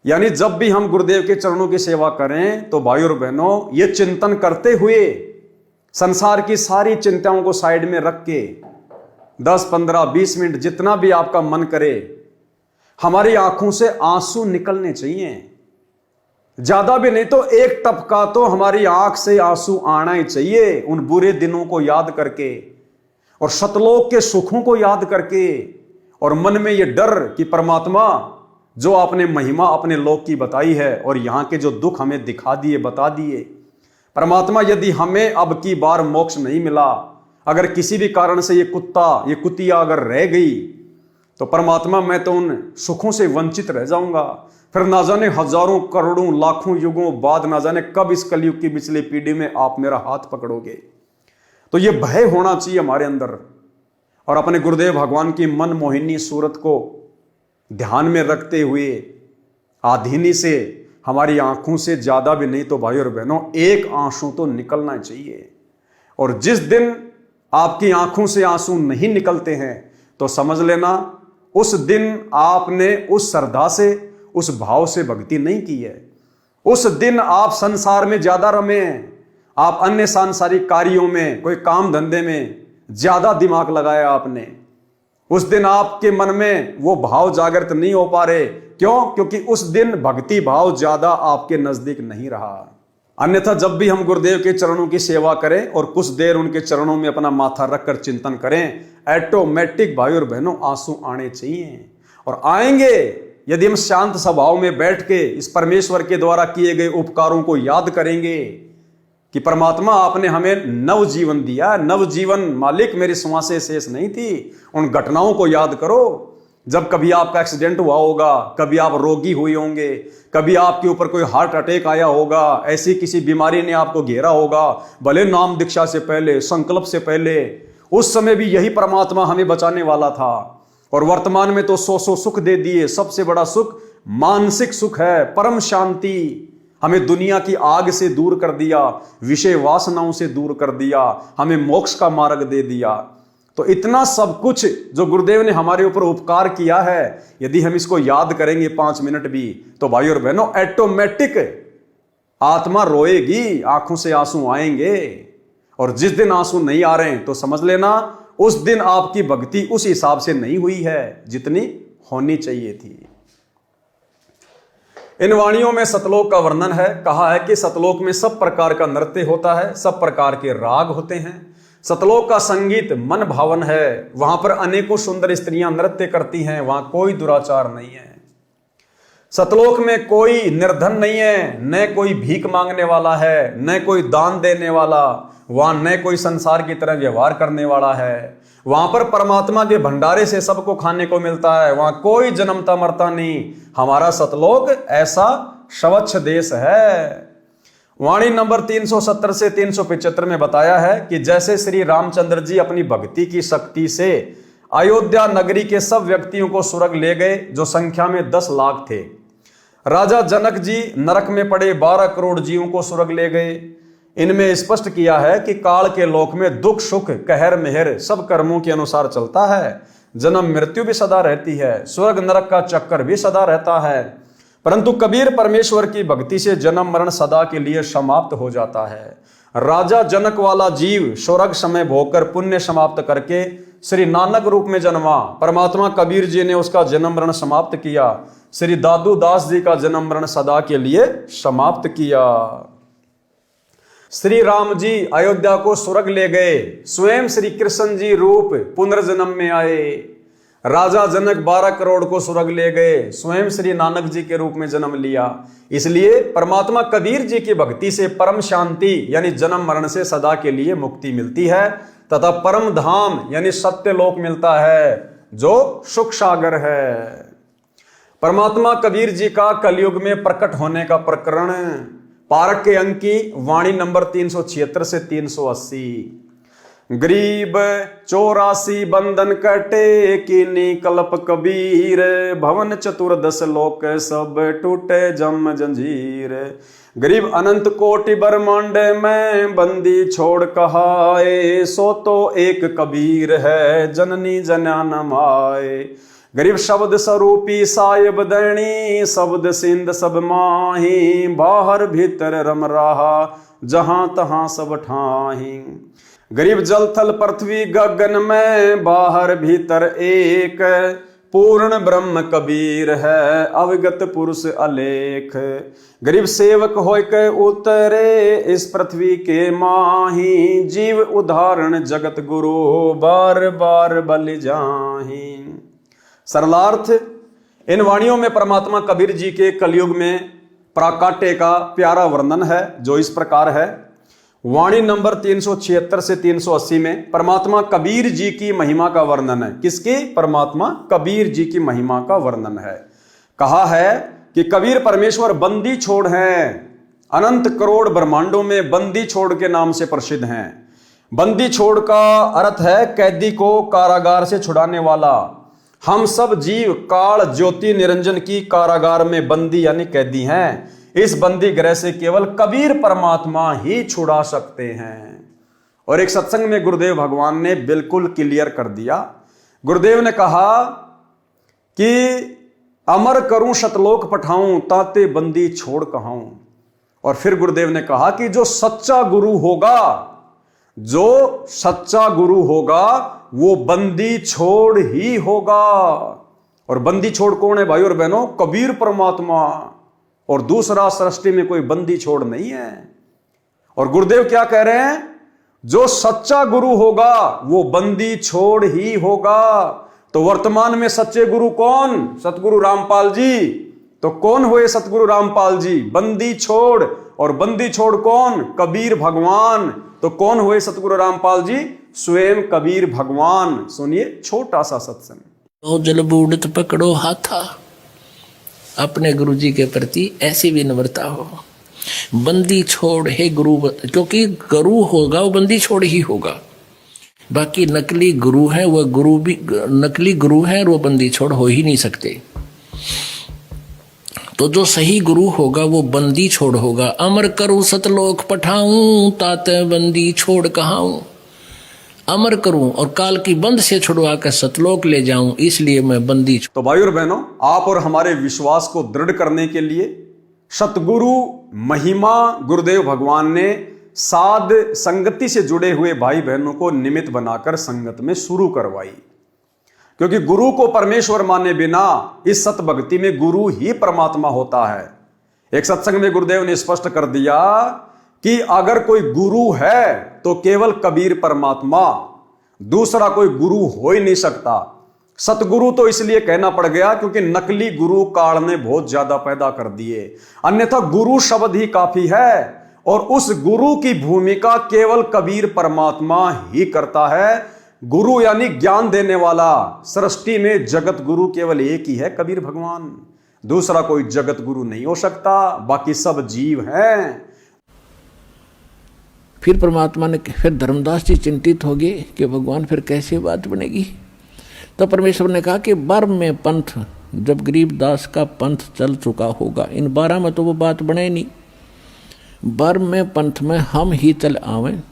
A: यानी जब भी हम गुरुदेव के चरणों की सेवा करें तो भाई और बहनों ये चिंतन करते हुए संसार की सारी चिंताओं को साइड में रख के 10, 15, 20 मिनट जितना भी आपका मन करे हमारी आंखों से आंसू निकलने चाहिए, ज्यादा भी नहीं तो 1 टपका तो हमारी आंख से आंसू आना ही चाहिए, उन बुरे दिनों को याद करके और सतलोक के सुखों को याद करके, और मन में ये डर कि परमात्मा जो आपने महिमा अपने लोक की बताई है और यहां के जो दुख हमें दिखा दिए, बता दिए, परमात्मा यदि हमें अब की बार मोक्ष नहीं मिला, अगर किसी भी कारण से ये कुत्ता, ये कुतिया अगर रह गई, तो परमात्मा मैं तो उन सुखों से वंचित रह जाऊंगा, फिर ना जाने हजारों करोड़ों लाखों युगों बाद ना जाने कब इस कलयुग की पिछली पीढ़ी में आप मेरा हाथ पकड़ोगे। तो ये भय होना चाहिए हमारे अंदर, और अपने गुरुदेव भगवान की मन मोहिनी सूरत को ध्यान में रखते हुए आधीनी से हमारी आंखों से ज्यादा भी नहीं तो भाई और बहनों 1 आंसू तो निकलना चाहिए। और जिस दिन आपकी आंखों से आंसू नहीं निकलते हैं तो समझ लेना उस दिन आपने उस श्रद्धा से, उस भाव से भक्ति नहीं की है, उस दिन आप संसार में ज्यादा रमे हैं, आप अन्य सांसारिक कार्यों में, कोई काम धंधे में ज्यादा दिमाग लगाया आपने, उस दिन आपके मन में वो भाव जागृत नहीं हो पा रहे। क्यों? क्योंकि उस दिन भक्ति भाव ज्यादा आपके नजदीक नहीं रहा। अन्यथा जब भी हम गुरुदेव के चरणों की सेवा करें और कुछ देर उनके चरणों में अपना माथा रखकर चिंतन करें, ऑटोमेटिक भाई और बहनों आंसू आने चाहिए, और आएंगे यदि हम शांत स्वभाव में बैठ के इस परमेश्वर के द्वारा किए गए उपकारों को याद करेंगे कि परमात्मा आपने हमें नव जीवन दिया, नव जीवन मालिक मेरी श्वासें शेष नहीं थी। उन घटनाओं को याद करो जब कभी आपका एक्सीडेंट हुआ होगा, कभी आप रोगी हुए होंगे, कभी आपके ऊपर कोई हार्ट अटैक आया होगा, ऐसी किसी बीमारी ने आपको घेरा होगा, भले नाम दीक्षा से पहले, संकल्प से पहले, उस समय भी यही परमात्मा हमें बचाने वाला था। और वर्तमान में तो सौ सुख दे दिए। सबसे बड़ा सुख मानसिक सुख है, परम शांति। हमें दुनिया की आग से दूर कर दिया, विषय वासनाओं से दूर कर दिया, हमें मोक्ष का मार्ग दे दिया। तो इतना सब कुछ जो गुरुदेव ने हमारे ऊपर उपकार किया है, यदि हम इसको याद करेंगे 5 मिनट भी, तो भाई और बहनों ऑटोमेटिक आत्मा रोएगी, आंखों से आंसू आएंगे। और जिस दिन आंसू नहीं आ रहे हैं तो समझ लेना उस दिन आपकी भक्ति उस हिसाब से नहीं हुई है जितनी होनी चाहिए थी। इन वाणियों में सतलोक का वर्णन है। कहा है कि सतलोक में सब प्रकार का नृत्य होता है, सब प्रकार के राग होते हैं। सतलोक का संगीत मन भावन है, वहां पर अनेकों सुंदर स्त्रियां नृत्य करती हैं, वहां कोई दुराचार नहीं है। सतलोक में कोई निर्धन नहीं है, न कोई भीख मांगने वाला है, न कोई दान देने वाला, वहां न कोई संसार की तरह व्यवहार करने वाला है। वहां पर परमात्मा के भंडारे से सबको खाने को मिलता है, वहां कोई जन्मता मरता नहीं। हमारा सतलोक ऐसा स्वच्छ देश है। वाणी नंबर 370 से 375 में बताया है कि जैसे श्री रामचंद्र जी अपनी भक्ति की शक्ति से अयोध्या नगरी के सब व्यक्तियों को स्वर्ग ले गए, जो संख्या में 10 लाख थे। राजा जनक जी नरक में पड़े 12 करोड़ जीवों को स्वर्ग ले गए। इनमें स्पष्ट किया है कि काल के लोक में दुख सुख कहर मेहर सब कर्मों के अनुसार चलता है। जन्म मृत्यु भी सदा रहती है, स्वर्ग नरक का चक्कर भी सदा रहता है। परंतु कबीर परमेश्वर की भक्ति से जन्म मरण सदा के लिए समाप्त हो जाता है। राजा जनक वाला जीव स्वर्ग समय भोगकर पुण्य समाप्त करके श्री नानक रूप में जन्मा। परमात्मा कबीर जी ने उसका जन्म मरण समाप्त किया। श्री दादू दास जी का जन्म मरण सदा के लिए समाप्त किया। श्री राम जी अयोध्या को स्वर्ग ले गए, स्वयं श्री कृष्ण जी रूप पुनर्जन्म में आए। राजा जनक 12 करोड़ को स्वर्ग ले गए, स्वयं श्री नानक जी के रूप में जन्म लिया। इसलिए परमात्मा कबीर जी की भक्ति से परम शांति यानी जन्म मरण से सदा के लिए मुक्ति मिलती है, तथा परम धाम यानी सत्य लोक मिलता है जो सुख सागर है। परमात्मा कबीर जी का कलयुग में प्रकट होने का प्रकरण पारक के अंक की वाणी नंबर 376 से 380। गरीब 84 बंधन कटे कीनी कल्प कबीर, भवन चतुर्दश लोक सब टूटे जम जंजीर। गरीब अनंत कोटि ब्रह्मांड में बंदी छोड़ कहाए, सो तो एक कबीर है जननी जन्यान माए। गरीब शब्द स्वरूपी साहिब दैनी, शब्द सिंध सब माही, बाहर भीतर रम रहा जहां तहां सब ठाही। गरीब जल थल पृथ्वी गगन में, बाहर भीतर एक, पूर्ण ब्रह्म कबीर है अविगत पुरुष अलेख। गरीब सेवक होय के उतरे इस पृथ्वी के माही, जीव उदाहरण जगत गुरु बार बार बलि जाही। सरलार्थ, इन वाणियों में परमात्मा कबीर जी के कलयुग में प्राकाट्य का प्यारा वर्णन है, जो इस प्रकार है। वाणी नंबर 376 से 380 में परमात्मा कबीर जी की महिमा का वर्णन है। किसकी? परमात्मा कबीर जी की महिमा का वर्णन है। कहा है कि कबीर परमेश्वर बंदी छोड़ हैं, अनंत करोड़ ब्रह्मांडों में बंदी छोड़ के नाम से प्रसिद्ध हैं। बंदी छोड़ का अर्थ है कैदी को कारागार से छुड़ाने वाला। हम सब जीव काल ज्योति निरंजन की कारागार में बंदी यानी कैदी हैं। इस बंदी गृह से केवल कबीर परमात्मा ही छुड़ा सकते हैं। और एक सत्संग में गुरुदेव भगवान ने बिल्कुल क्लियर कर दिया। गुरुदेव ने कहा कि अमर करूं शतलोक पठाऊं, ताते बंदी छोड़ कहाऊं। और फिर गुरुदेव ने कहा कि जो सच्चा गुरु होगा, जो सच्चा गुरु होगा वो बंदी छोड़ ही होगा। और बंदी छोड़ कौन है भाई और बहनों? कबीर परमात्मा। और दूसरा सृष्टि में कोई बंदी छोड़ नहीं है। और गुरुदेव क्या कह रहे हैं? जो सच्चा गुरु होगा वो बंदी छोड़ ही होगा। तो वर्तमान में सच्चे गुरु कौन? सतगुरु रामपाल जी। तो कौन हुए सतगुरु रामपाल जी? बंदी छोड़। और बंदी छोड़ कौन? कबीर भगवान। तो कौन हुए सतगुरु रामपाल जी? स्वयं कबीर भगवान। सुनिए छोटा सा सत्संग।
B: तो जल बूढ़त पकड़ो हाथा, अपने गुरु जी के प्रति ऐसी विनम्रता हो। बंदी छोड़ हे गुरु, क्योंकि गुरु होगा वो बंदी छोड़ ही होगा। बाकी नकली गुरु है, वह गुरु भी नकली गुरु है और वो बंदी छोड़ हो ही नहीं सकते। तो जो सही गुरु होगा वो बंदी छोड़ होगा। अमर करूं सतलोक पठाऊं, ताते बंदी छोड़ कहाऊं। अमर करूं और काल की बंद से छुड़वा कर सतलोक ले जाऊं, इसलिए मैं बंदी।
A: तो भाई और बहनों, आप और हमारे विश्वास को दृढ़ करने के लिए सतगुरु महिमा गुरुदेव भगवान ने साध संगति से जुड़े हुए भाई बहनों को निमित्त बनाकर संगत में शुरू करवाई। क्योंकि गुरु को परमेश्वर माने बिना इस सत भक्ति में गुरु ही परमात्मा होता है। एक सत्संग में गुरुदेव ने स्पष्ट कर दिया कि अगर कोई गुरु है तो केवल कबीर परमात्मा, दूसरा कोई गुरु हो ही नहीं सकता। सतगुरु तो इसलिए कहना पड़ गया क्योंकि नकली गुरु काल ने बहुत ज्यादा पैदा कर दिए, अन्यथा गुरु शब्द ही काफी है। और उस गुरु की भूमिका केवल कबीर परमात्मा ही करता है। गुरु यानी ज्ञान देने वाला। सृष्टि में जगत गुरु केवल एक ही है, कबीर भगवान। दूसरा कोई जगत गुरु नहीं हो सकता, बाकी सब जीव हैं।
B: फिर परमात्मा ने, फिर धर्मदास जी चिंतित हो गए कि भगवान फिर कैसे बात बनेगी। तो परमेश्वर ने कहा कि 12 में पंथ, जब गरीबदास का पंथ चल चुका होगा, इन 12 में तो वो बात बने नहीं। 12 में पंथ में हम ही चल आवें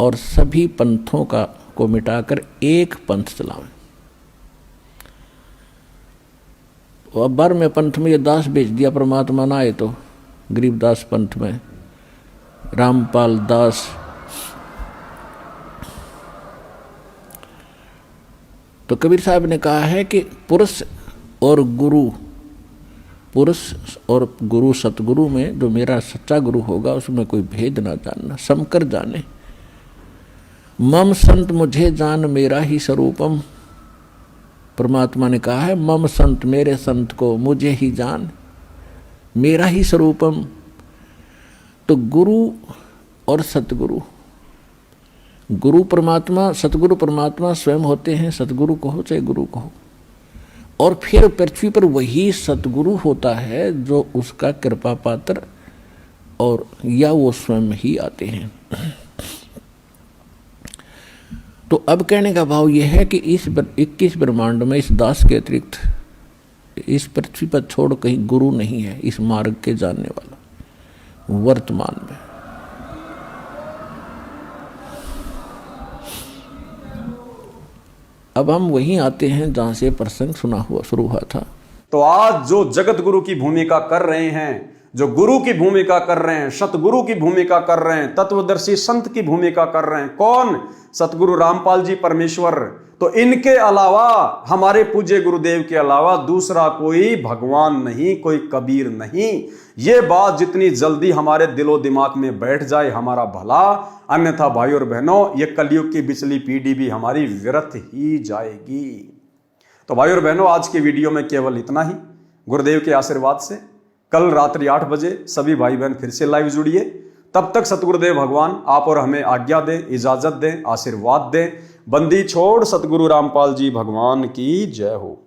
B: और सभी पंथों को मिटाकर एक पंथ चलावें। अब 12 में पंथ में ये दास भेज दिया परमात्मा ना आए तो गरीबदास पंथ में रामपाल दास। तो कबीर साहब ने कहा है कि पुरुष और गुरु सतगुरु में जो मेरा सच्चा गुरु होगा उसमें कोई भेद ना जानना, समकर जाने। मम संत मुझे जान मेरा ही स्वरूपम। परमात्मा ने कहा है मम संत, मेरे संत को मुझे ही जान, मेरा ही स्वरूपम। तो गुरु और सतगुरु, गुरु परमात्मा, सतगुरु परमात्मा स्वयं होते हैं, सतगुरु कहो चाहे गुरु कहो। और फिर पृथ्वी पर वही सतगुरु होता है जो उसका कृपा पात्र और या वो स्वयं ही आते हैं। तो अब कहने का भाव यह है कि इस 21 ब्रह्मांड में इस दास के अतिरिक्त इस पृथ्वी पर छोड़ कहीं गुरु नहीं है इस मार्ग के जानने वाला वर्तमान में। अब हम वहीं आते हैं जहां से प्रसंग शुरू हुआ था।
A: तो आज जो जगत गुरु की भूमिका कर रहे हैं, जो गुरु की भूमिका कर रहे हैं, सतगुरु की भूमिका कर रहे हैं, तत्वदर्शी संत की भूमिका कर रहे हैं, कौन? सतगुरु रामपाल जी परमेश्वर। तो इनके अलावा, हमारे पूज्य गुरुदेव के अलावा दूसरा कोई भगवान नहीं, कोई कबीर नहीं। ये बात जितनी जल्दी हमारे दिलो दिमाग में बैठ जाए हमारा भला, अन्यथा भाई और बहनों ये कलयुग की बिचली पीढ़ी भी हमारी व्यर्थ ही जाएगी। तो भाई और बहनों आज की वीडियो में केवल इतना ही। गुरुदेव के आशीर्वाद से कल रात्रि 8 बजे सभी भाई बहन फिर से लाइव जुड़िए। तब तक सतगुरुदेव भगवान आप और हमें आज्ञा दें, इजाजत दें, आशीर्वाद दें। बंदी छोड़ सतगुरु रामपाल जी भगवान की जय हो।